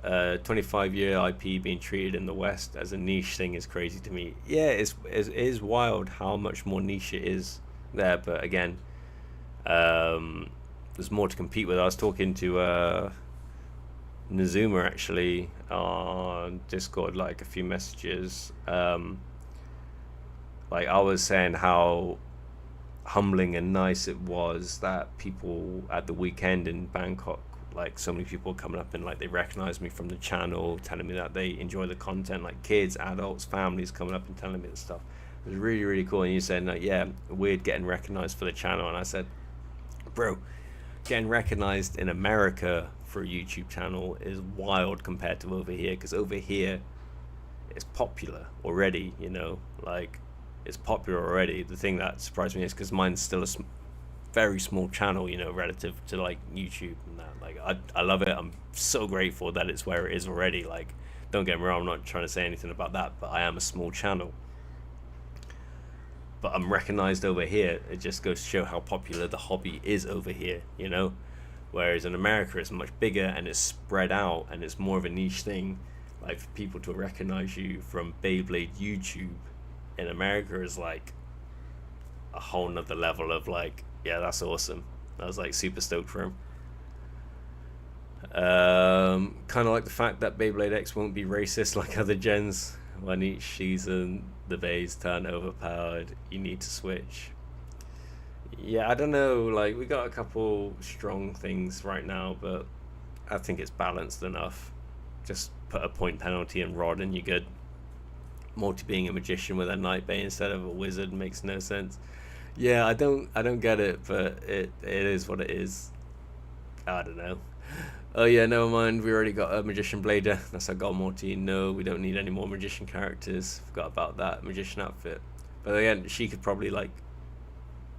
25-year IP being treated in the West as a niche thing is crazy to me. Yeah, it is wild how much more niche it is there, but again, there's more to compete with. I was talking to Nazuma actually on Discord, like a few messages. Like I was saying how humbling and nice it was that people at the weekend in Bangkok, like so many people coming up and like they recognize me from the channel, telling me that they enjoy the content, like kids, adults, families coming up and telling me this stuff. It was really, really cool. And you said, like, yeah, weird getting recognized for the channel. And I said, bro, getting recognized in America for a YouTube channel is wild compared to over here, because over here it's popular already, you know, like it's popular already. The thing that surprised me is because mine's still a very small channel, you know, relative to like YouTube and that. Like I love it. I'm so grateful that it's where it is already. Like, don't get me wrong, I'm not trying to say anything about that, but I am a small channel. But I'm recognized over here. It just goes to show how popular the hobby is over here, you know. Whereas in America, it's much bigger and it's spread out and it's more of a niche thing. Like for people to recognize you from Beyblade YouTube in America is like a whole nother level of like, yeah, that's awesome. I was like super stoked for him. Kind of like the fact that Beyblade X won't be racist like other gens. When each season the bays turn overpowered, you need to switch. Yeah, I don't know. Like we got a couple strong things right now, but I think it's balanced enough. Just put a point penalty and rod, and you're good. Morty being a magician with a night bay instead of a wizard makes no sense. Yeah, I don't get it, but it is what it is. I don't know. Oh yeah, never mind. We already got a magician blader. That's our god Morty. No, we don't need any more magician characters. Forgot about that magician outfit. But again, she could probably like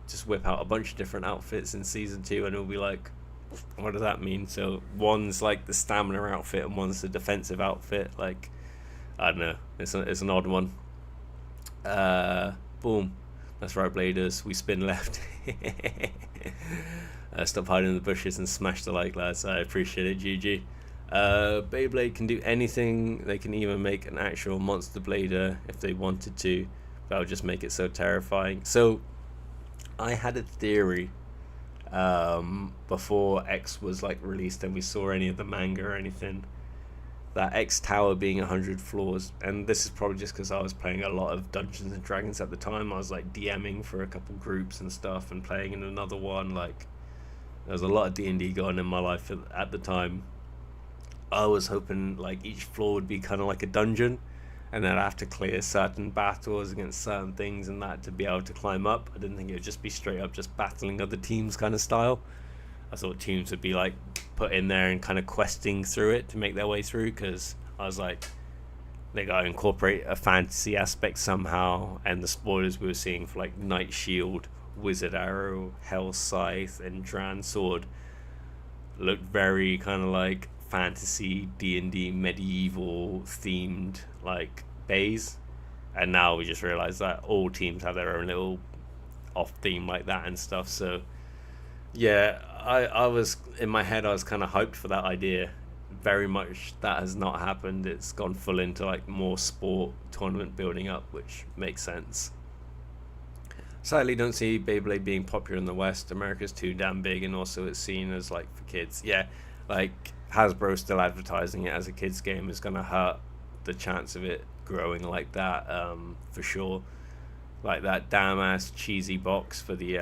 just whip out a bunch of different outfits in season 2, and it'll be like, what does that mean? So one's like the stamina outfit and one's the defensive outfit. Like, I don't know. It's an odd one. Boom. That's right, Bladers. We spin left. Stop hiding in the bushes and smash the like, lads. I appreciate it, GG. Beyblade can do anything. They can even make an actual monster blader if they wanted to. That would just make it so terrifying. So, I had a theory before X was like released and we saw any of the manga or anything, that X Tower being 100 floors, and this is probably just because I was playing a lot of Dungeons and Dragons at the time. I was like DMing for a couple groups and stuff and playing in another one. Like there was a lot of D&D going in my life at the time. I was hoping like each floor would be kind of like a dungeon, and then I'd have to clear certain battles against certain things and that to be able to climb up. I didn't think it would just be straight up just battling other teams kind of style. I thought teams would be like put in there and kind of questing through it to make their way through, because I was like, they got to incorporate a fantasy aspect somehow. And the spoilers we were seeing for like Night Shield, Wizard Arrow, Hell Scythe, and Dran Sword looked very kind of like fantasy D&D medieval themed like bays. And now we just realized that all teams have their own little off theme like that and stuff. So yeah, I was in my head, I was kind of hyped for that idea. Very much that has not happened. It's gone full into like more sport tournament building up, which makes sense. Sadly, don't see Beyblade being popular in the West. America's too damn big, and also it's seen as like for kids. Yeah, like Hasbro still advertising it as a kids game is gonna hurt the chance of it growing like that, for sure. Like that damn ass cheesy box for the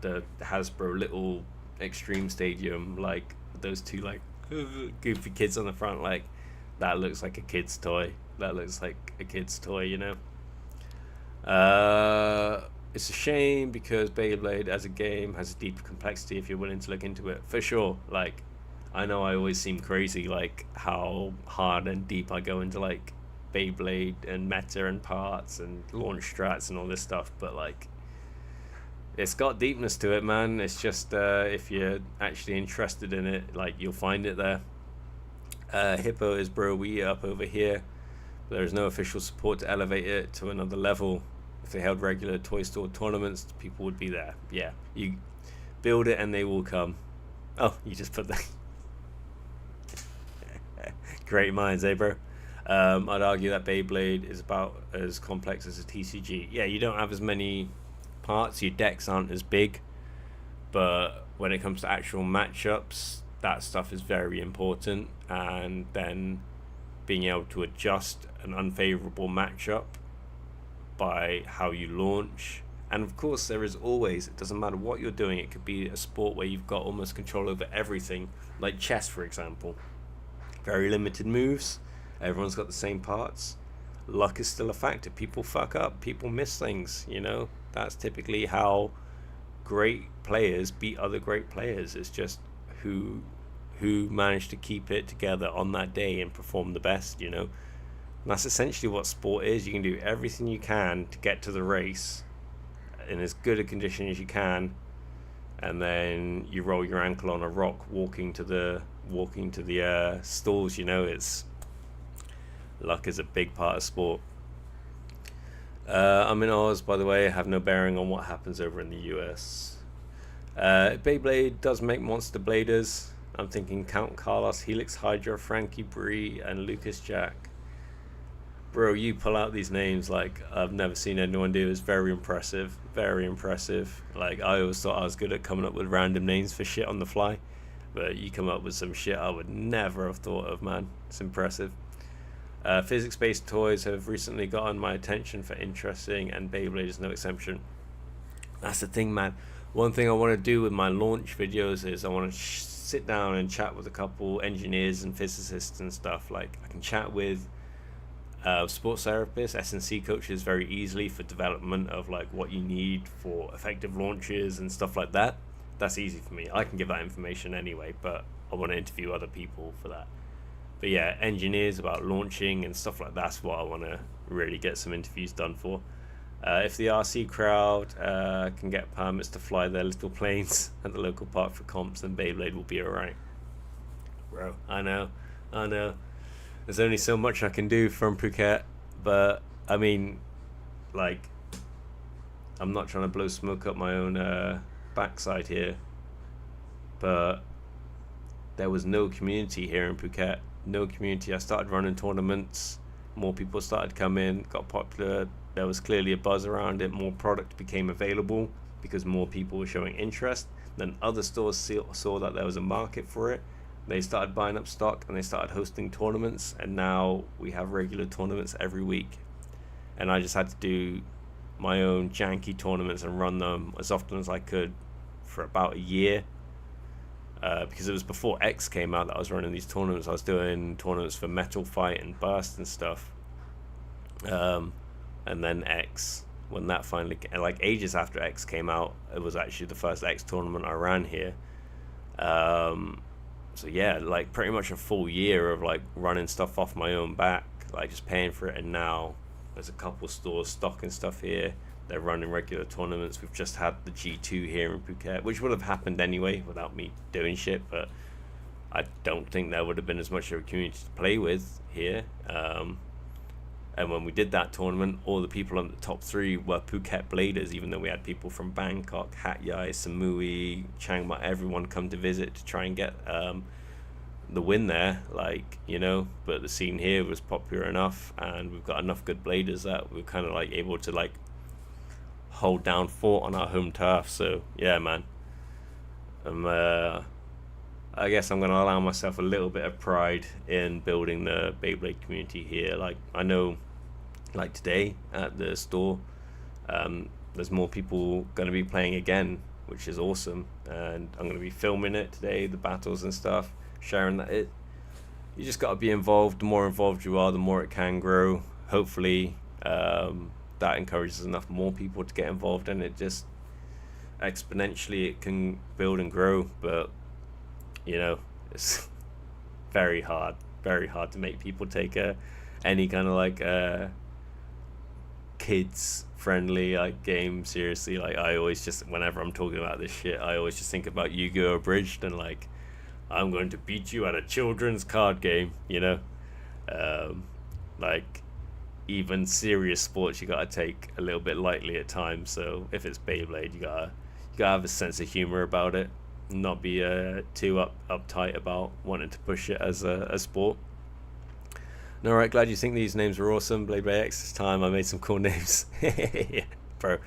the Hasbro little Extreme Stadium, like those two like goofy kids on the front, like that looks like a kid's toy. That looks like a kid's toy, you know. It's a shame because Beyblade as a game has a deeper complexity if you're willing to look into it, for sure. Like I know I always seem crazy like how hard and deep I go into like Beyblade and meta and parts and launch strats and all this stuff, but like it's got deepness to it, man. It's just if you're actually interested in it, like you'll find it there. Hippo is bro, we up over here. There is no official support to elevate it to another level. If they held regular toy store tournaments, people would be there. Yeah, you build it and they will come. Oh, you just put that. Great minds, eh, bro? I'd argue that Beyblade is about as complex as a TCG. Yeah, you don't have as many parts, your decks aren't as big, but when it comes to actual matchups, that stuff is very important. And then being able to adjust an unfavorable matchup by how you launch. And of course there is always, it doesn't matter what you're doing, it could be a sport where you've got almost control over everything, like chess for example. Very limited moves, everyone's got the same parts. Luck is still a factor. People fuck up, people miss things, you know. That's typically how great players beat other great players. It's just who managed to keep it together on that day and perform the best, you know. And that's essentially what sport is. You can do everything you can to get to the race in as good a condition as you can, and then you roll your ankle on a rock walking to the stalls, you know. It's luck is a big part of sport. I'm in Oz, by the way. I have no bearing on what happens over in the US. Beyblade does make monster bladers. I'm thinking Count Carlos, Helix Hydra, Frankie Bree, and Lucas Jack. Bro, you pull out these names like I've never seen anyone do. It's very impressive. Very impressive. Like, I always thought I was good at coming up with random names for shit on the fly. But you come up with some shit I would never have thought of, man. It's impressive. Physics-based toys have recently gotten my attention for interesting, and Beyblade is no exception. That's the thing, man. One thing I want to do with my launch videos is I want to sit down and chat with a couple engineers and physicists and stuff. Like, I can chat with sports therapists, S&C coaches very easily for development of like what you need for effective launches and stuff like that. That's easy for me. I can give that information anyway, but I want to interview other people for that. But yeah, engineers about launching and stuff like that's what I want to really get some interviews done for. If the RC crowd can get permits to fly their little planes at the local park for comps, then Beyblade will be alright. Bro, I know. There's only so much I can do from Phuket, but I mean, like, I'm not trying to blow smoke up my own backside here, but there was no community here in Phuket. No community. I started running tournaments, more people started coming, got popular. There was clearly a buzz around it. More product became available because more people were showing interest. Then other stores saw that there was a market for it. They started buying up stock and they started hosting tournaments, and now we have regular tournaments every week. And I just had to do my own janky tournaments and run them as often as I could for about a year, because it was before X came out that I was running these tournaments. I was doing tournaments for Metal Fight and Burst and stuff, and then X, when that finally, like ages after X came out, it was actually the first X tournament I ran here. So yeah, like pretty much a full year of like running stuff off my own back, like just paying for it. And now there's a couple stores stocking stuff here. They're running regular tournaments. We've just had the G2 here in Phuket, which would have happened anyway without me doing shit, but I don't think there would have been as much of a community to play with here. And when we did that tournament, all the people on the top three were Phuket Bladers, even though we had people from Bangkok, Hat Yai, Samui, Chiang Mai, everyone come to visit to try and get the win there, like, you know. But the scene here was popular enough, and we've got enough good Bladers that we're kind of like able to like hold down fort on our home turf. So yeah, man. I guess I'm going to allow myself a little bit of pride in building the Beyblade community here. Like, I know, like today at the store, there's more people going to be playing again, which is awesome. And I'm going to be filming it today, the battles and stuff, sharing that. You just got to be involved. The more involved you are, the more it can grow. Hopefully, that encourages enough more people to get involved, and it just exponentially it can build and grow. But you know, it's very hard to make people take any kind of like kids friendly like game seriously. Like, I always just, whenever I'm talking about this shit, I always just think about Yu-Gi-Oh! Abridged and like, I'm going to beat you at a children's card game, you know. Like, even serious sports you gotta take a little bit lightly at times. So if it's Beyblade, you gotta have a sense of humor about it, not be too uptight about wanting to push it as a sport. And alright, glad you think these names were awesome. Beyblade X this time, I made some cool names. Yeah, bro,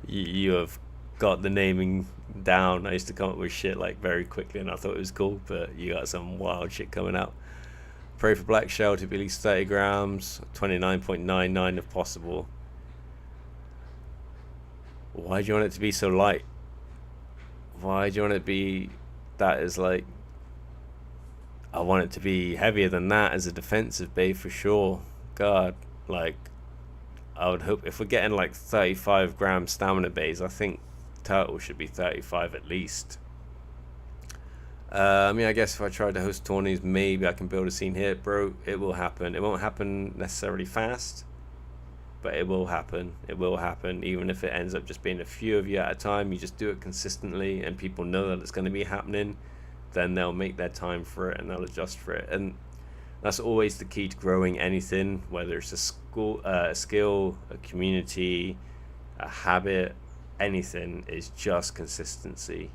you have got the naming down. I used to come up with shit like very quickly and I thought it was cool, but you got some wild shit coming out. Pray for black shell to be at least 30 grams, 29.99 if possible. Why do you want it to be so light? Why do you want it to be that is like, I want it to be heavier than that as a defensive bay for sure. God, like, I would hope if we're getting like 35 gram stamina bays, I think turtle should be 35 at least. I mean, I guess if I tried to host tourneys, maybe I can build a scene here. Bro, it will happen. It won't happen necessarily fast, but it will happen. It will happen, even if it ends up just being a few of you at a time. You just do it consistently and people know that it's going to be happening, then they'll make their time for it and they'll adjust for it. And that's always the key to growing anything, whether it's a skill, a community, a habit, anything is just consistency.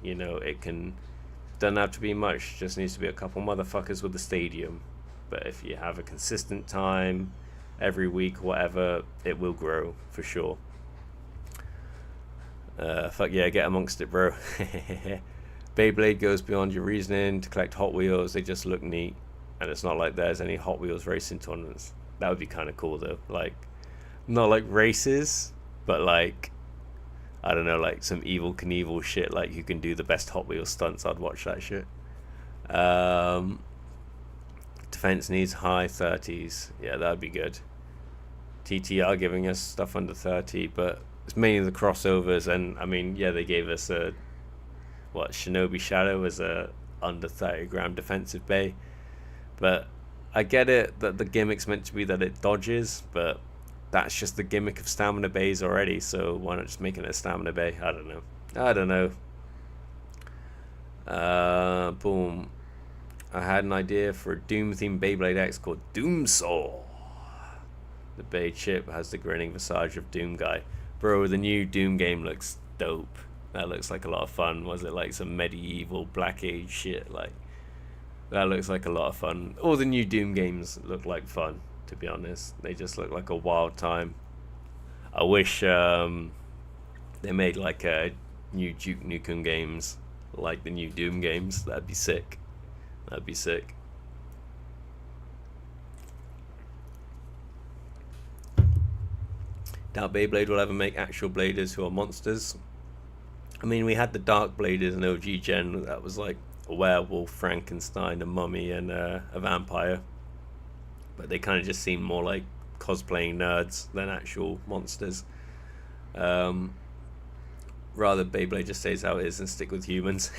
Doesn't have to be much, just needs to be a couple motherfuckers with the stadium. But if you have a consistent time every week, whatever, it will grow for sure. Fuck yeah, get amongst it, bro. Beyblade goes beyond your reasoning to collect Hot Wheels. They just look neat, and it's not like there's any Hot Wheels racing tournaments. That would be kind of cool though. Like, not like races, but like, I don't know, like some Evil Knievel shit. Like, you can do the best Hot Wheels stunts. I'd watch that shit. Defense needs high 30s. Yeah, that'd be good. TTR giving us stuff under 30, but it's mainly the crossovers. And I mean, yeah, they gave us Shinobi Shadow as a under 30 gram defensive bay. But I get it that the gimmick's meant to be that it dodges, but that's just the gimmick of stamina bays already, so why not just make it a stamina bay? I don't know. Boom. I had an idea for a Doom-themed Beyblade X called Doomsaw. The bay chip has the grinning visage of Doom Guy. Bro, the new Doom game looks dope. That looks like a lot of fun. Was it like some medieval Black Age shit? Like, that looks like a lot of fun. All the new Doom games look like fun, to be honest. They just look like a wild time. I wish they made like a new Duke Nukem games, like the new Doom games. That'd be sick. Doubt Beyblade will ever make actual bladers who are monsters. I mean, we had the Dark Bladers in OG Gen. That was like a werewolf, Frankenstein, a mummy, and a vampire. But they kind of just seem more like cosplaying nerds than actual monsters. Rather, Beyblade just stays how it is and stick with humans.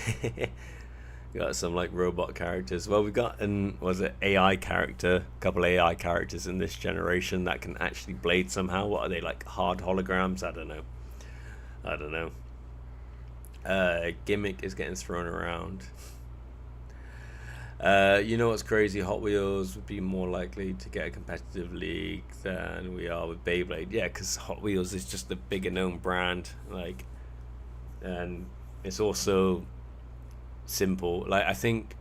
Got some like robot characters. Well, we got AI character, a couple AI characters in this generation that can actually blade somehow. What are they, like hard holograms? I don't know. Gimmick is getting thrown around. You know what's crazy? Hot Wheels would be more likely to get a competitive league than we are with Beyblade. Yeah, because Hot Wheels is just a bigger known brand, like, and it's also simple. Like, I think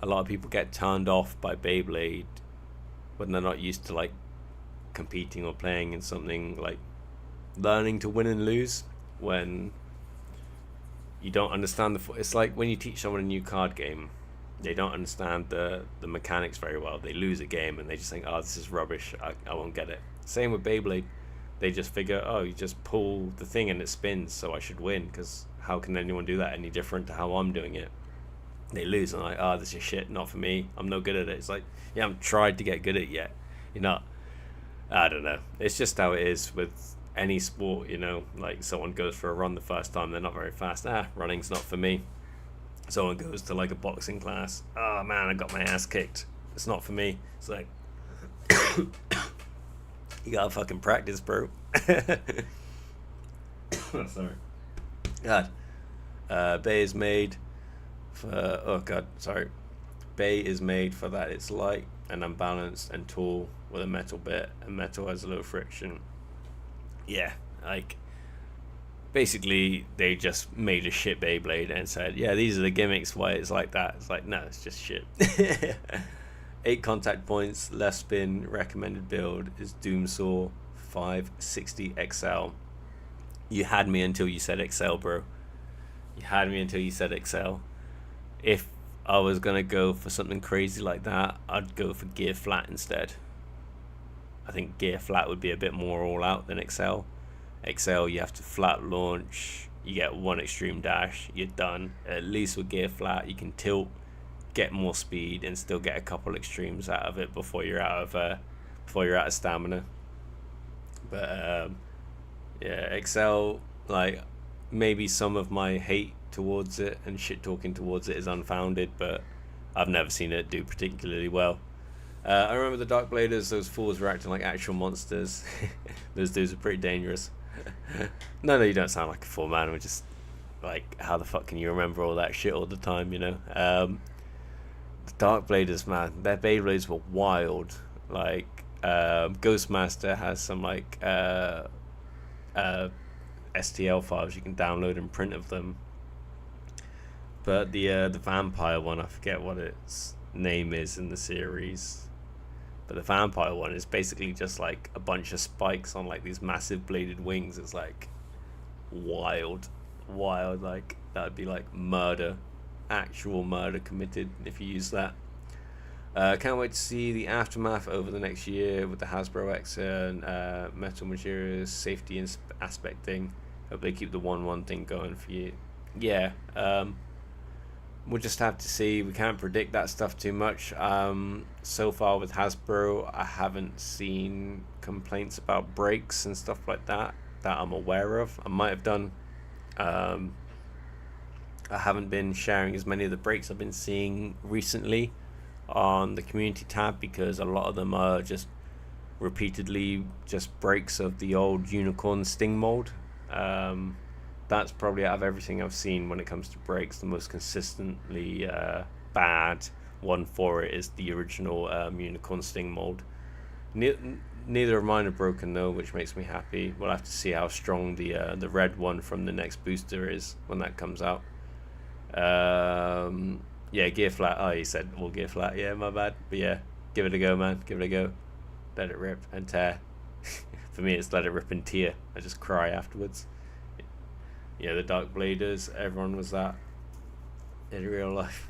a lot of people get turned off by Beyblade when they're not used to like competing or playing in something, like learning to win and lose when you don't understand it's like when you teach someone a new card game, they don't understand the mechanics very well. They lose a game and they just think, oh, this is rubbish, I won't get it. Same with Beyblade. They just figure, oh, you just pull the thing and it spins, so I should win, because how can anyone do that any different to how I'm doing it? They lose and like, oh, this is shit, not for me, I'm no good at it. It's like, you haven't tried to get good at it yet. You're not. I don't know. It's just how it is with any sport, like someone goes for a run the first time, they're not very fast. Running's not for me. Someone goes to like a boxing class, oh man, I got my ass kicked, it's not for me. It's like, you gotta fucking practice, bro. Sorry. God. Bay is made for Bay is made for that. It's light and unbalanced and tall with a metal bit, and metal has low friction. Yeah, like, basically they just made a shit Beyblade and said, yeah, these are the gimmicks why it's like that. It's like, no, it's just shit. 8 contact points, less spin. Recommended build is Doomsaw 560 XL. You had me until you said XL, bro. You had me until you said XL. If I was gonna go for something crazy like that, I'd go for Gear Flat instead. I think Gear Flat would be a bit more all out than XL. XL, you have to flat launch, you get one extreme dash, you're done. At least with Gear Flat, you can tilt, get more speed, and still get a couple extremes out of it before you're out of stamina. But yeah, XL, like, maybe some of my hate towards it and shit talking towards it is unfounded, but I've never seen it do particularly well. I remember the Dark Bladers, those fools were acting like actual monsters. Those dudes are pretty dangerous. No, you don't sound like a fool, man. We're just like, how the fuck can you remember all that shit all the time, The Dark Bladers, man, their Beyblades were wild. Like, Ghostmaster has some like STL files you can download and print of them. But the vampire one, I forget what its name is in the series. But the vampire one is basically just like a bunch of spikes on like these massive bladed wings. It's like wild. Like that would be like murder, actual murder committed if you use that. Can't wait to see the aftermath over the next year with the Hasbro X and metal materials, safety and aspecting. Hope they keep the 1-1 thing going for you. Yeah, we'll just have to see. We can't predict that stuff too much. So far with Hasbro, I haven't seen complaints about breaks and stuff like that I'm aware of. I might have done. I haven't been sharing as many of the breaks I've been seeing recently on the community tab, because a lot of them are just repeatedly just breaks of the old unicorn sting mold. That's probably, out of everything I've seen when it comes to breaks, the most consistently bad one for it is the original unicorn sting mold. Neither of mine are broken though, which makes me happy. We'll have to see how strong the red one from the next booster is when that comes out. Yeah, gear flat. Oh, you said all gear flat. Yeah, my bad. But yeah, give it a go, man. Give it a go. Let it rip and tear. For me, it's let it rip and tear. I just cry afterwards. Yeah, the Dark Bladers. Everyone was that in real life.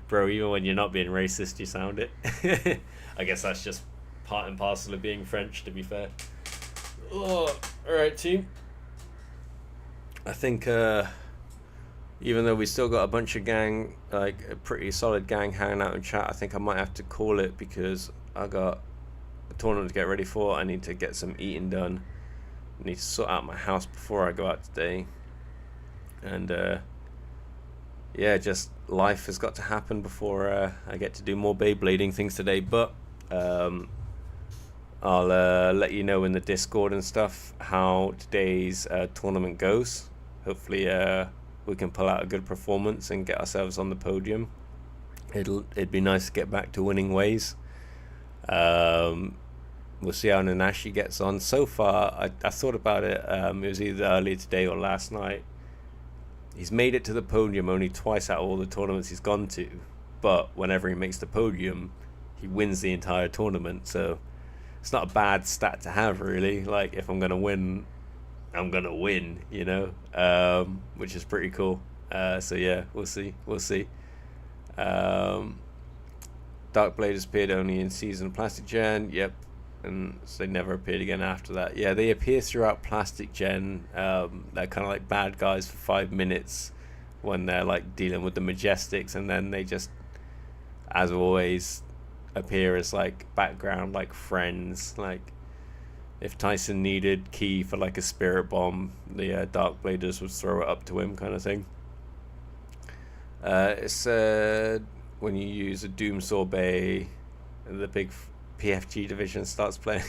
Bro, even when you're not being racist, you sound it. I guess that's just part and parcel of being French, to be fair. Oh, alright, team. I think even though we still got a bunch of gang, like a pretty solid gang hanging out in chat, I think I might have to call it, because I got a tournament to get ready for. I need to get some eating done. I need to sort out my house before I go out today. And yeah, just life has got to happen before I get to do more Beyblading things today. But I'll let you know in the Discord and stuff how today's tournament goes. Hopefully we can pull out a good performance and get ourselves on the podium. It'd be nice to get back to winning ways. We'll see how Nanashi gets on. So far, I thought about it. It was either earlier today or last night. He's made it to the podium only twice out of all the tournaments he's gone to. But whenever he makes the podium, he wins the entire tournament. So it's not a bad stat to have, really. Like, if I'm going to win, I'm going to win, you know? Which is pretty cool. So yeah, we'll see. Dark Blade has appeared only in Season Plastic Gen. Yep. And so they never appeared again after that. Yeah, they appear throughout Plastic Gen. They're kind of like bad guys for 5 minutes when they're like dealing with the Majestics, and then they just, as always, appear as like background, like friends. Like if Tyson needed Key for like a spirit bomb, the Dark Bladers would throw it up to him, kind of thing. It said when you use a Doom Sorbet, the big PFG division starts playing.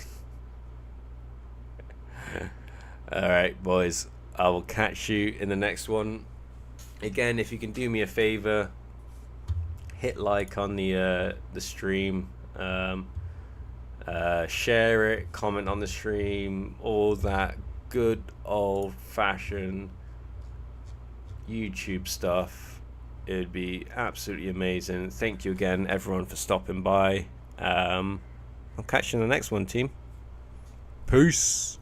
Alright, boys, I will catch you in the next one. Again, if you can do me a favor, hit like on the stream, share it, comment on the stream, all that good old-fashioned YouTube stuff. It would be absolutely amazing. Thank you again, everyone, for stopping by. I'll catch you in the next one, team. Peace.